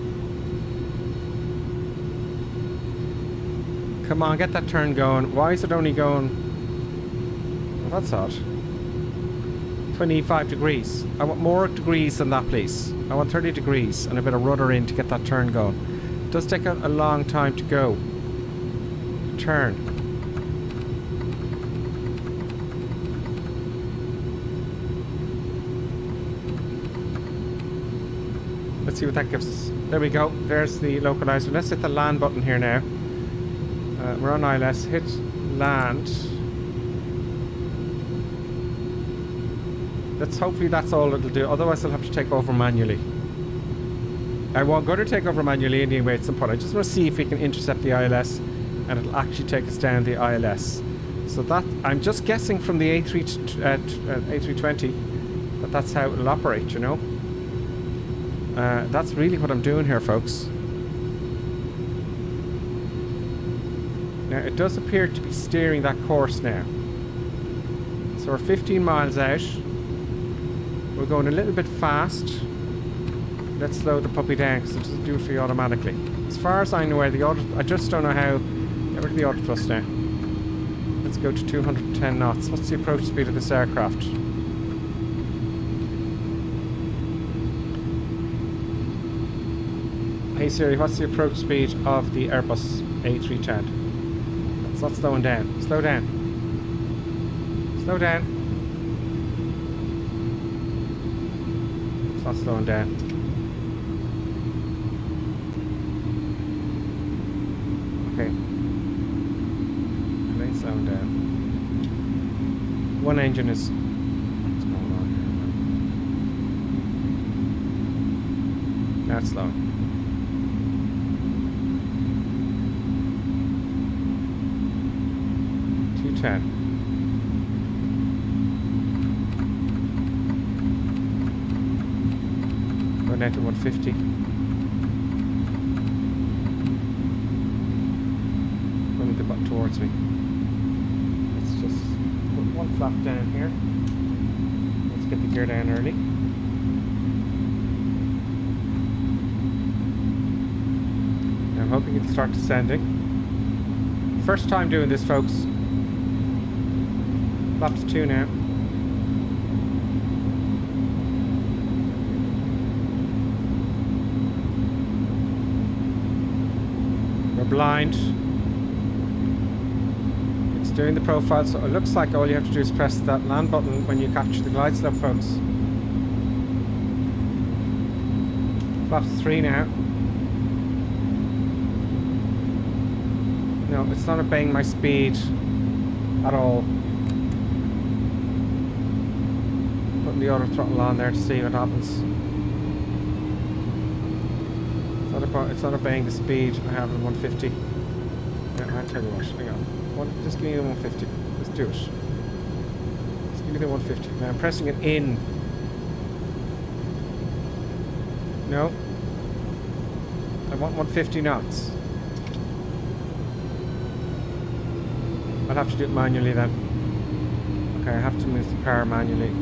Come on, get that turn going. Why is it only going... Well, that's odd. 25 degrees. I want more degrees than that, please. I want 30 degrees and a bit of rudder in to get that turn going. It does take a long time to go. Turn. Let's see what that gives us. There we go. There's the localizer. Let's hit the land button here now. We're on ILS. Hit land. Hopefully that's all it'll do. Otherwise I'll have to take over manually. I won't go to take over manually anyway at some point. I just want to see if we can intercept the ILS and it'll actually take us down the ILS. So that, I'm just guessing from the A320 that's how it'll operate, you know. That's really what I'm doing here, folks. Now it does appear to be steering that course now. So we're 15 miles out. We're going a little bit fast. Let's slow the puppy down because it doesn't do it for you automatically. As far as I know, I just don't know how. Get rid of the auto thrust now. Let's go to 210 knots. What's the approach speed of this aircraft? Hey Siri, what's the approach speed of the Airbus A310? It's not slowing down. Slow down. Slow down. It's not slowing down. Okay. It ain't slowing down. One engine is... What's going on here? Now it's slowing. Going down to 150. Running the butt towards me. Let's just put one flap down here. Let's get the gear down early. I'm hoping it'll start descending. First time doing this, folks. Flaps 2 now. We're blind. It's doing the profile, so it looks like all you have to do is press that land button when you capture the glide slope, folks. Flaps 3 now. No, it's not obeying my speed at all. Putting the auto throttle on there to see what happens. It's not obeying the speed I have in 150. Yeah, I'll tell you what, hang on. Just give me the 150. Let's do it. Just give me the 150. Now I'm pressing it in. No. I want 150 knots. I'll have to do it manually then. Okay, I have to move the car manually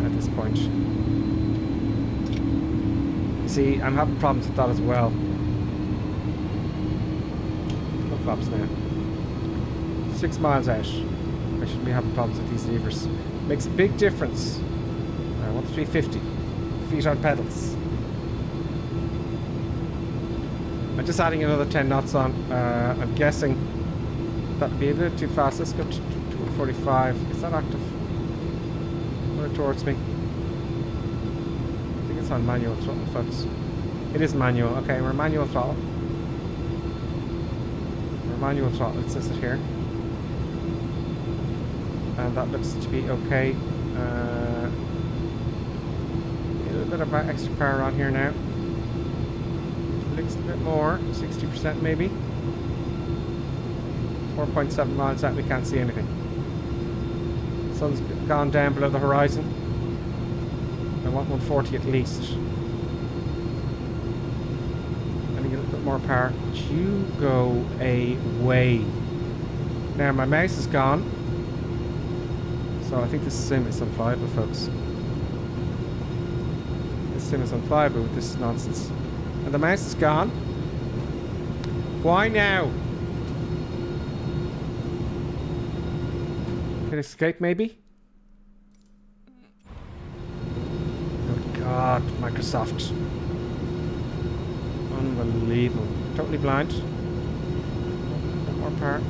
at this point. You see, I'm having problems with that as well. No flaps now. 6 miles out. I shouldn't be having problems with these levers. Makes a big difference. I want 350. Feet on pedals. I'm just adding another 10 knots on. I'm guessing that'd be a bit too fast. Let's go to 245. Is that active? Running towards me. I think it's on manual throttle, folks. It is manual. Okay, we're manual throttle. We're manual throttle. It says it here. And that looks to be okay. A little bit of extra power on here now. Looks a bit more. 60% maybe. 4.7 miles out, we can't see anything. Sun's gone down below the horizon. I want 140 at least. I need a little bit more power. You go away. Now my mouse is gone. So I think this sim is unflyable, folks. This sim is unflyable with this nonsense. And the mouse is gone. Why now? Can escape maybe? Oh god, Microsoft. Unbelievable. Totally blind. One more power.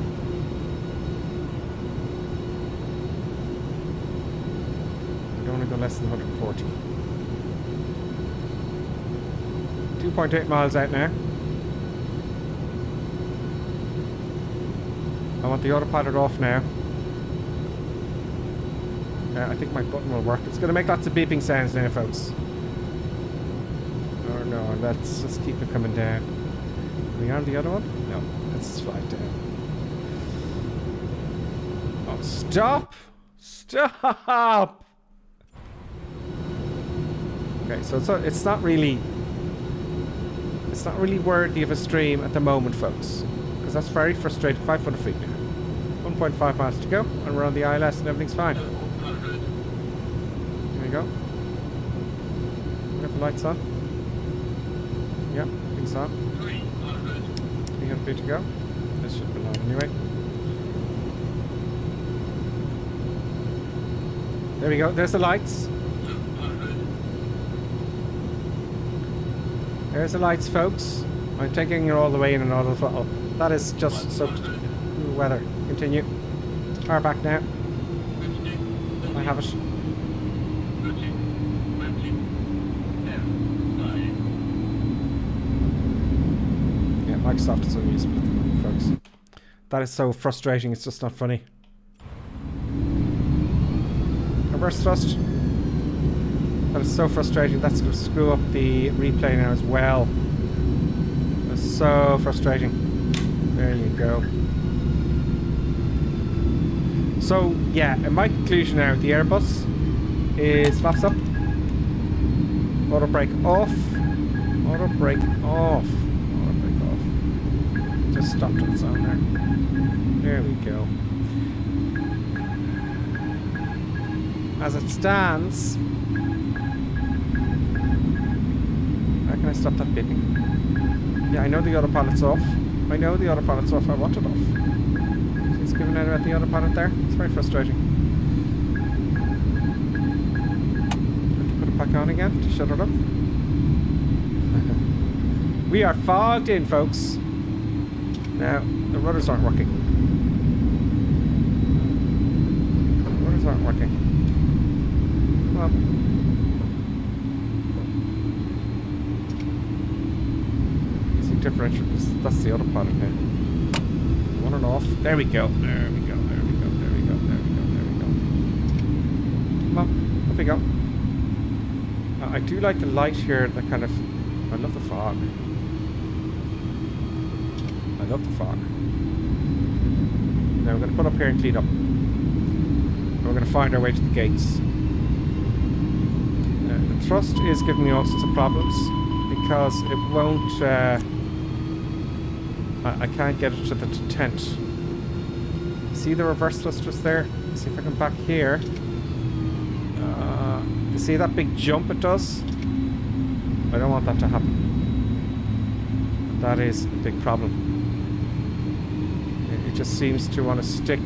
I don't want to go less than 140. 2.8 miles out now. I want the autopilot off now. I think my button will work. It's going to make lots of beeping sounds now, folks. Oh no, let's just keep it coming down. Are we on the other one? No, let's just slide down. Oh, stop! Stop! Okay, so it's not really worthy of a stream at the moment, folks, because that's very frustrating. 500 feet now. 1.5 miles to go, and we're on the ILS and everything's fine. Go. We have the lights on. Yeah, things on. 300 feet to go. This should be on anyway. There we go. There's the lights. There's the lights, folks. I'm taking it all the way in and auto throttle. That is just soaked weather. Continue. Power back now. I have it. Microsoft is unusable at the moment, folks. That is so frustrating, it's just not funny. Reverse thrust. That is so frustrating. That's going to screw up the replay now as well. That's so frustrating. There you go. So, yeah, in my conclusion now, the Airbus is flaps up. Auto brake off. Auto brake off. Auto brake off. Just stopped it, it's on there. There we go. As it stands, how can I stop that beeping? Yeah, I know the autopilot's off. I know the autopilot's off. I want it off. It's giving out about the autopilot there. It's very frustrating. Have to put it back on again to shut it up. We are fogged in, folks. Now, the rudders aren't working. The rudders aren't working. Come on. Easy differential. That's the autopilot now. On and off. There we go. There we go. There we go. There we go. There we go. There we go. Come on. Up we go. I do like the light here. That kind of. I love the fog. I love the fog. Now we're going to put up here and clean up. And we're going to find our way to the gates. The thrust is giving me all sorts of problems because it won't. I can't get it to the tent. See the reverse thrusters there? See if I can back here. You see that big jump it does? I don't want that to happen. That is a big problem. It just seems to want to stick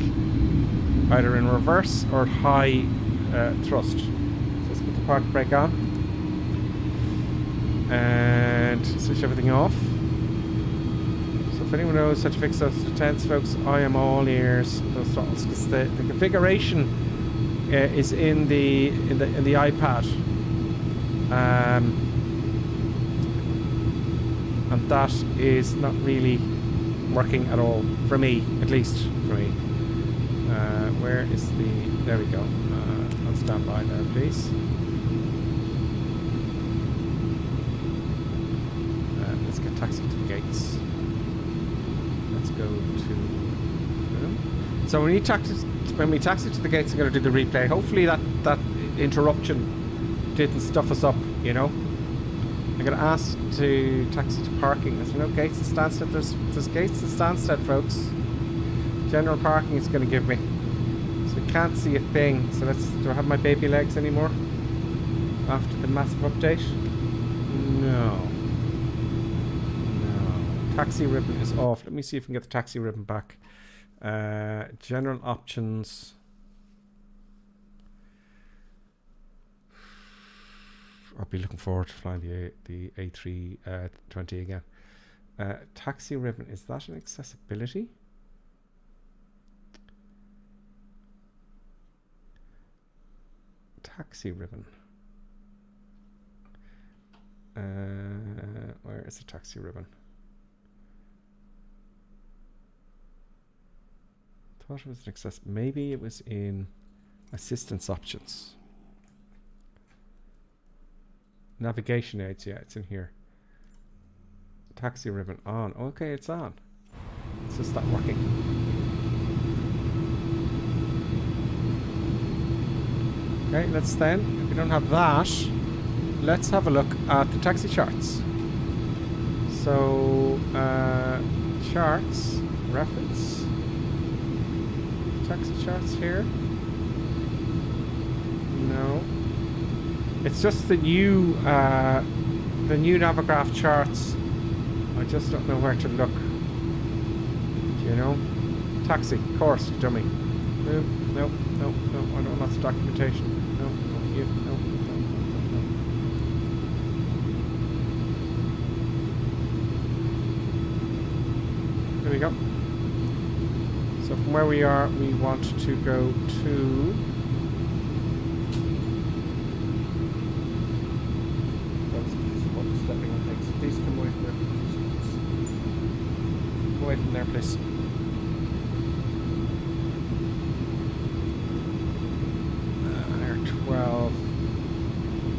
either in reverse or high thrust. So let's put the park brake on and switch everything off. So if anyone knows how to fix those tents, folks, I am all ears. Those throttles, because the configuration is in the iPad. And that is not really working at all, for me, at least for me. Where is the... There we go. On standby there, please. Let's get taxi to the gates. Let's go to... So when we taxi to the gates, I'm going to do the replay. Hopefully that interruption didn't stuff us up, you know. I'm going to ask to taxi to parking. There's no gates in Stansted. There's gates in Stansted, folks. General parking is going to give me. So we can't see a thing. So do I have my baby legs anymore? After the massive update? No. No. Taxi ribbon is off. Let me see if we can get the taxi ribbon back. General options. I'll be looking forward to flying the A310 again. Taxi ribbon, is that an accessibility? Taxi ribbon. Where is the taxi ribbon? Thought it was an access. Maybe it was in assistance options. Navigation aids, yeah, it's in here. Taxi ribbon on. Okay, it's on. It's just not working. Okay, let's then, if we don't have that, let's have a look at the taxi charts. So, charts, reference, taxi charts here. No. It's just the new Navigraph charts. I just don't know where to look. Do you know? Taxi, course, dummy. No, no, no, no. I don't want lots of documentation. No, no, you, no, no, no, no. There we go. So from where we are, we want to go to... Please come away from there. Come away from there, please. Air 12.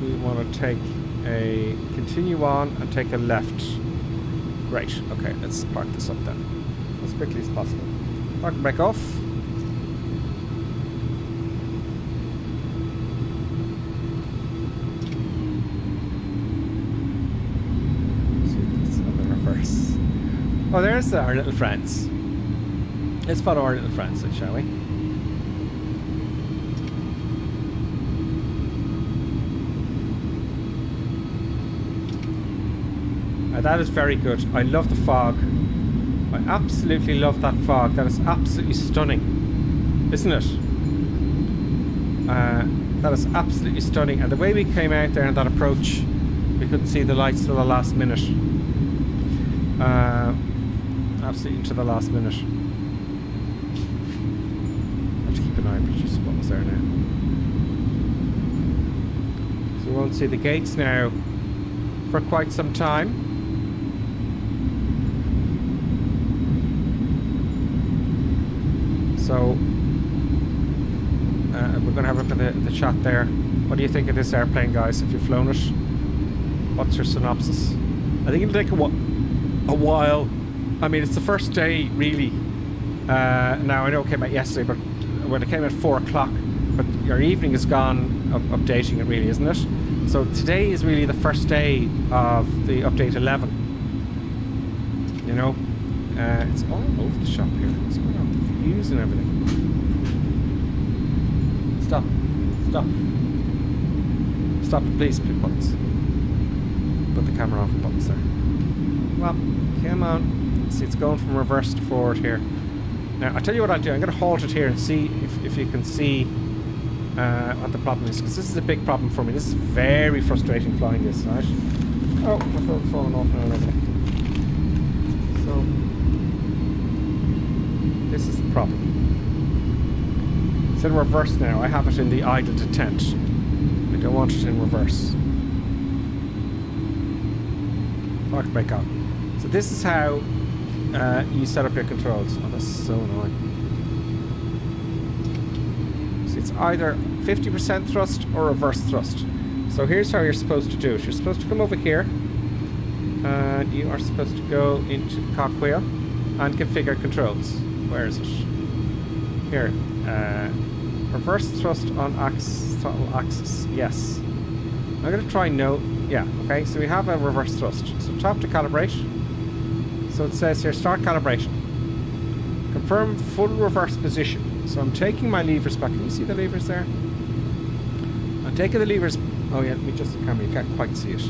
We want to take a continue on and take a left. Great. Okay, let's park this up then as quickly as possible. Park back off. Oh, there's our little friends. Let's follow our little friends then, shall we? That is very good. I love the fog. I absolutely love that fog. That is absolutely stunning, isn't it? That is absolutely stunning. And the way we came out there in that approach, we couldn't see the lights till the last minute. Absolutely into the last minute. I have to keep an eye on just what was there now. So we won't see the gates now for quite some time. So we're going to have a look at the chat there. What do you think of this airplane, guys, if you've flown it? What's your synopsis? I think it'll take a while. I mean, it's the first day, really. Now, I know it came out yesterday, but when it came out at 4 o'clock, but your evening is gone updating it, really, isn't it? So today is really the first day of the update 11. You know? It's all over the shop here. What's going on with the views and everything? Stop. Stop. Stop, please, buttons. Put the camera on for buttons there. Well, come on. See, it's going from reverse to forward here. Now, I'll tell you what I'll do. I'm going to halt it here and see if you can see what the problem is. Because this is a big problem for me. This is very frustrating flying this, right? Oh, my phone's falling off now already. So, this is the problem. It's in reverse now. I have it in the idle to tent. I don't want it in reverse. Park brake on. So this is how you set up your controls. Oh, that's so annoying. So it's either 50% thrust or reverse thrust. So here's how you're supposed to do it. You're supposed to come over here and you are supposed to go into the cog wheel and configure controls. Where is it? Here. Reverse thrust on throttle axis. Yes. I'm going to try no. Yeah, okay. So we have a reverse thrust. So top to calibrate. So it says here, start calibration. Confirm full reverse position. So I'm taking my levers back. Can you see the levers there? I'm taking the levers. Oh yeah, let me adjust the camera. You can't quite see it.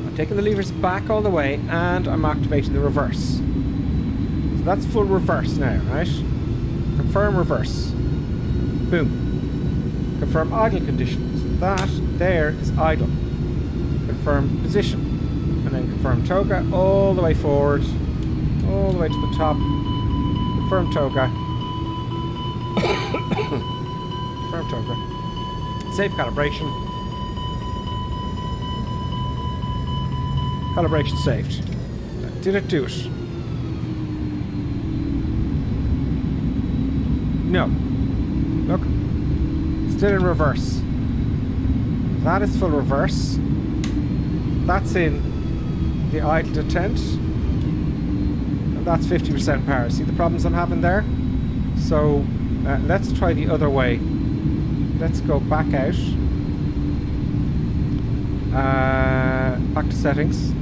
I'm taking the levers back all the way and I'm activating the reverse. So that's full reverse now, right? Confirm reverse. Boom. Confirm idle conditions. That there is idle. Confirm position. And then confirm toga all the way forward. All the way to the top. Confirm toga. Confirm toga. Save calibration. Calibration saved. Did it do it? No. Look. Still in reverse. That is full reverse. That's in the idle to tent. And that's 50% power. See the problems I'm having there? So let's try the other way. Let's go back out. Back to settings.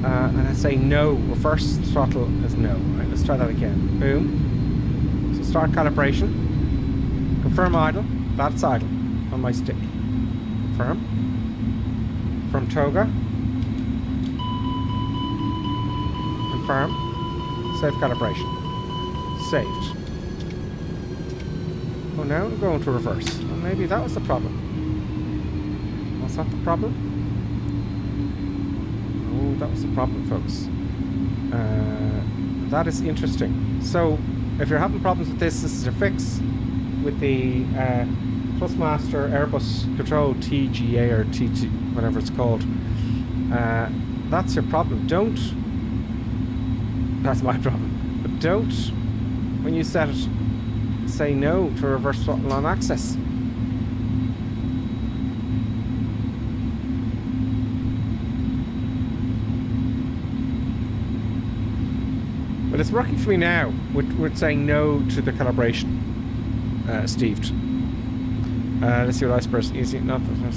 And I say no. Reverse throttle is no. Right, let's try that again. Boom. So start calibration. Confirm idle. That's idle on my stick. Confirm. Confirm toga. Confirm. Save calibration. Saved. Oh, now I'm going to reverse. Well, maybe that was the problem. Was that the problem? Oh, that was the problem, folks. That is interesting. So, if you're having problems with this, this is a fix with the Trustmaster Airbus Control TGA or TT, whatever it's called. That's your problem. Don't. That's my problem. But don't, when you set it, say no to reverse throttle on access. But it's working for me now. We're saying no to the calibration, Steve. Let's see what iceberg is easy. Not that.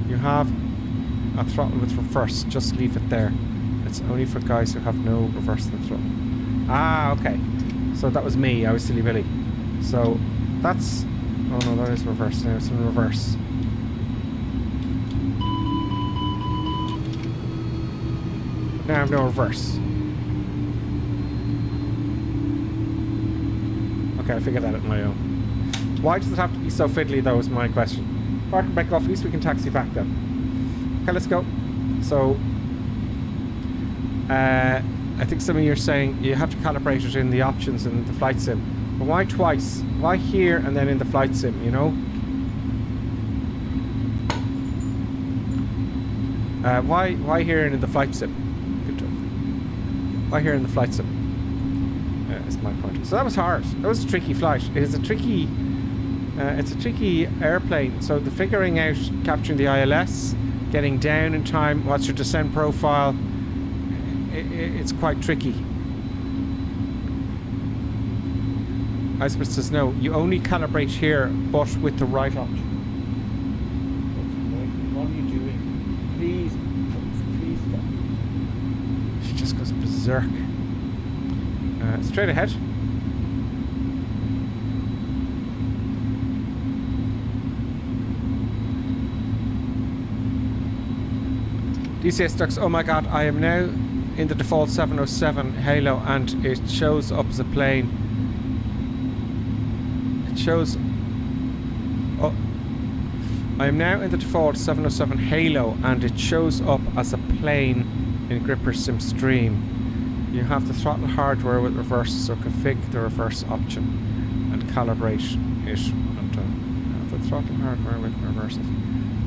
You have. a throttle with reverse. Just leave it there. It's only for guys who have no reverse in the throttle. Ah, okay. So that was me. I was silly Billy. So that's... Oh no, that is reverse now. It's in reverse. Now I have no reverse. Okay, I figured that out on my own. Why does it have to be so fiddly though is my question. Park and back off, at least we can taxi back then. Okay, let's go. So, I think some of you are saying you have to calibrate it in the options in the flight sim. But why twice? Why here and then in the flight sim, you know? Why here and in the flight sim? Good job. Why here in the flight sim? Is my point. So that was hard. That was a tricky flight. It is a tricky... it's a tricky airplane. So the figuring out, capturing the ILS, getting down in time, what's your descent profile, it's quite tricky. Icebert says no, you only calibrate here, but with the right option. What are you doing? Please, please stop. She just goes berserk. Straight ahead. DCS Ducks, oh my god, I am now in the default 707 Halo and it shows up as a plane. It shows... Oh. I am now in the default 707 Halo and it shows up as a plane in Gripper Sim Stream. You have the throttle hardware with reverse, so config the reverse option and calibrate it until the throttle hardware with reverses.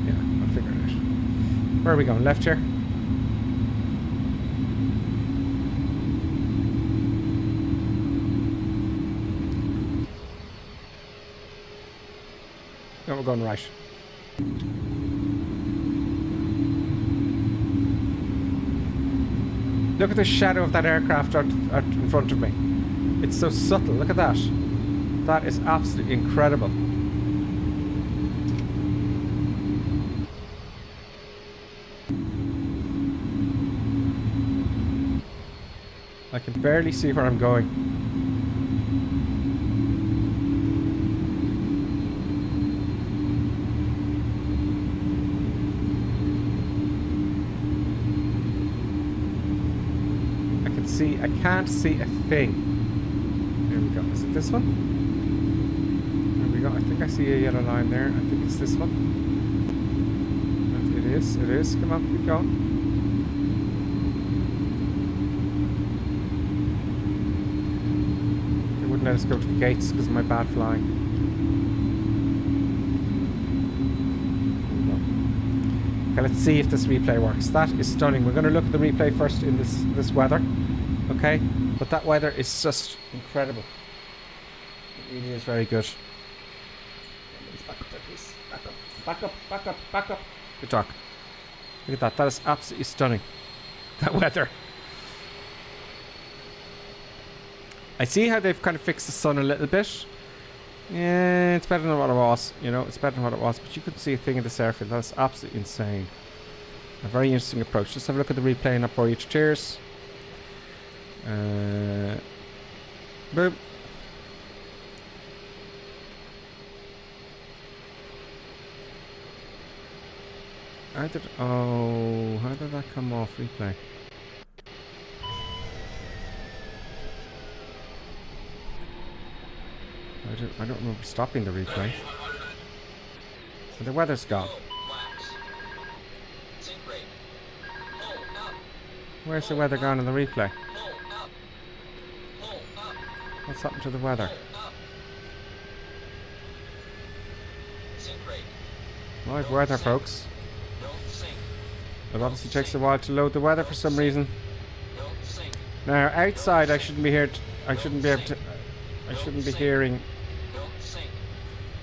Yeah, I'll figure it out. Where are we going? Left here? No, we're going right. Look at the shadow of that aircraft out in front of me. It's so subtle. Look at that. That is absolutely incredible. I can barely see where I'm going. I can't see a thing. There we go. Is it this one? There we go. I think I see a yellow line there. I think it's this one. It is. It is. Come on, keep going. They wouldn't let us go to the gates because of my bad flying. Okay, let's see if this replay works. That is stunning. We're going to look at the replay first in this weather. Okay, but that weather is just incredible. It really is very good. Back up there, please. Back up, back up, back up, back up. Good talk. Look at that. That is absolutely stunning. That weather. I see how they've kind of fixed the sun a little bit. Yeah, it's better than what it was. You know, it's better than what it was. But you couldn't see a thing in this airfield. That's absolutely insane. A very interesting approach. Let's have a look at the replay and up for each cheers. Boop. How did that come off replay? I don't remember stopping the replay. The weather's gone. Where's the weather gone in the replay? What's happened to the weather? Live weather, folks. It obviously takes a while to load the weather for some reason. Now, outside, I shouldn't be here. I shouldn't be able to. I shouldn't be hearing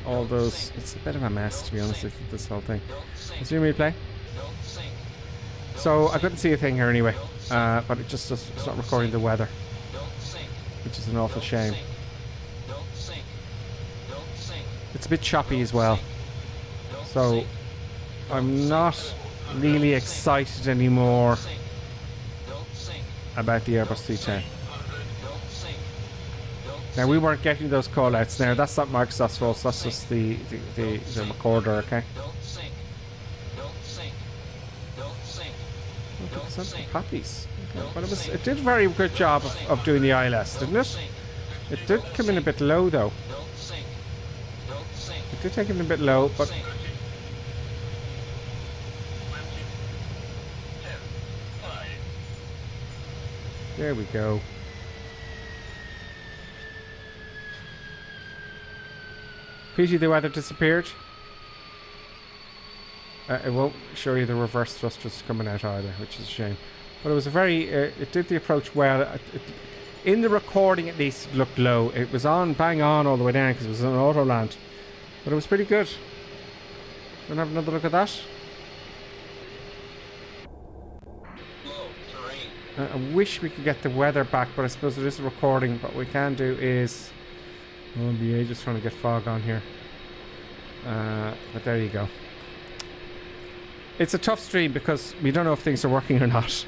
all those. It's a bit of a mess, to be honest with you, this whole thing. Let's replay. So I couldn't see a thing here anyway, but it's not recording the weather, which is an awful shame. It's a bit choppy as well, so I'm not really excited anymore about the Airbus 310. Now, we weren't getting those call-outs now. That's not Microsoft's fault. That's just the recorder, okay? Poppies. Okay. But it did a very good job of doing the ILS, didn't it? It did come in a bit low, though. It did take it a bit low, but... There we go. Pity the weather disappeared. It won't show you the reverse thrusters coming out either, which is a shame. But it was a very... it did the approach well. In the recording, at least, it looked low. It was on, bang on all the way down because it was an auto land. But it was pretty good. Want to have another look at that? I wish we could get the weather back, but I suppose it is a recording. What we can do is... Oh, BA just trying to get fog on here. But there you go. It's a tough stream because we don't know if things are working or not.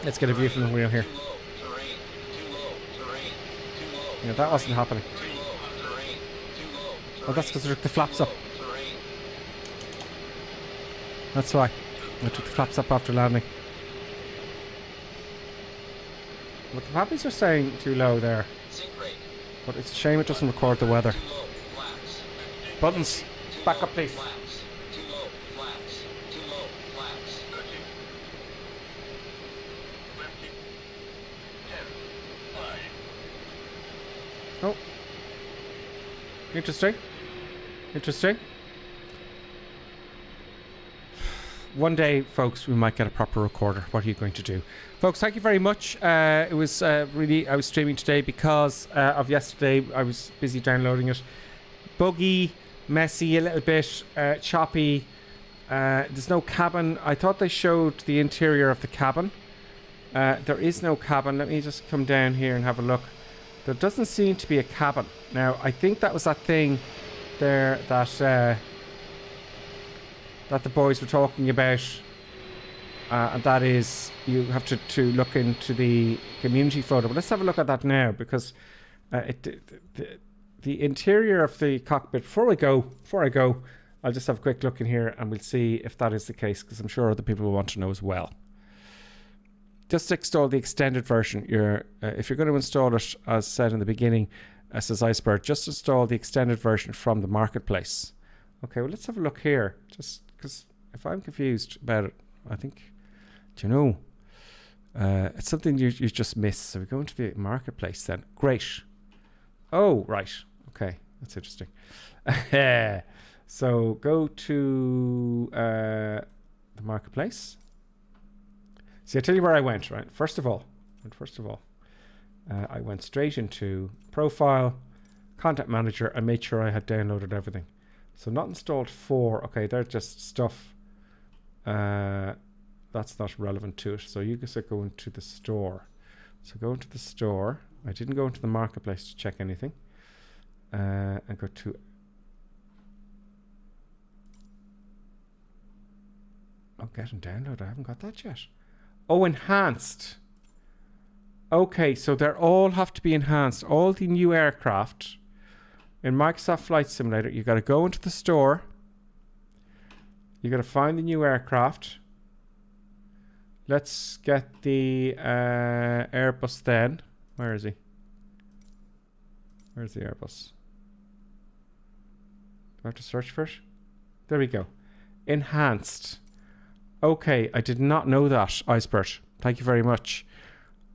Let's get a view from the wheel here. Yeah, that wasn't happening. Oh, that's because I took the flaps up. That's why. I took the flaps up after landing. But the Pappies are saying too low there. But it's a shame it doesn't record the weather. Buttons, back up please. Oh. Interesting. Interesting. One day, folks, we might get a proper recorder. What are you going to do? Folks, thank you very much. It was really... I was streaming today because of yesterday. I was busy downloading it. Buggy, messy, a little bit choppy. There's no cabin. I thought they showed the interior of the cabin. There is no cabin. Let me just come down here and have a look. There doesn't seem to be a cabin. Now, I think that was that thing there that the boys were talking about, and that is you have to look into the community photo. But let's have a look at that now, because the interior of the cockpit. Before I go, I'll just have a quick look in here, and we'll see if that is the case, because I'm sure other people will want to know as well. Just install the extended version. If you're going to install it, as said in the beginning, says Iceberg, just install the extended version from the marketplace. Okay, well, let's have a look here. Just because if I'm confused about it, I think, do you know, it's something you just missed. So we go into the marketplace then. Great. Oh, right. Okay, that's interesting. So go to the marketplace. See, I'll tell you where I went, right? First of all, I went straight into Profile, Content Manager, and made sure I had downloaded everything. So not installed 4. Okay, they're just stuff. That's not relevant to it. So you just go into the store. So go into the store. I didn't go into the marketplace to check anything. And go to... Oh, get and download. I haven't got that yet. Oh, enhanced. Okay, so they all have to be enhanced. All the new aircraft in Microsoft Flight Simulator, you got to go into the store. You got to find the new aircraft. Let's get the Airbus then. Where is he? Where's the Airbus? Do I have to search for it? There we go. Enhanced. Okay, I did not know that, Iceberg. Thank you very much.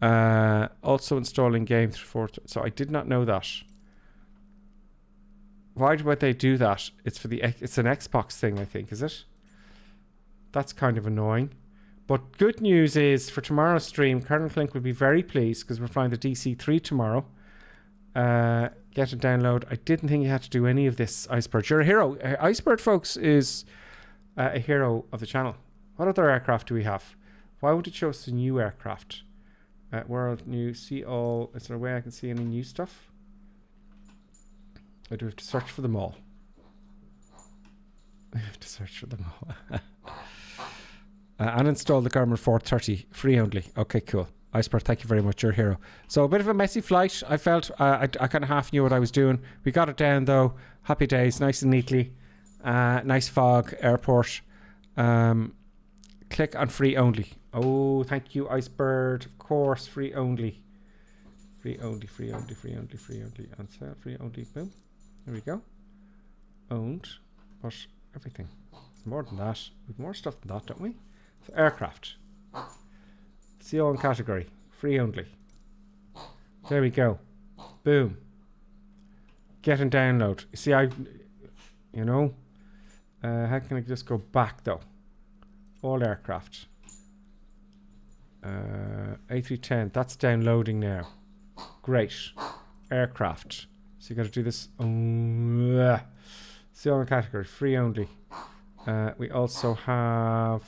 Also installing games for... So I did not know that. Why would they do that? It's an Xbox thing, I think, is it? That's kind of annoying. But good news is, for tomorrow's stream, Colonel Clink will be very pleased because we're flying the DC-3 tomorrow. Get and download. I didn't think you had to do any of this, Iceberg. You're a hero. Iceberg, folks, is a hero of the channel. What other aircraft do we have? Why would it show us the new aircraft? World new, see all. Is there a way I can see any new stuff? I do have to search for them all. I have to search for them all. And install the Garmin 430, free only. Okay, cool. Iceberg, thank you very much. You're a hero. So a bit of a messy flight. I felt I kind of half knew what I was doing. We got it down though. Happy days, nice and neatly. Nice fog, airport. Click on free only. Oh, thank you, Icebird. Of course, free only. Free only, free only, free only, free only. Answer, free only. Boom. There we go. Owned. But everything. It's more than that. We've more stuff than that, don't we? So aircraft. CO category. Free only. There we go. Boom. Get and download. You see, you know, how can I just go back though? All aircraft. A310. That's downloading now. Great. Aircraft. So you got to do this. CO category. Free only. We also have.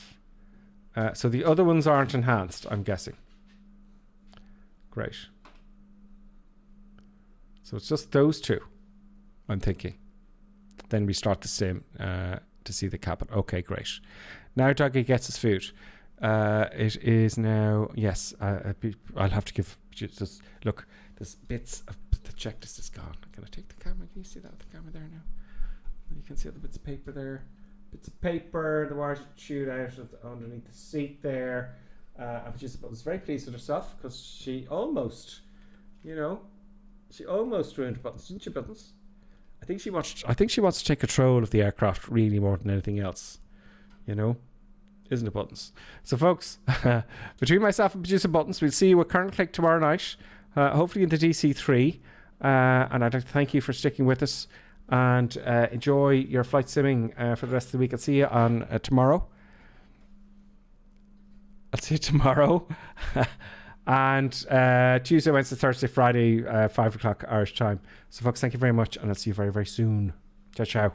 So the other ones aren't enhanced, I'm guessing. Great. So it's just those two, I'm thinking. Then we start the sim to see the cabin. Okay, great. Now Doggy gets his food. It is now, yes, I'll have to give, just look, there's bits of, the checklist is gone. Can I take the camera? Can you see that with the camera there now? You can see all the bits of paper there. Bits of paper, the wires chewed out underneath the seat there. And she was very pleased with herself because she almost, you know, she almost ruined Buttons, didn't she, Buttons? I think she wants to take control of the aircraft really more than anything else, you know, isn't it, Buttons? So, folks, between myself and producer Buttons, we'll see you at Current Click tomorrow night, hopefully in the DC3. And I'd like to thank you for sticking with us. And enjoy your flight simming for the rest of the week. I'll see you on tomorrow. I'll see you tomorrow. And Tuesday, Wednesday, Thursday, Friday, 5 o'clock Irish time. So, folks, thank you very much. And I'll see you very, very soon. Ciao, ciao.